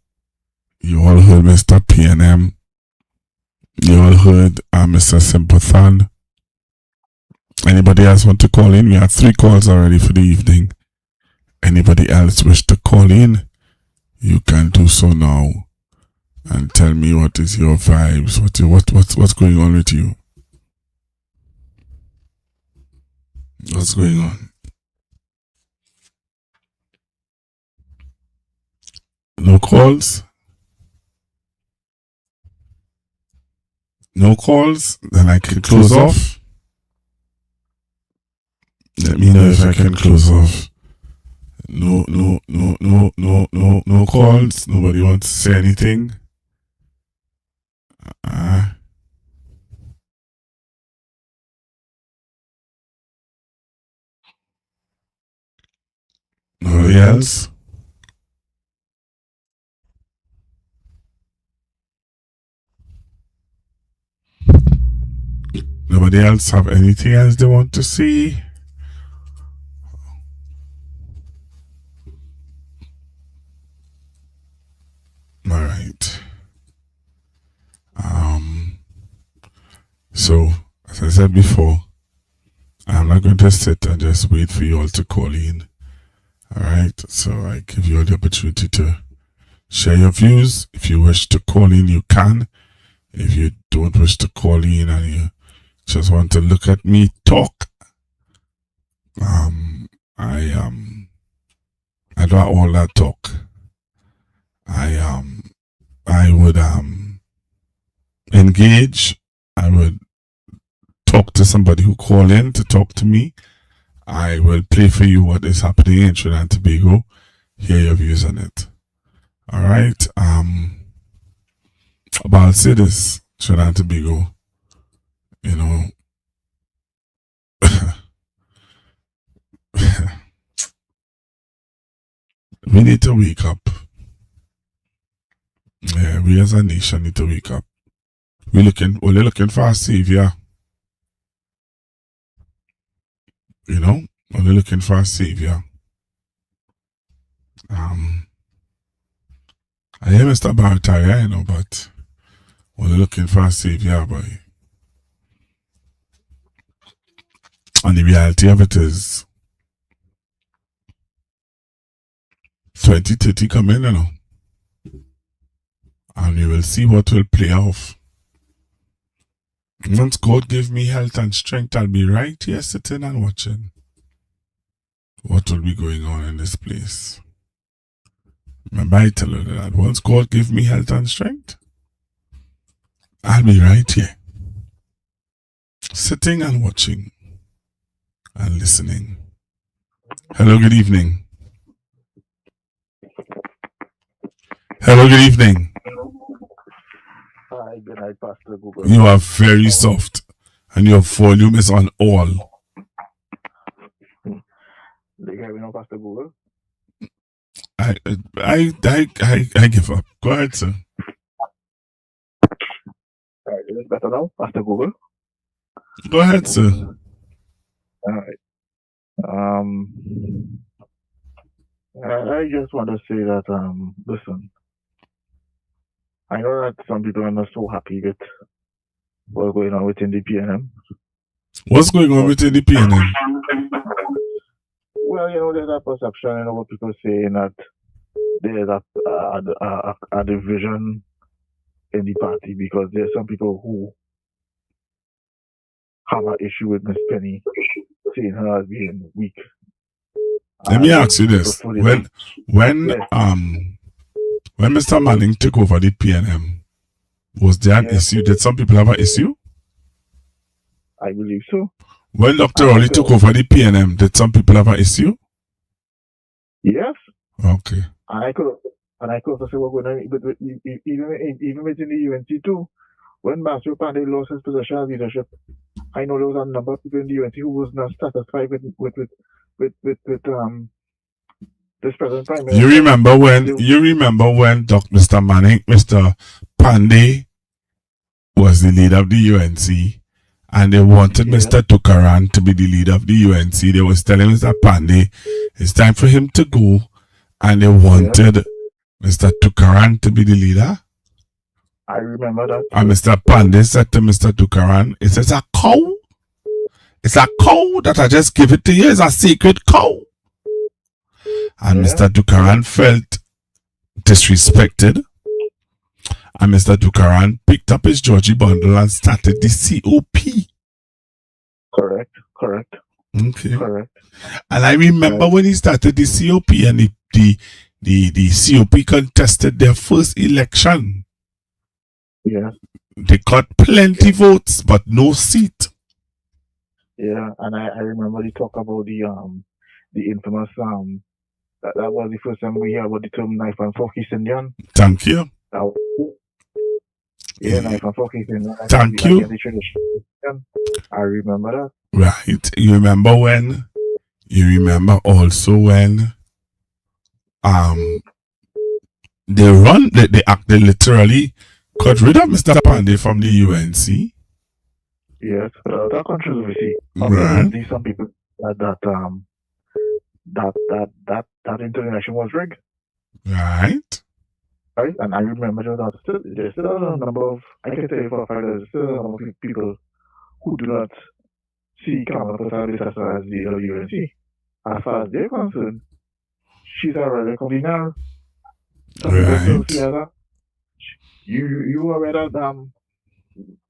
You all heard Mr. PNM. You all heard Mr. Sympathan. Anybody else want to call in? We have 3 calls already for the evening. Anybody else wish to call in? You can do so now and tell me what is your vibes, what's going on with you. What's going on? No calls? No calls, then I can close off. Let me know if I can close off. No calls. Nobody wants to say anything. Nobody else? Nobody else have anything else they want to see? Alright. So, as I said before, I'm not going to sit and just wait for you all to call in. Alright, so I give you all the opportunity to share your views. If you wish to call in, you can. If you don't wish to call in and you just want to look at me talk, I don't all that talk. I would engage. I would talk to somebody who call in to talk to me. I will play for you what is happening in Trinidad and Tobago. Hear your views on it. Alright. But I'll say this, Trinidad and Tobago, you know, we need to wake up. Yeah, we as a nation need to wake up. We're looking for a savior. You know, only looking for a savior. I hear Mr. Barataria, you know, but only looking for a savior, boy. And the reality of it is 2030 coming, you know. And we will see what will play off. Once God give me health and strength, I'll be right here sitting and watching what will be going on in this place. Remember I tell you that once God give me health and strength, I'll be right here sitting and watching and listening. Hello, good evening. Hello, good evening. Hi, good night, Pastor Google. You are very soft and your volume is on all. Do you hear me now, Pastor Google? I give up. Go ahead, sir. Alright, is it better now, Pastor Google? Go ahead, sir. Alright. I just want to say that, listen, I know that some people are not so happy with what's going on within the PNM. What's going on within the PNM? Well, you know, there's a perception, you know, what people saying that there's a division in the party because there's some people who have an issue with Miss Penny, seeing her as being weak. Let me ask you this: when Mr. Manning took over the PNM, was there an issue? Did some people have an issue? I believe so. When Dr. Rowley took over the PNM, did some people have an issue? Yes. Okay. And I could also say what's going on, but even within the UNC too. When Master Pandey lost his position as leadership, I know there was a number of people in the UNC who was not satisfied with this present prime minister. You remember when Mr. Pandey was the leader of the UNC, and they wanted Mr. Tukaran to be the leader of the UNC. They was telling Mr. Pandey it's time for him to go, and they wanted Mr. Tukaran to be the leader. I remember that. And Mr. Pandey said to Mr. Tukaran, "It's a cow. It's a cow that I just give it to you. It's a sacred cow." And Mr. Tukaran felt disrespected. And Mr. Tukaran picked up his Georgie bundle and started the COP. Correct. Okay. Correct. And I remember when he started the COP and the COP contested their first election. Yes. They got plenty votes, but no seat. Yeah, and I remember they talk about the infamous that was the first time we hear about the term knife and fork East Indian. Thank you. Knife and fork East Indian. Thank you. The tradition. I remember that. Right. You remember when? You remember also when they literally got rid of Mr. Pandey from the UNC. Yes, that controversy. Right. There's some people that international was rigged. Right. Right, and I remember there's still a number of, I can tell you for a fact, there's still a number of people who do not see Kamala Persad as the UNC. As far as they're concerned, she's a regular convener. Right. You were aware that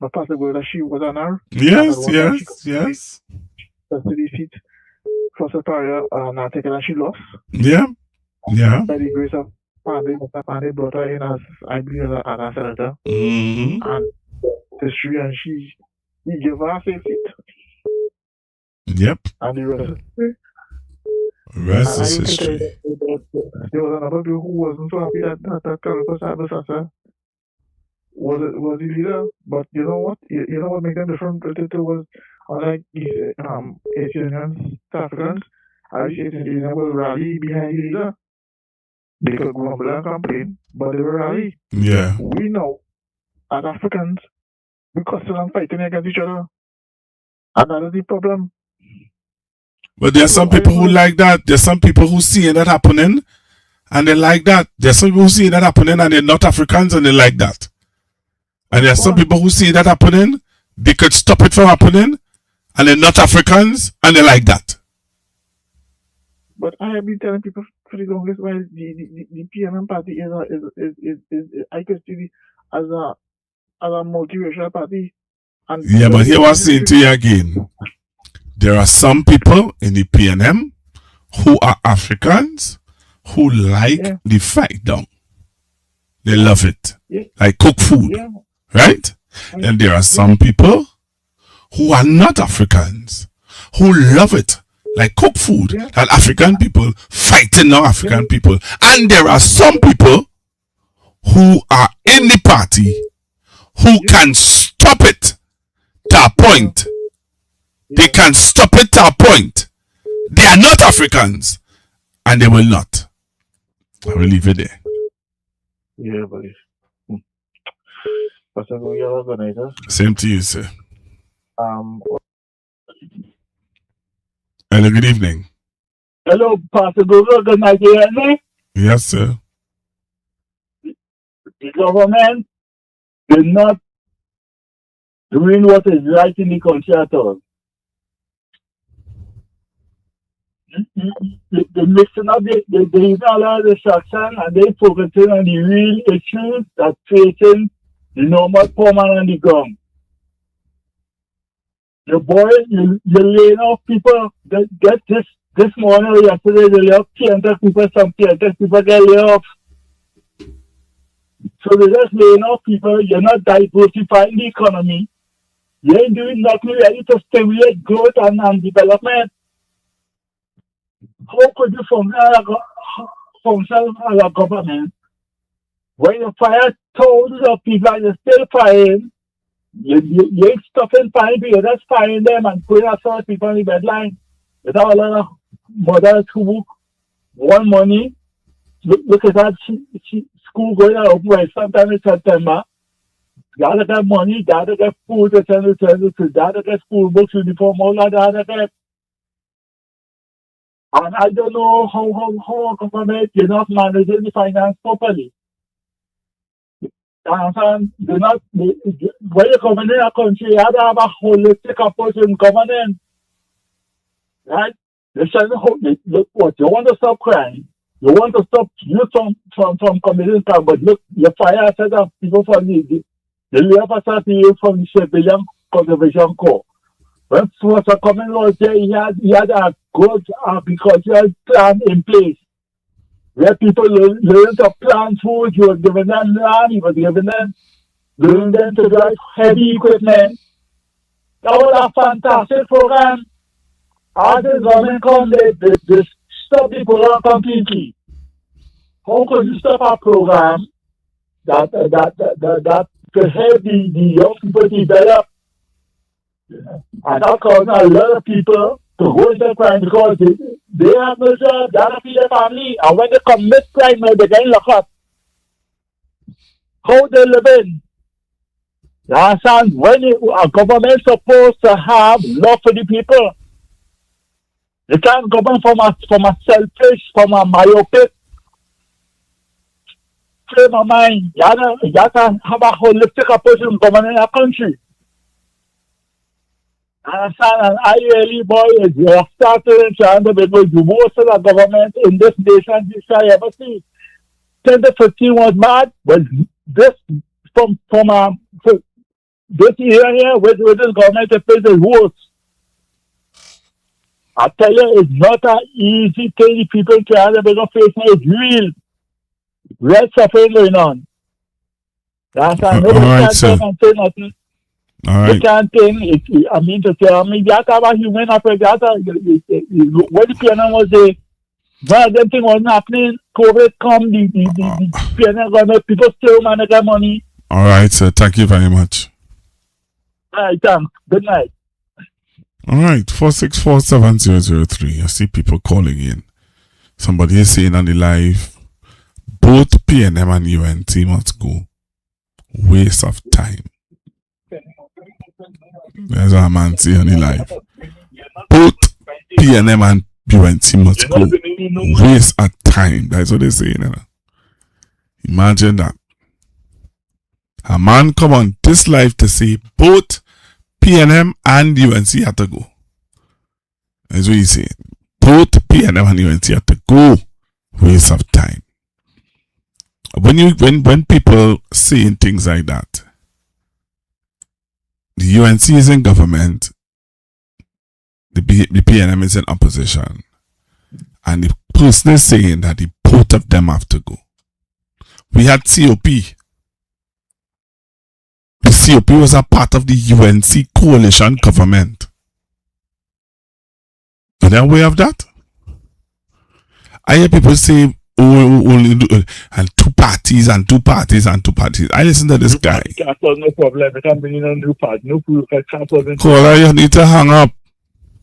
the past ago that she was an hour. Yes. To the seat for Superior and taken and she lost. Yeah. By the grace of Pandey, Mr. Pandey brought her in as, I believe, as a senator. Mm-hmm. And history, and he gave her a safe seat. Yep. And the rest is history. There was another girl who wasn't so happy that Kamala Persad was the leader, but you know what? You know what made them different? It was unlike these Asian South Africans. Irish Asian will rally behind the leader. They could grumble and complain, but they will rally. Yeah. We know as Africans, we cussing and fighting against each other, and that is the problem. But there are some people who like that. There's some people who see that happening, and they like that. There's some people who see that happening, and they're not Africans, and they like that. And there are some people who see that happening, they could stop it from happening, and they're not Africans, and they like that. But I have been telling people for the longest while the PNM party is I can see as a multiracial party. And yeah, but here I'm saying to you again, there are some people in the PNM who are Africans who like the fight down. They love it. Yeah. Like cook food. Yeah. Right? And there are some people who are not Africans who love it. Like cook food, that African people fighting non-African people. And there are some people who are in the party who can stop it to a point. They can stop it to a point. They are not Africans. And they will not. I will leave it there. Yeah, buddy. Pastor, we are organizers. Same to you, sir. Hello, good evening. Hello, Pastor Google. Good night, you hear me? Yes, sir. The government is not doing what is right in the country at all. They're mixing up, they're using a lot of distraction, and they're focusing on the real issues that facing the normal poor man on the ground. Your boy, you're laying off people. Get this morning or yesterday, they lay off 300 people, some 300 people get laid off. So they're just laying off people. You're not diversifying the economy. You ain't doing nothing really to stimulate growth and development. How could you function as a government when you fire thousands of people and you're still firing? You ain't stopping firing people, you're just firing them and putting a lot of people on the deadline. There's a lot of mothers who want money. Look at that school going to open sometime in September. Gotta get money, gotta get food, gotta get school books, uniform, all that, gotta get. And I don't know how a government is not managing the finance properly. When you're governing a country, you have to have a holistic approach in governance. Right? What you want to stop crime, you want to stop you from committing crime, but look, you fire a set of people from the labor association from the Civilian Conservation Corps. When was a common law there, he had a good agricultural plan in place where people learn to plant food. He was giving them land, he was giving them learning them to drive heavy equipment. That was a fantastic program. As the government come, they stop the program completely. How could you stop a program that could help the young people develop? And that caused a lot of people to go into crime because they have no job, they have to feed their family. And when they commit crime, now they're getting locked up. How they living? You understand? When a government is supposed to have love for the people, you can't govern from a selfish, from a myopic frame of mind. You have to have a holistic approach in governing a country. Understand? And I really, boy, is you started in Trinidad because the worst of the government in this nation you shall ever see. 2015 was bad, but this from this year here with this government the face is worse. I tell you, it's not an easy thing the people in Trinidad and Tobago face now. It's real suffering going on. Understand? Nobody can talk and say nothing. All right. You can't think, I mean to tell me, you have to have a human approach. When the PNM was there, one of them things wasn't happening. COVID come, the PNM government, people still manage their money. All right, sir. Thank you very much. All right, thanks. Good night. All right, 4647003. I see people calling in. Somebody is saying on the live, both PNM and UNT must go. Waste of time. There's a man saying on the live. Both PNM and UNT must go. Waste of time. That's what they're saying. You know? Imagine that. A man come on this live to say both PNM and UNC have to go. That's what he's saying. Both PNM and UNC have to go. Waste of time. When people saying things like that, the UNC is in government, the PNM is in opposition, and the person is saying that the both of them have to go. We had COP. The COP was a part of the UNC coalition government. Are they aware of that? I hear people say, only and two parties and two parties and two parties. I listen to this guy. No problem. I can't bring in a new part. No proof. I can't problem. Caller, you need to hang up.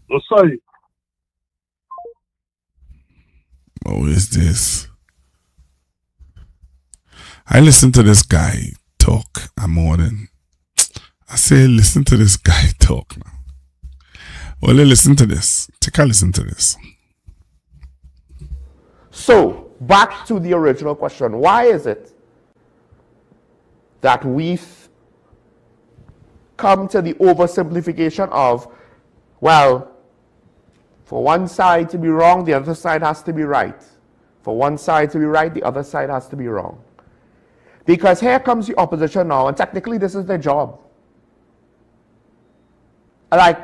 Oh, sorry. What is this? I listen to this guy talk a morning. I say, listen to this guy talk now. Well, listen to this. Take a listen to this. So, back to the original question. Why is it that we've come to the oversimplification of, well, for one side to be wrong, the other side has to be right. For one side to be right, the other side has to be wrong. Because here comes the opposition now, and technically this is their job. Like,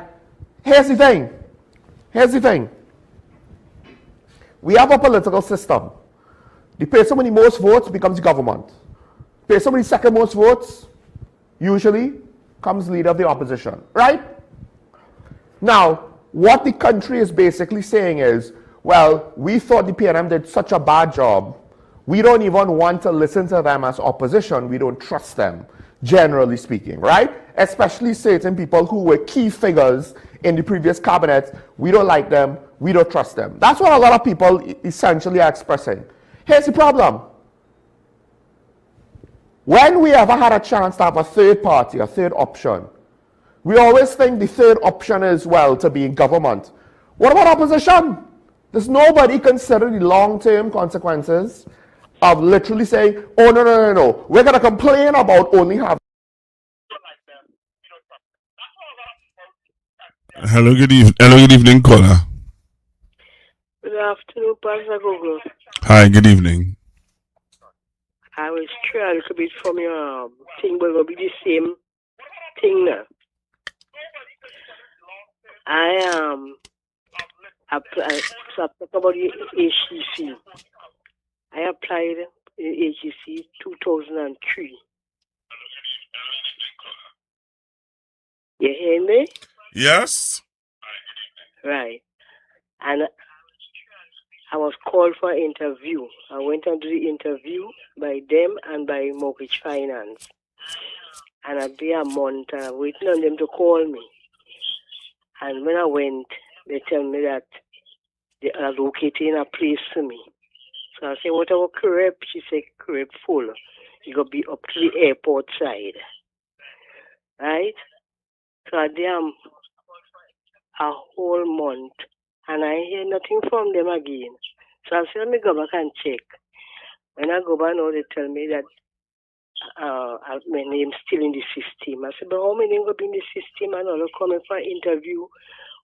here's the thing. We have a political system. The person with the most votes becomes the government. The person with the second most votes usually comes leader of the opposition, right? Now, what the country is basically saying is, well, we thought the PNM did such a bad job, we don't even want to listen to them as opposition. We don't trust them, generally speaking, right? Especially certain people who were key figures in the previous cabinet. We don't like them. We don't trust them. That's what a lot of people essentially are expressing. Here's the problem. When we ever had a chance to have a third party, a third option, we always think the third option is, well, to be in government. What about opposition? Does nobody consider the long-term consequences of literally saying, oh, no, we're going to complain about only having... Hello, good evening, caller. Good afternoon, Pastor Google. Hi, good evening. I was trying a little bit from your thing, but it will be the same thing now. I applied, so I talk about the HCC. I applied in HCC 2003. You hear me? Yes. Right. And I was called for an interview. I went and did the interview by them and by Mortgage Finance. And I'd be a month waiting on them to call me. And when I went, they tell me that they are locating a place for me. So I said, what about crib? She said, crib full. You got to be up to the airport side. Right? So I did a whole month. And I hear nothing from them again. So I said, let me go back and check. When I go back now, they tell me that my name's still in the system. I said, but how many going to be in the system and all coming for an interview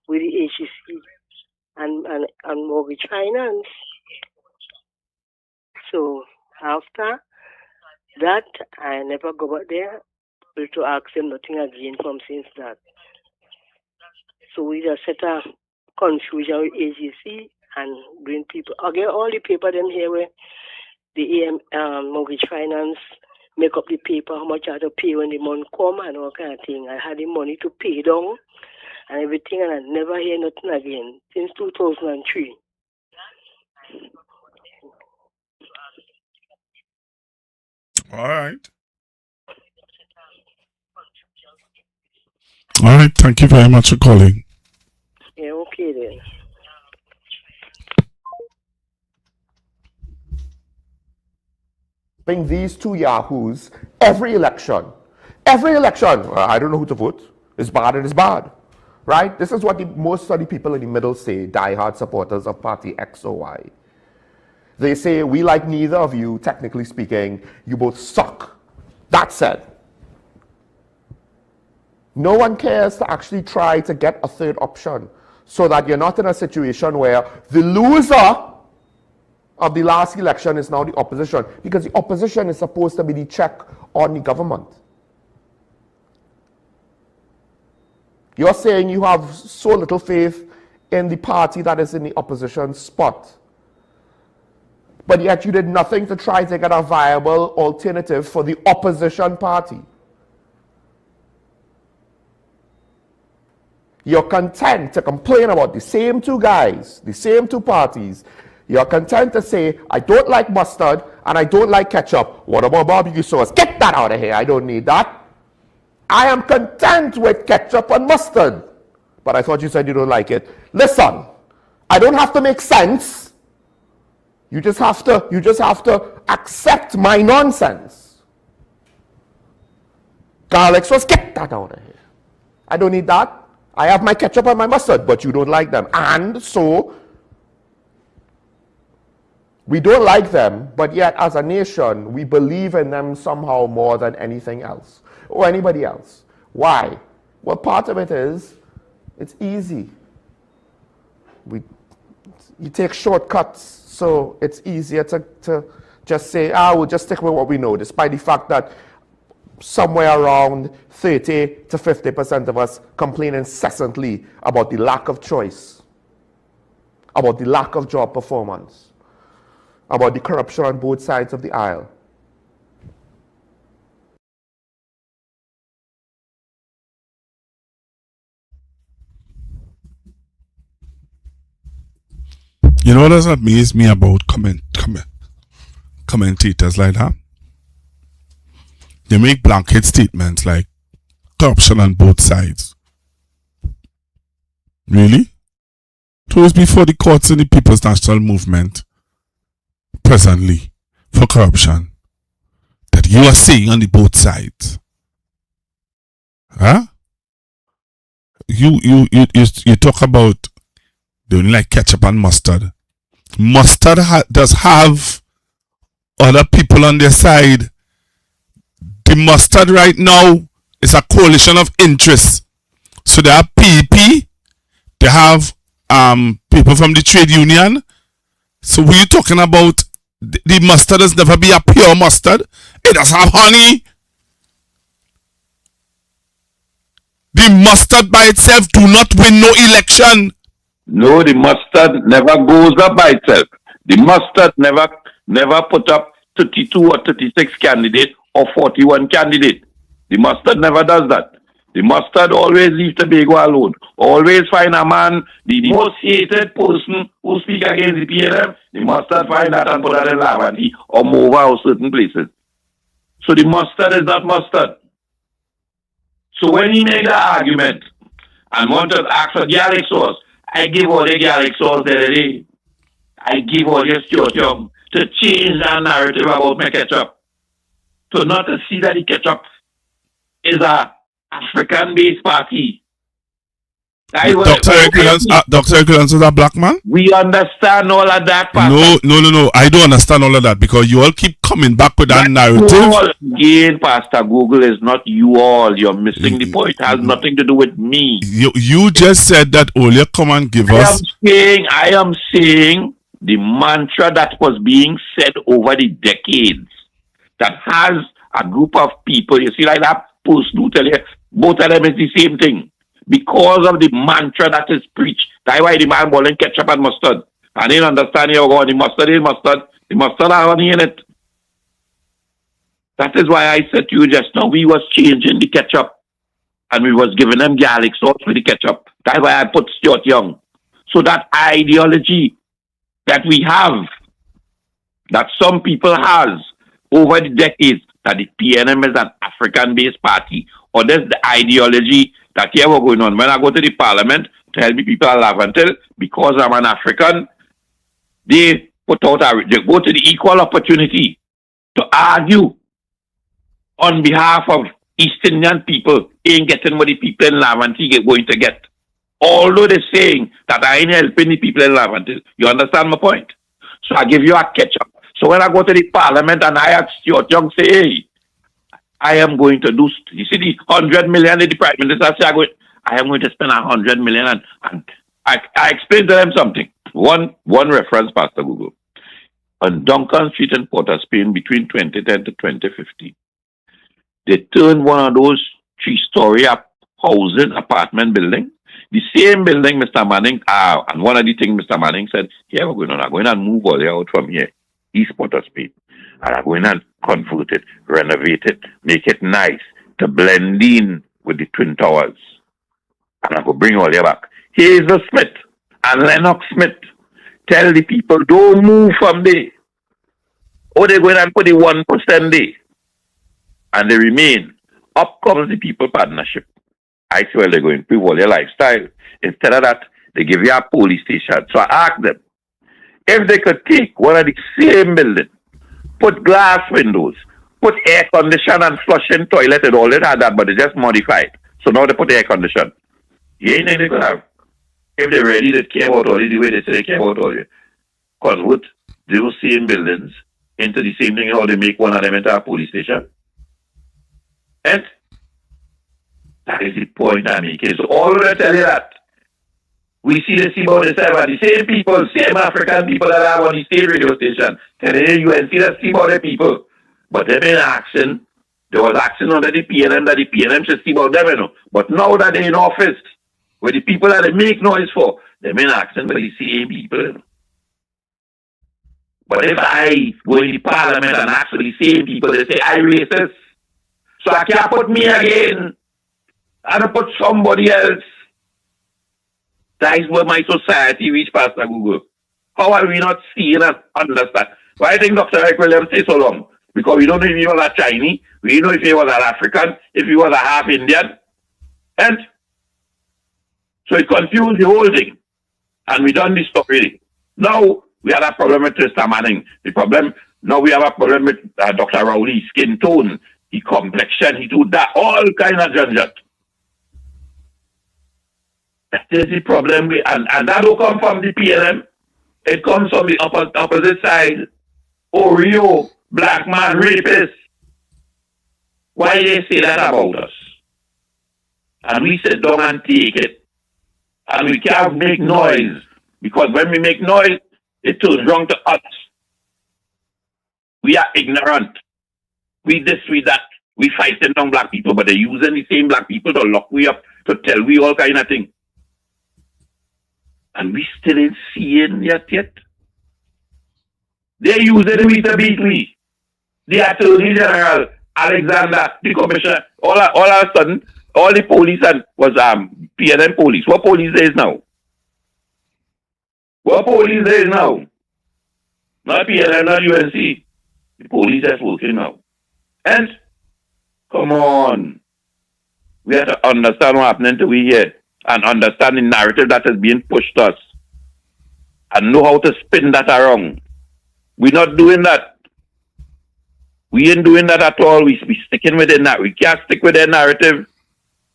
with the HEC and Mortgage Finance? So after that, I never go back there to ask them nothing again from since that. So we just set a confusion with agency and bring people. Again, all the paper them here where the Mortgage Finance make up the paper, how much I have to pay when the month come and all kind of thing. I had the money to pay down and everything, and I never hear nothing again since 2003. All right. All right. Thank you very much for calling. Yeah, okay then. Bring these two yahoos every election. Every election. I don't know who to vote. It's bad and it's bad. Right? This is what most of the people in the middle say, diehard supporters of party X or Y. They say, we like neither of you, technically speaking. You both suck. That said, no one cares to actually try to get a third option so that you're not in a situation where the loser of the last election is now the opposition, because the opposition is supposed to be the check on the government. You're saying you have so little faith in the party that is in the opposition spot, but yet you did nothing to try to get a viable alternative for the opposition party. You're content to complain about the same two guys, the same two parties. You're content to say, I don't like mustard and I don't like ketchup. What about barbecue sauce? Get that out of here. I don't need that. I am content with ketchup and mustard. But I thought you said you don't like it. Listen, I don't have to make sense. You just have to accept my nonsense. Garlic sauce, get that out of here. I don't need that. I have my ketchup and my mustard, but you don't like them. And so, we don't like them, but yet as a nation, we believe in them somehow more than anything else, or anybody else. Why? Well, part of it is, it's easy. You take shortcuts, so it's easier to just say, we'll just stick with what we know, despite the fact that somewhere around 30 to 50% of us complain incessantly about the lack of choice, about the lack of job performance, about the corruption on both sides of the aisle. You know what does amaze me about commentators like that? They make blanket statements like corruption on both sides. Really? It was before the courts in the People's National Movement presently for corruption that you are saying on the both sides. Huh? You talk about they only like ketchup and mustard. Mustard does have other people on their side. The mustard right now is a coalition of interests. So they have PEP, they have people from the trade union. So what you talking about? The mustard has never be a pure mustard. It does have honey. The mustard by itself do not win no election. No, the mustard never goes up by itself. The mustard never put up 32 or 36 candidates or 41 candidates. The mustard never does that. The mustard always leave Tobago alone. Always find a man, the most hated person who speak against the PLM, the mustard find that and put that in Lavandi or Mova or certain places. So the mustard is not mustard. So when he made that argument and wanted to ask for garlic sauce, I give all the garlic sauce the other day. I give all the Stuart Young to change that narrative about my ketchup. To not to see that the ketchup is a African-based party. Dr. Hercules is a black man? We understand all of that, Pastor. No. I don't understand all of that because you all keep coming back with that narrative. Again, Pastor Google is not you all. You're missing the point. It has nothing to do with me. You just said that earlier. Come and give us. I am saying the mantra that was being said over the decades that has a group of people. You see, like that person who tell you both of them is the same thing. Because of the mantra that is preached. That's why the man boiling ketchup and mustard. I didn't understand you go, the mustard is mustard. The mustard has honey in it. That is why I said to you just now, we was changing the ketchup. And we was giving them garlic sauce with the ketchup. That's why I put Stuart Young. So that ideology that we have, that some people has over the decades, that the PNM is an African-based party, or there's the ideology that here we're going on. When I go to the parliament to help the people laugh until because I'm an African, they go to the equal opportunity to argue on behalf of East Indian people ain't getting what the people in Lavanti are going to get. Although they're saying that I ain't helping the people in Lavanti. You understand my point? So I give you a catch-up. So when I go to the parliament and I ask Stuart Young, say, hey, I am going to do, you see the 100 million that the Prime Minister say, I am going to spend 100 million and I explained to them something. One reference, Pastor Google. On Duncan Street in Port of Spain between 2010 to 2015, they turned one of those 3-story housing apartment building. The same building Mr. Manning, and one of the things Mr. Manning said, here we're going to move all the out from here, East Port of Spain. And I'm going to convert it, renovate it, make it nice, to blend in with the Twin Towers. And I'm going to bring all the back. Hazel Smith and Lennox Smith tell the people, don't move from there. Or they're going to put the 1% there. And they remain. Up comes the People Partnership. I say, well, they're going to improve all their lifestyle. Instead of that, they give you a police station. So I asked them, if they could take one of the same buildings, put glass windows, put air condition and flushing toilet and all that had that, but they just modified. So now they put air condition. You ain't anything to have. If they're ready, they care about all the way they say they care about all you. Convert those same buildings into the same thing how they make one of them into a police station. And that is the point I'm making. So all of them tell you that. We see the same about the same people, same African people that have on the state radio station. Telling you and see the same about the people. But they've been asking, there was action under the PNM that the PNM should see about them, you know. But now that they're in office, with the people that they make noise for, they've been asking for the same people, you know. But if I go in the parliament and ask for the same people, they say, I racist. So I can't put me again. I don't put somebody else. That is where my society reached, Pastor Google. How are we not seeing and understand? Why I think Dr. Eric Williams stay so long? Because we don't know if he was a Chinese, we don't know if he was an African, if he was a half Indian. And so it confused the whole thing. And we done this stuff really. Now we have a problem with Mr. Manning. Now we have a problem with Dr. Rowley, skin tone, his complexion, he do that, all kind of junjut. That is the problem, and that don't come from the PLM. It comes from the opposite side. Oreo, black man, rapist. Why they say that about us? And we sit down and take it. And we can't make noise. Because when we make noise, it turns wrong to us. We are ignorant. We this, we that. We fighting down black people, but they're using the same black people to lock we up, to tell we all kind of things. And we still ain't seeing yet. They use it to beat we. The Attorney General, Alexander, the Commissioner, all of a sudden, All the police was PNM police. What police there is now? What police there is now? Not PNM, not UNC. The police is working now. And come on. We have to understand what's happening to we here and understand the narrative that is being pushed us and know how to spin that around. We're not doing that. We ain't doing that at all. We sticking with it. We can't stick with their narrative.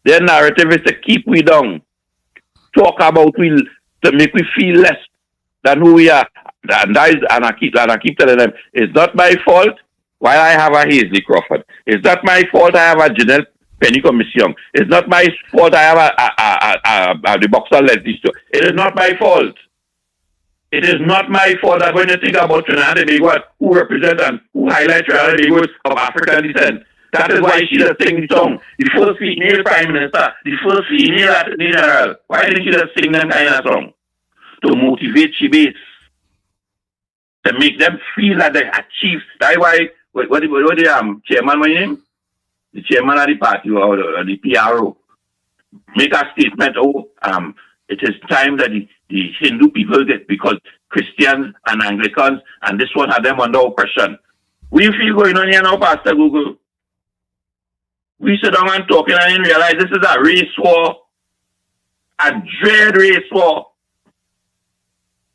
Their narrative is to keep we down. Talk about we to make we feel less than who we are. And I keep telling them, it's not my fault why I have a Hazley Crawford. It's not my fault I have a Janelle Penny Commission. It's not my fault I have the boxer Leslie Stewart. It is not my fault. It is not my fault that when you think about Trinidad and Tobago, who represent and who highlight Trinidad and Tobago of African descent, that is why she just sing the song. The first female prime minister, the first female attorney general. Why didn't she just sing them kind of song? To motivate she base. To make them feel that they achieve. That's why, what the chairman, my name? The chairman of the party or the PRO make a statement, it is time that the Hindu people get, because Christians and Anglicans and this one have them under oppression. We feel going on here now, Pastor Google. We sit down and talking and then realize this is a race war, a dread race war,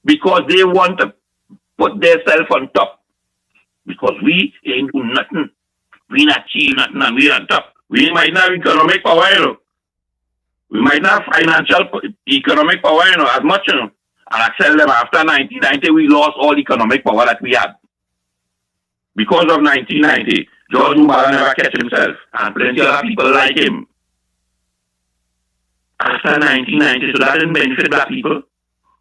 because they want to put themselves on top. Because we ain't do nothing. We not achieve nothing and we on top. We might not have economic power, you know. We might not have financial economic power, you know, as much, you know. And I tell them after 1990, we lost all economic power that we had. Because of 1990, George Mumbala never catch himself. And plenty of people like him. After 1990, so that didn't benefit black people.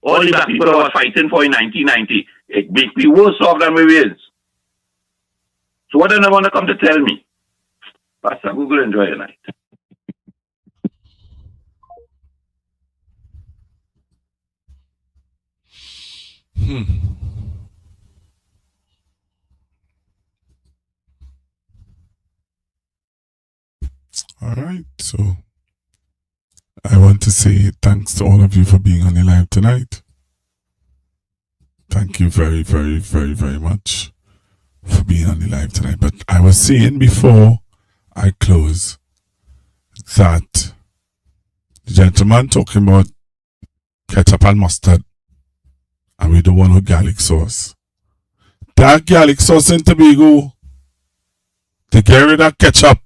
All the black people that were fighting for in 1990, it makes me worse off than we is. So what do they want to come to tell me? Pastor Google, enjoy your night. All right, so I want to say thanks to all of you for being on the live tonight. Thank you very, very, very, very much for being on the live tonight. But I was saying before I close that the gentleman talking about ketchup and mustard, and we don't want no garlic sauce. That garlic sauce in Tobago, they get rid of ketchup.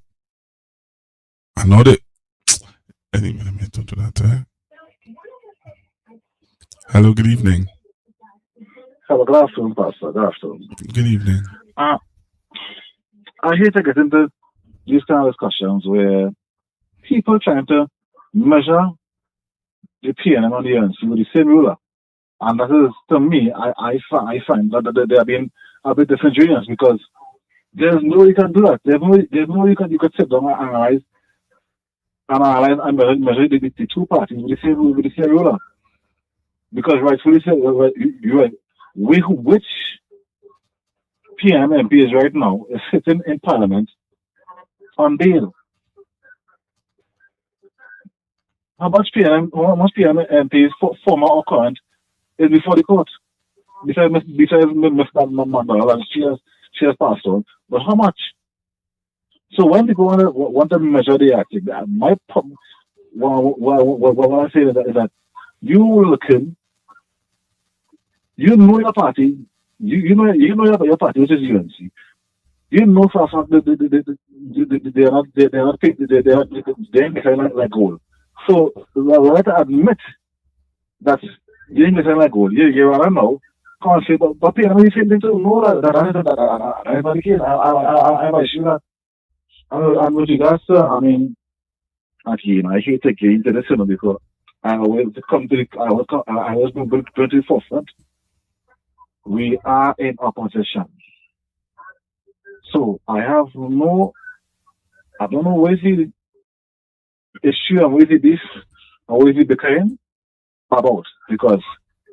I know that. Anyway, let me don't do that. Hello, good evening. Hello, good afternoon, Pastor. Good afternoon. Good evening. I hate to get into these kind of discussions where people trying to measure the PNM and the ANC with the same ruler. And that is, to me, I find that they are being a bit disingenuous, because there's no way you can do that. There's no way you could sit down and analyze and measure the two parties with the same ruler. Because rightfully said, you're right. Which PM MP is right now is sitting in Parliament on bail. How much PM MPs, former or current, is before the court? Besides Ms. Mandela, and she has passed on. But how much? So when people want to measure the acting, my problem, what I say is that you looking, you know your party, you know your party, which is UNC. You know for a fact that they ain't like gold. So we have to admit that you ain't like gold. You rather know. Can't say, but people you seem to know that I'm the case. I'm sure that. And with regards to, again, I hate to get into this, because I was going to the forefront. We are in opposition. So I don't know where the issue and where the beef and where the bickering about, because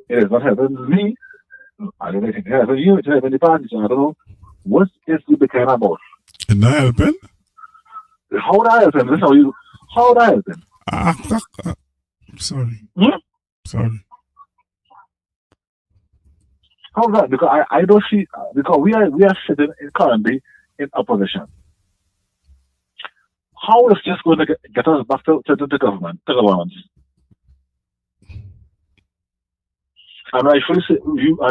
it is not helping me. I don't think it helping you, it's helping the party, so I don't know what is the bickering about. It's not helping? How would I help him? How that help him? Sorry. Hmm? Sorry. How that? Because I don't see, because we are sitting currently in opposition. How is this going to get us back to the government, to governance? And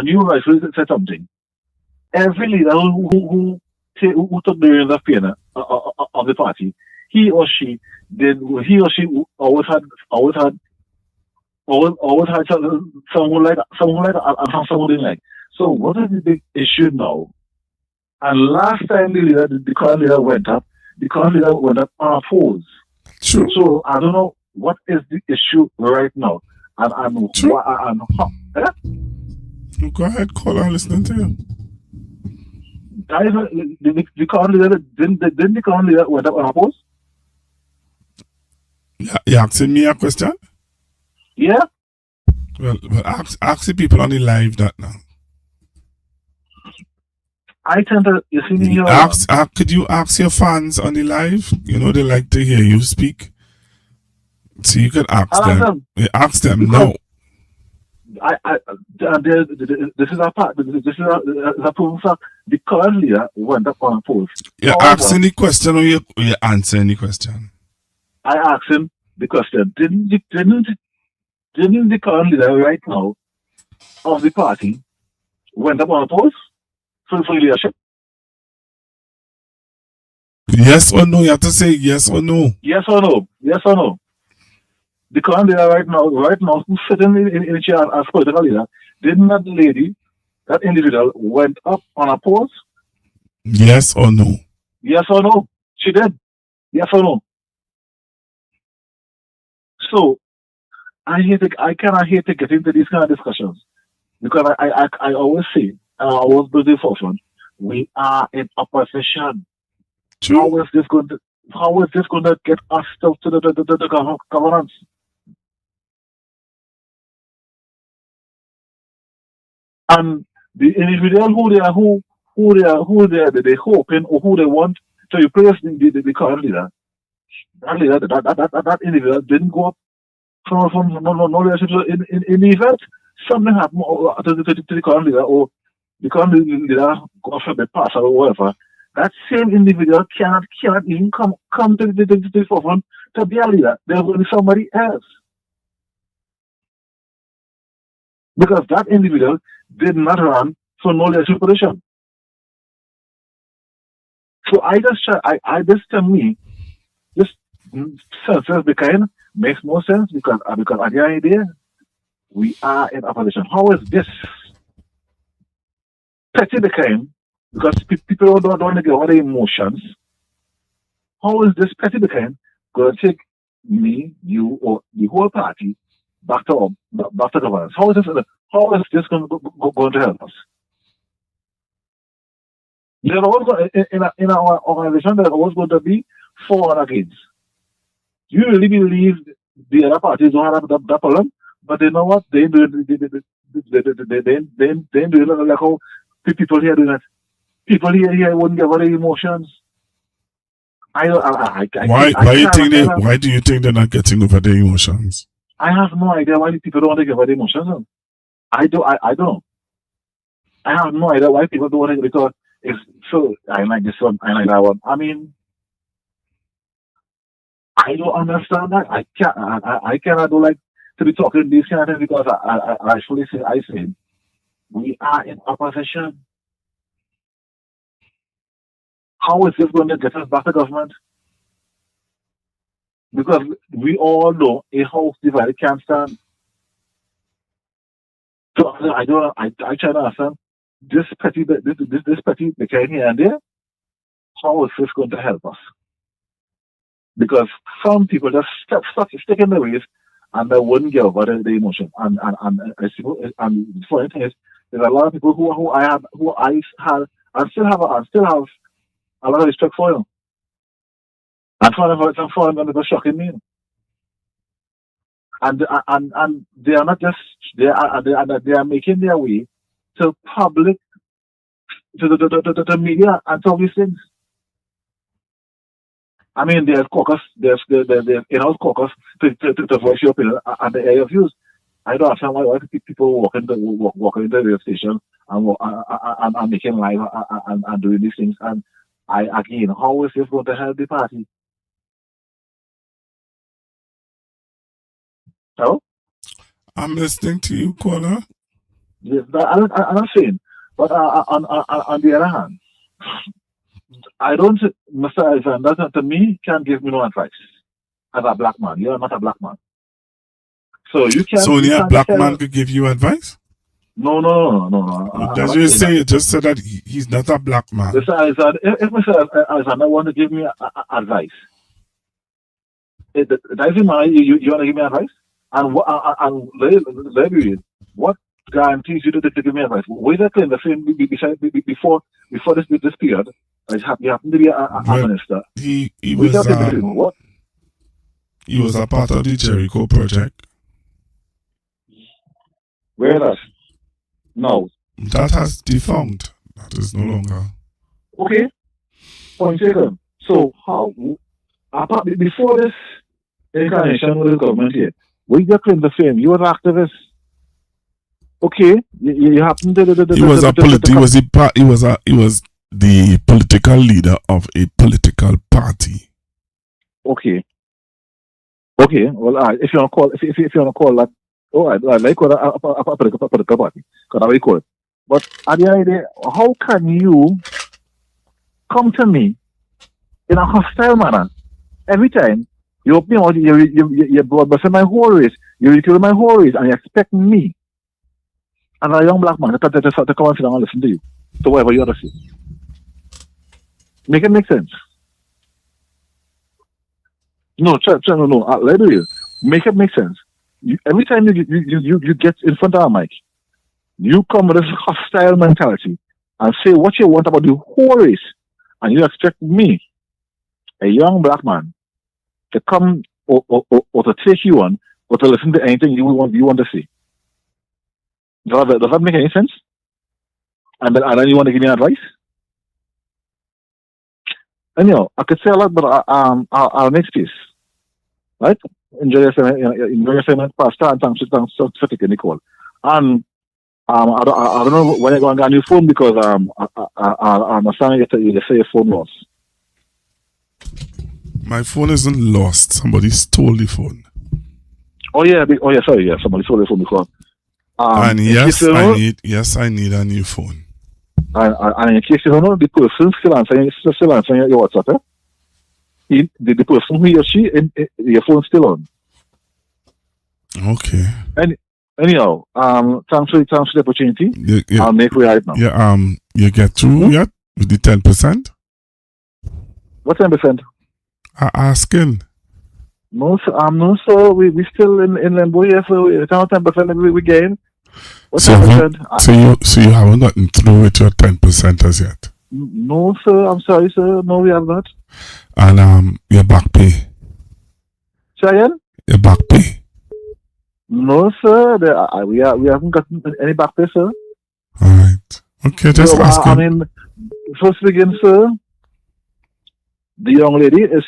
you rightfully said something. Every leader who took the reins of pain of the party, he or she always had someone like and someone didn't like. So what is the big issue now? And last time the current leader went up unopposed. True. So I don't know what is the issue right now, and how. Go ahead, call. I'm listening to you. The current leader didn't the current leader went up unopposed? You asking me a question? Yeah. Well, ask the people on the live that now. I tend to, you see me here. Could you ask your fans on the live? You know they like to hear you speak. So you can ask them. Ask them now. This is a part. This is a proven fact. The current leader went up unopposed. You're asking the question or you're answering the question? I asked him the question. Didn't the current leader right now of the party went up unopposed for leadership? Yes or no? You have to say yes or no. Yes or no. Yes or no. The current leader right now, who's sitting in the chair as political leader, didn't that lady, that individual, went up unopposed? Yes or no? Yes or no? She did. Yes or no? So I cannot hate to get into these kind of discussions because I always say, and I always bring the forefront, we are in opposition. True. How is this going to get us to the governance? And the individual who they hoping or who they want to replace the current leader, that individual didn't go up from no leadership in the event something happened to the current leader or the current leader go off the pass or whatever. That same individual cannot even come to the forefront to be a leader. There will be somebody else. Because that individual did not run for no leadership position. So this to me, this census became makes more sense because at the end of the day, we are in opposition. How is this petty became because people don't want to get all the emotions? How is this petty became going to take me, you, or the whole party back to governance? How is this going to help us? There's always in our organization there's always going to be for and against. You really believe the other parties don't have that problem, but you know what? They do it like how people here do that. People here wouldn't get any emotions. Why do you think they're not getting over their emotions? I have no idea why people don't want to get over their emotions. I don't. I have no idea why people don't want to, because it's so, I like this one, I like that one. I mean, I don't understand that. I cannot do like to be talking these kind of things because I actually say we are in opposition. How is this going to get us back to government? Because we all know a house divided can't stand. So I try to understand this petty became here and there. How is this going to help us? Because some people just stick in the ways and they wouldn't get over the emotion. And the funny thing is, there's a lot of people who I had and still have a lot of respect for you. And for them, it was shocking me. And they are not just they are making their way to public to the media and to all these things. I mean, there's caucus, there's in-house caucus to voice your opinion and the area of views. I don't understand why people walk into the radio station and making live and doing these things. And how is this going to help the party? Hello? I'm listening to you, caller. Yes, I'm not saying. But on the other hand, I don't, Mr. Alexander, to me, can't give me no advice as a black man. You are not a black man. So you can't. So only a black man could give you advice? No. Does you say it just said that he's not a black man? Mr. Alexander, if Mr. Alexander want to give me advice, that doesn't matter. You want to give me advice? And what guarantees you to give me advice? Where that claim the same before this period? You happen to be a minister. He was a part of the Jericho project. Where that? No. That has defunct. That is no longer. Okay. Point taken. So how apart before this incarnation with the government here, we just claim the fame. You were an activist. Okay. You happen to he was the political leader of a political party. Okay. Well, if you want to call that, I like what a political party. Because I will call it. But at the end of the day, how can you come to me in a hostile manner every time you open your mouth, you broadcast my whole race, you ridicule my whole race, and you expect me and a young black man to come and sit down and listen to you, to whatever you have to say? Make it make sense. No. Let me do. Make it make sense. Every time you get in front of a mic, you come with this hostile mentality and say what you want about the whole race, and you expect me, a young black man, to come or to take you on or to listen to anything you want to say. Does that make any sense? And then you want to give me advice? Anyhow, I could say a lot, but I'll make space. Right? Enjoy your segment, Pastor, and thanks for taking the call. And I don't know when you're going to get a new phone because I understand you say your phone lost. My phone isn't lost. Somebody stole the phone. Sorry, somebody stole the phone before. And yes, I need a new phone. And in case you don't know, the person still answering your WhatsApp. The person who or she, your phone's still on. Okay. Anyhow, thanks for the opportunity. I'll make way right now. Yeah. You get through yet with the 10%? What 10%? Asking. No, sir. We still in limbo here, so it's not 10% we gain. What's 10%? So you haven't gotten through with your 10% as yet? No, sir. I'm sorry, sir. No, we have not. And your back pay? Say again? Your back pay? No, sir. We haven't gotten any back pay, sir. All right. Okay, just asking. I mean, first begin, sir. The young lady is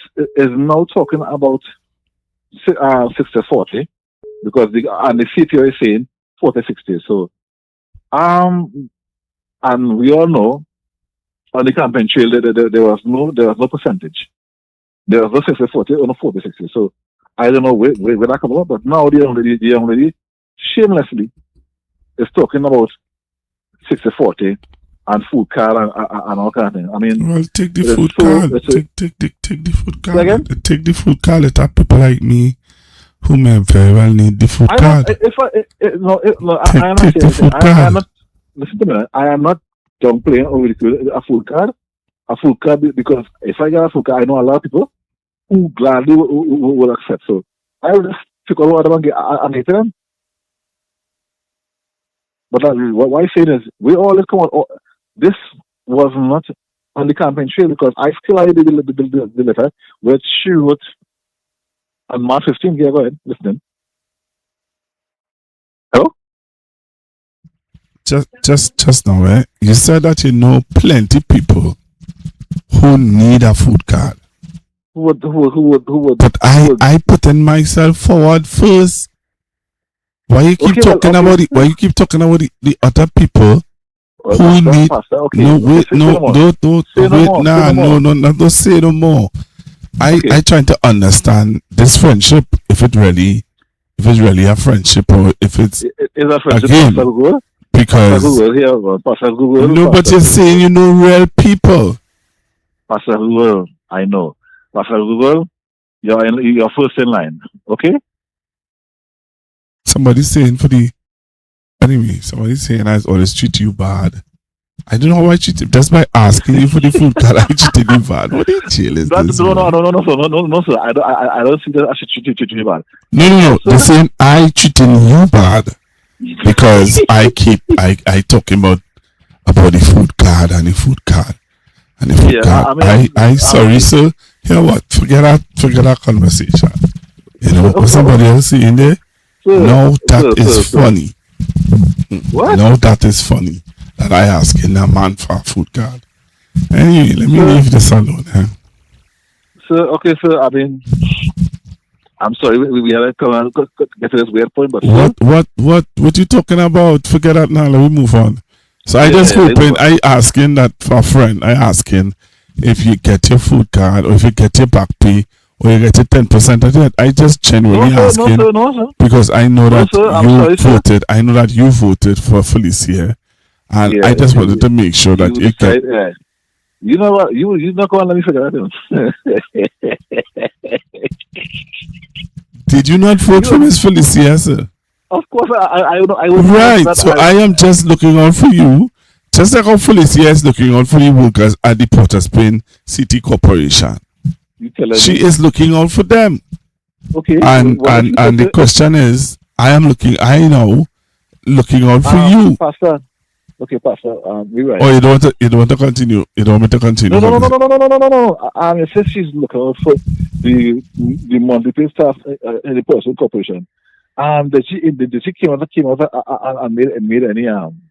now talking about 60-40 because the CTO is saying 40-60. So, and we all know on the campaign trail there was no percentage. There was no 60-40 or no 40-60. So I don't know where that comes up. But now the young lady shamelessly is talking about 60-40 and food card and all kind of thing. I mean, well, take the food card. Take the food card. Again? Take the food card. Let our people like me who may very well need the food card. Take the food card. Listen to me. I am not downplaying or ridiculing a food card. A food card because if I get a food card, I know a lot of people who gladly will accept. So I will just pick all of them and get them. But what I say is, we all come out. This was not on the campaign trail because I still had the letter which she wrote on March 15th. Yeah, go ahead, listen. Hello? Just now, right? You said that you know plenty people who need a food card. But I putting myself forward first. Why you keep talking about it? Why you keep talking about the other people who need? No, wait, no, don't say no more. I trying to understand this friendship, if it's really a friendship or if it's a game. Because but you're saying you know real people. Pastor Google, I know. Pastor Google, you're first in line, okay? Somebody's saying somebody's saying I always treat you bad. I don't know how I treat you. That's by asking you for the food card. I treated you bad. What in jail is this? No, sir. I don't think that I should treat you bad. No. They're saying I treating you bad because I talking about the food card and the food card and the food card. I sorry, sir. You know what? Forget that conversation. You know what somebody else saying there? No, that is funny. What? No, that is funny. That I asking a man for a food card. Anyway, let me leave this alone. Sir, okay, sir. I mean, I'm sorry. We had to come and get to this weird point, but what you talking about? Forget that now. Let me move on. So I just hoping. I asking that for a friend. I asking if you get your food card or if you get your back pay. Or you get 10% of it. I just genuinely asking because I know that you voted. I know that you voted for Felicia, and I just wanted to make sure that you get. You know what? You're not going to let me figure that out. Did you not vote for Miss Felicia, sir? Of course, I right. So I am just looking out for you, just like how Felicia is looking out for the workers at the Port of Spain City Corporation. She is looking out for them. Okay. And the question is, I know looking out for you. Pastor. Okay, Pastor. You're right. Oh, you don't want to continue. You don't want me to continue. No. It says she's looking out for the monthly pay staff in the personal corporation. Did she came out and made any announcement?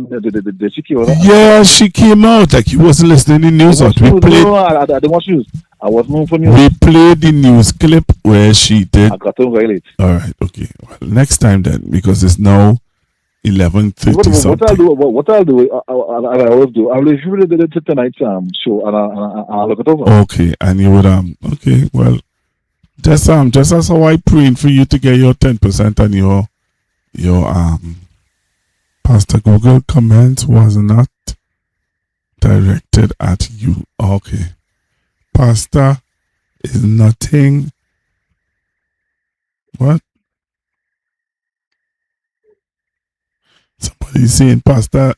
Did she came out? Yeah, she came out like you wasn't listening to the news. I didn't watch news. I wasn't moving for news. We played the news clip where she did. I got to very late. All right, okay. Well, next time then, because it's now 11:30 something. What I'll do, I always do. I'll review the tonight's show and I'll look it over. Okay, and you would okay, well, just as how I praying for you to get your 10% and your Pastor Google comments was not directed at you. Okay. Pastor is nothing. What? Somebody saying, Pastor,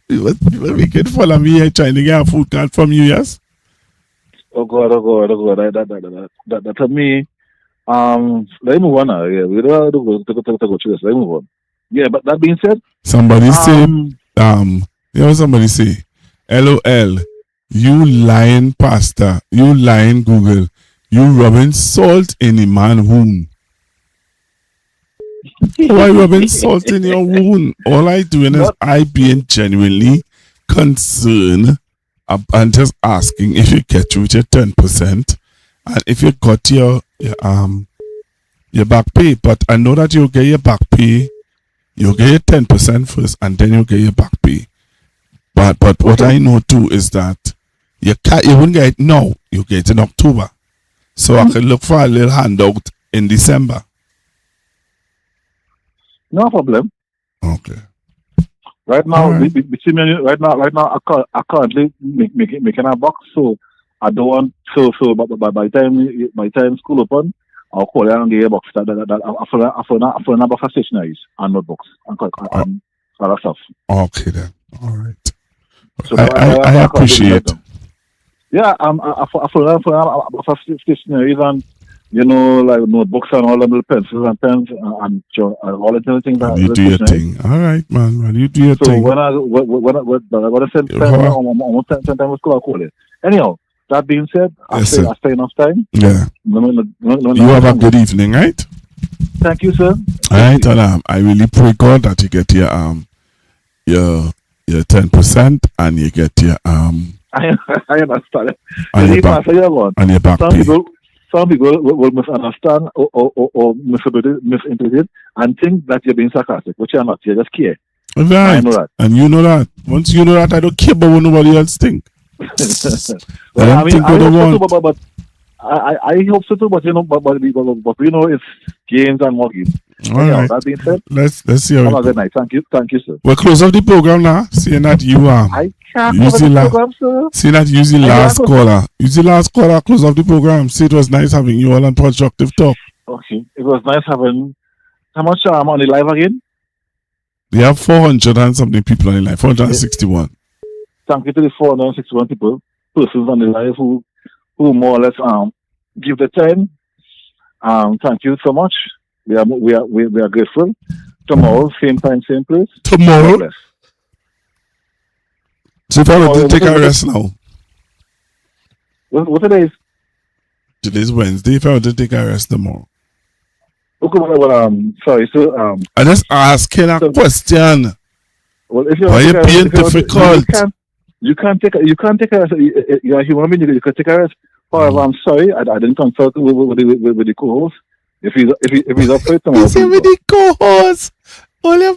you were making fun of me here trying to get a food card from you, yes? Oh God. That to me, let me move on now. Yeah, we don't have to go through this. Let me move on. Yeah, but that being said, somebody say, somebody say, LOL, you lying pastor, you lying Google, you rubbing salt in the man wound. Why rubbing salt in your wound? All I doing is I being genuinely concerned and just asking if you get through your 10% and if you got your back pay. But I know that you'll get your back pay. You'll get your 10% first and then you'll get your back pay. But what I know too is that you won't get it now. You get it in October. So I can look for a little handout in December. No problem. Okay. Right now, I currently making a box, so I don't want but by time school open, I'll call you and get a box that I for a box of stationaries and notebooks and other stuff. Okay then. All right. So I appreciate it. Yeah, I for a box of stationaries and like notebooks and all the pencils and pens and all the things that you do your thing. All right, man. When you do your thing. So when I send time to school, I'll call it. Anyhow, that being said, I stay enough time. Yeah. You have a good evening, right? Thank you, sir. All right, and I really pray God that you get your 10% and you get your I understand. And You you're back. Pastor, you're gone. And you're back pay. Some people will misunderstand or misinterpret and think that you're being sarcastic, which you're not. You just care. Right. I know that. And you know that. Once you know that, I don't care about what nobody else think. Well, I mean, think what I they hope want. so too, but I hope so too, but you know, but we know it's gains and more gains. All Anyhow, right. that being said, Let's see how have it a good goes. night. Thank you, sir. We'll close off the program now, seeing that you I can't use cover the the program, sir. seeing that use the I last can't caller. Use the last caller, close off the program. See, it was nice having you all on Constructive Talk. Okay, it was nice having. How much I'm on the live again? We have 400 and something people on the line. 461. Thank you to the 461 persons on the live who more or less give the time. Thank you so much. We are grateful. Tomorrow, same time, same place. Tomorrow? God bless. So if I want to take a rest now. What today is? Today's Wednesday. If I want to take a rest tomorrow. Okay, well, sorry, so I just asking a question. Well, if why you being difficult? You can't take a rest. You're a human being. You can take a rest. However, I'm sorry, I didn't consult with the co-host. If he's up for it tomorrow. You say with the co-host. Only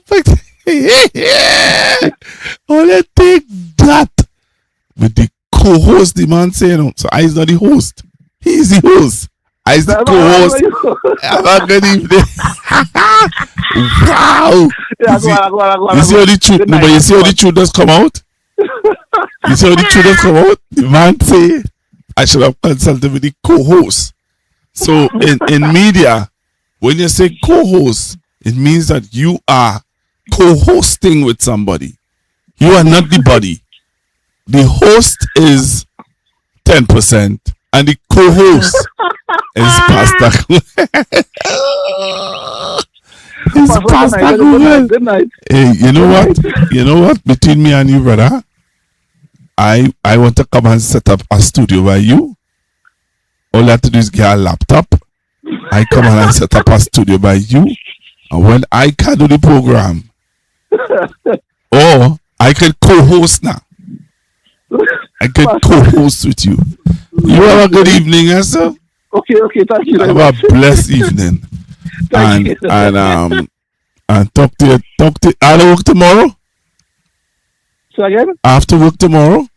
take that with the co-host. The man saying, no. So I's not the host. He's the host. I's the co-host. Have a good evening. Wow. You see how the truth? No, but you see how the truth does come out. You see how the truth does come out. The man say, I should have consulted with the co-host. So in media, when you say co-host, it means that you are co-hosting with somebody. You are not the body. The host is 10% and the co-host is Pastor. It's Pastor Google. Good night. Hey, you know what? You know what? Between me and you, brother, I want to come and set up a studio by you. All you have to do is get a laptop. I come and set up a studio by you. And when I can do the program, or I can co-host now. I can co-host with you. You have a good evening, yes, sir. Okay, thank you. Have a blessed evening. and talk to you. I'll work tomorrow. So again? After work tomorrow?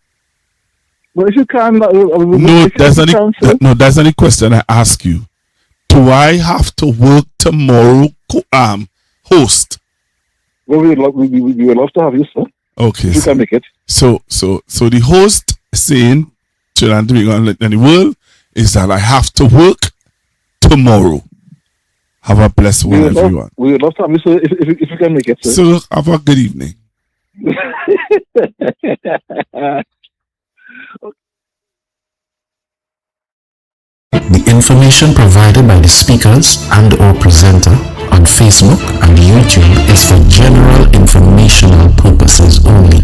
Well, if you can, that's any question I ask you. Do I have to work tomorrow? Host. Well, we would love to have you, sir. Okay. If you can make it. So the host saying Trinidad and Tobago and the world is that I have to work tomorrow. Have a blessed one, everyone. We would love to have you, sir, if you can make it, sir. So have a good evening. The information provided by the speakers and or presenter on Facebook and YouTube is for general informational purposes only.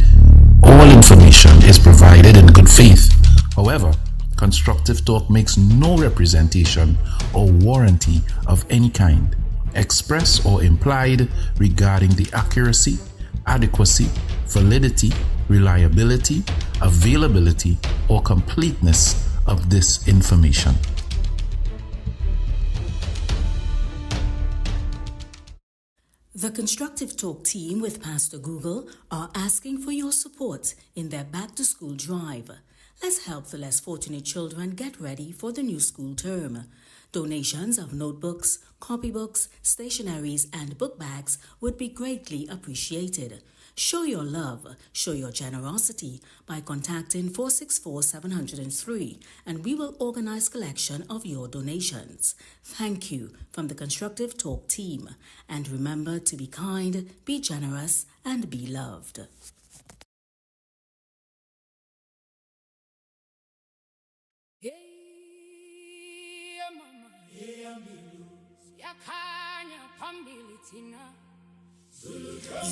All information is provided in good faith. However, Constructive Talk makes no representation or warranty of any kind, express or implied, regarding the accuracy, adequacy, validity, reliability, availability, or completeness of this information. The Constructive Talk team with Pastor Google are asking for your support in their back-to-school drive. Let's help the less fortunate children get ready for the new school term. Donations of notebooks, copybooks, stationeries, and book bags would be greatly appreciated. Show your love, show your generosity by contacting 464-703 and we will organize collection of your donations. Thank you from the Constructive Talk team. And remember to be kind, be generous, and be loved.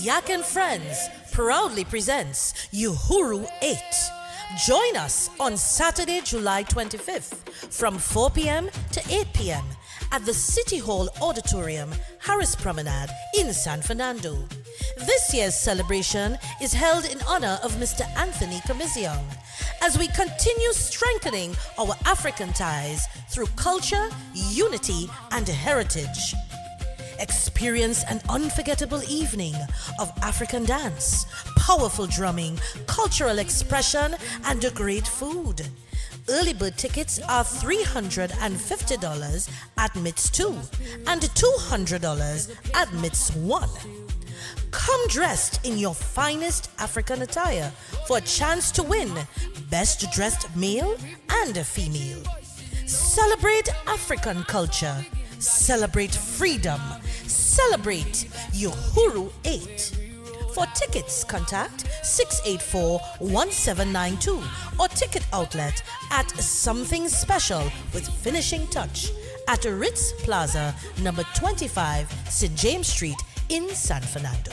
Yak and Friends proudly presents Uhuru 8. Join us on Saturday, July 25th from 4 p.m. to 8 p.m. at the City Hall Auditorium, Harris Promenade in San Fernando. This year's celebration is held in honor of Mr. Anthony Camizion as we continue strengthening our African ties through culture, unity, and heritage. Experience an unforgettable evening of African dance, powerful drumming, cultural expression, and great food. Early bird tickets are $350 admits 2 and $200 admits 1. Come dressed in your finest African attire for a chance to win Best Dressed Male and Female. Celebrate African culture. Celebrate freedom. Celebrate Uhuru 8. For tickets, contact 684-1792 or ticket outlet at Something Special with Finishing Touch at Ritz Plaza, number 25, St. James Street in San Fernando.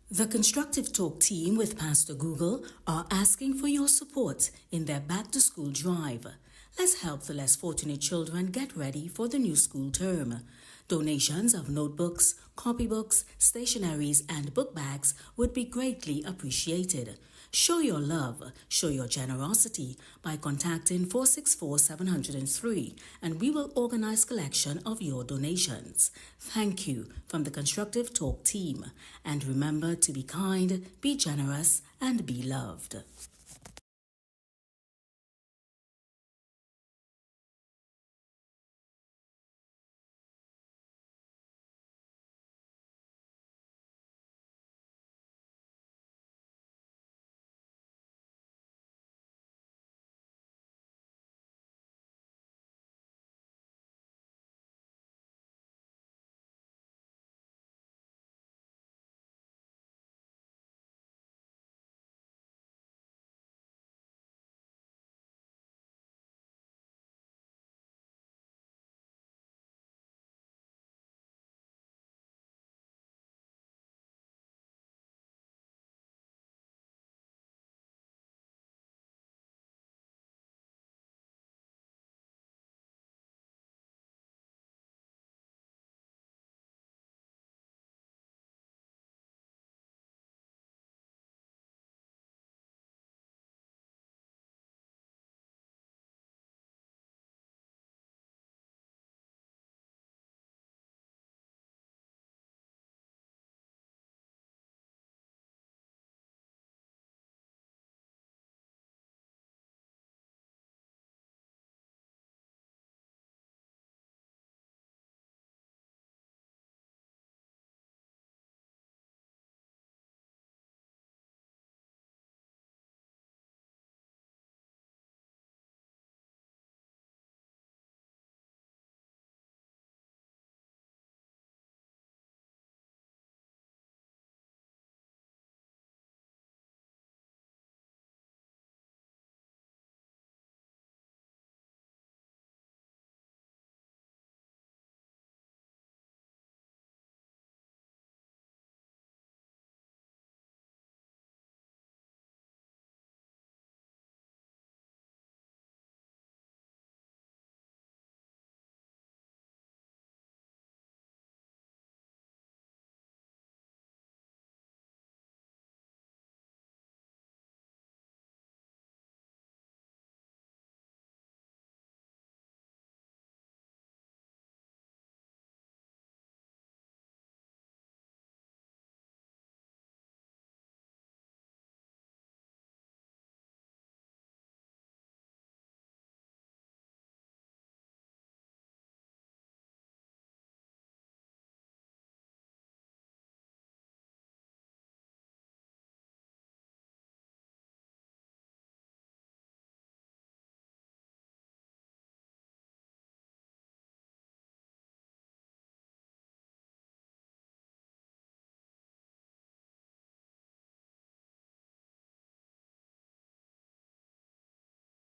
The Constructive Talk team with Pastor Google are asking for your support in their back-to-school drive. Let's help the less fortunate children get ready for the new school term. Donations of notebooks, copybooks, stationeries, and book bags would be greatly appreciated. Show your love, show your generosity by contacting 464-703 and we will organize collection of your donations. Thank you from the Constructive Talk team. And remember to be kind, be generous, and be loved.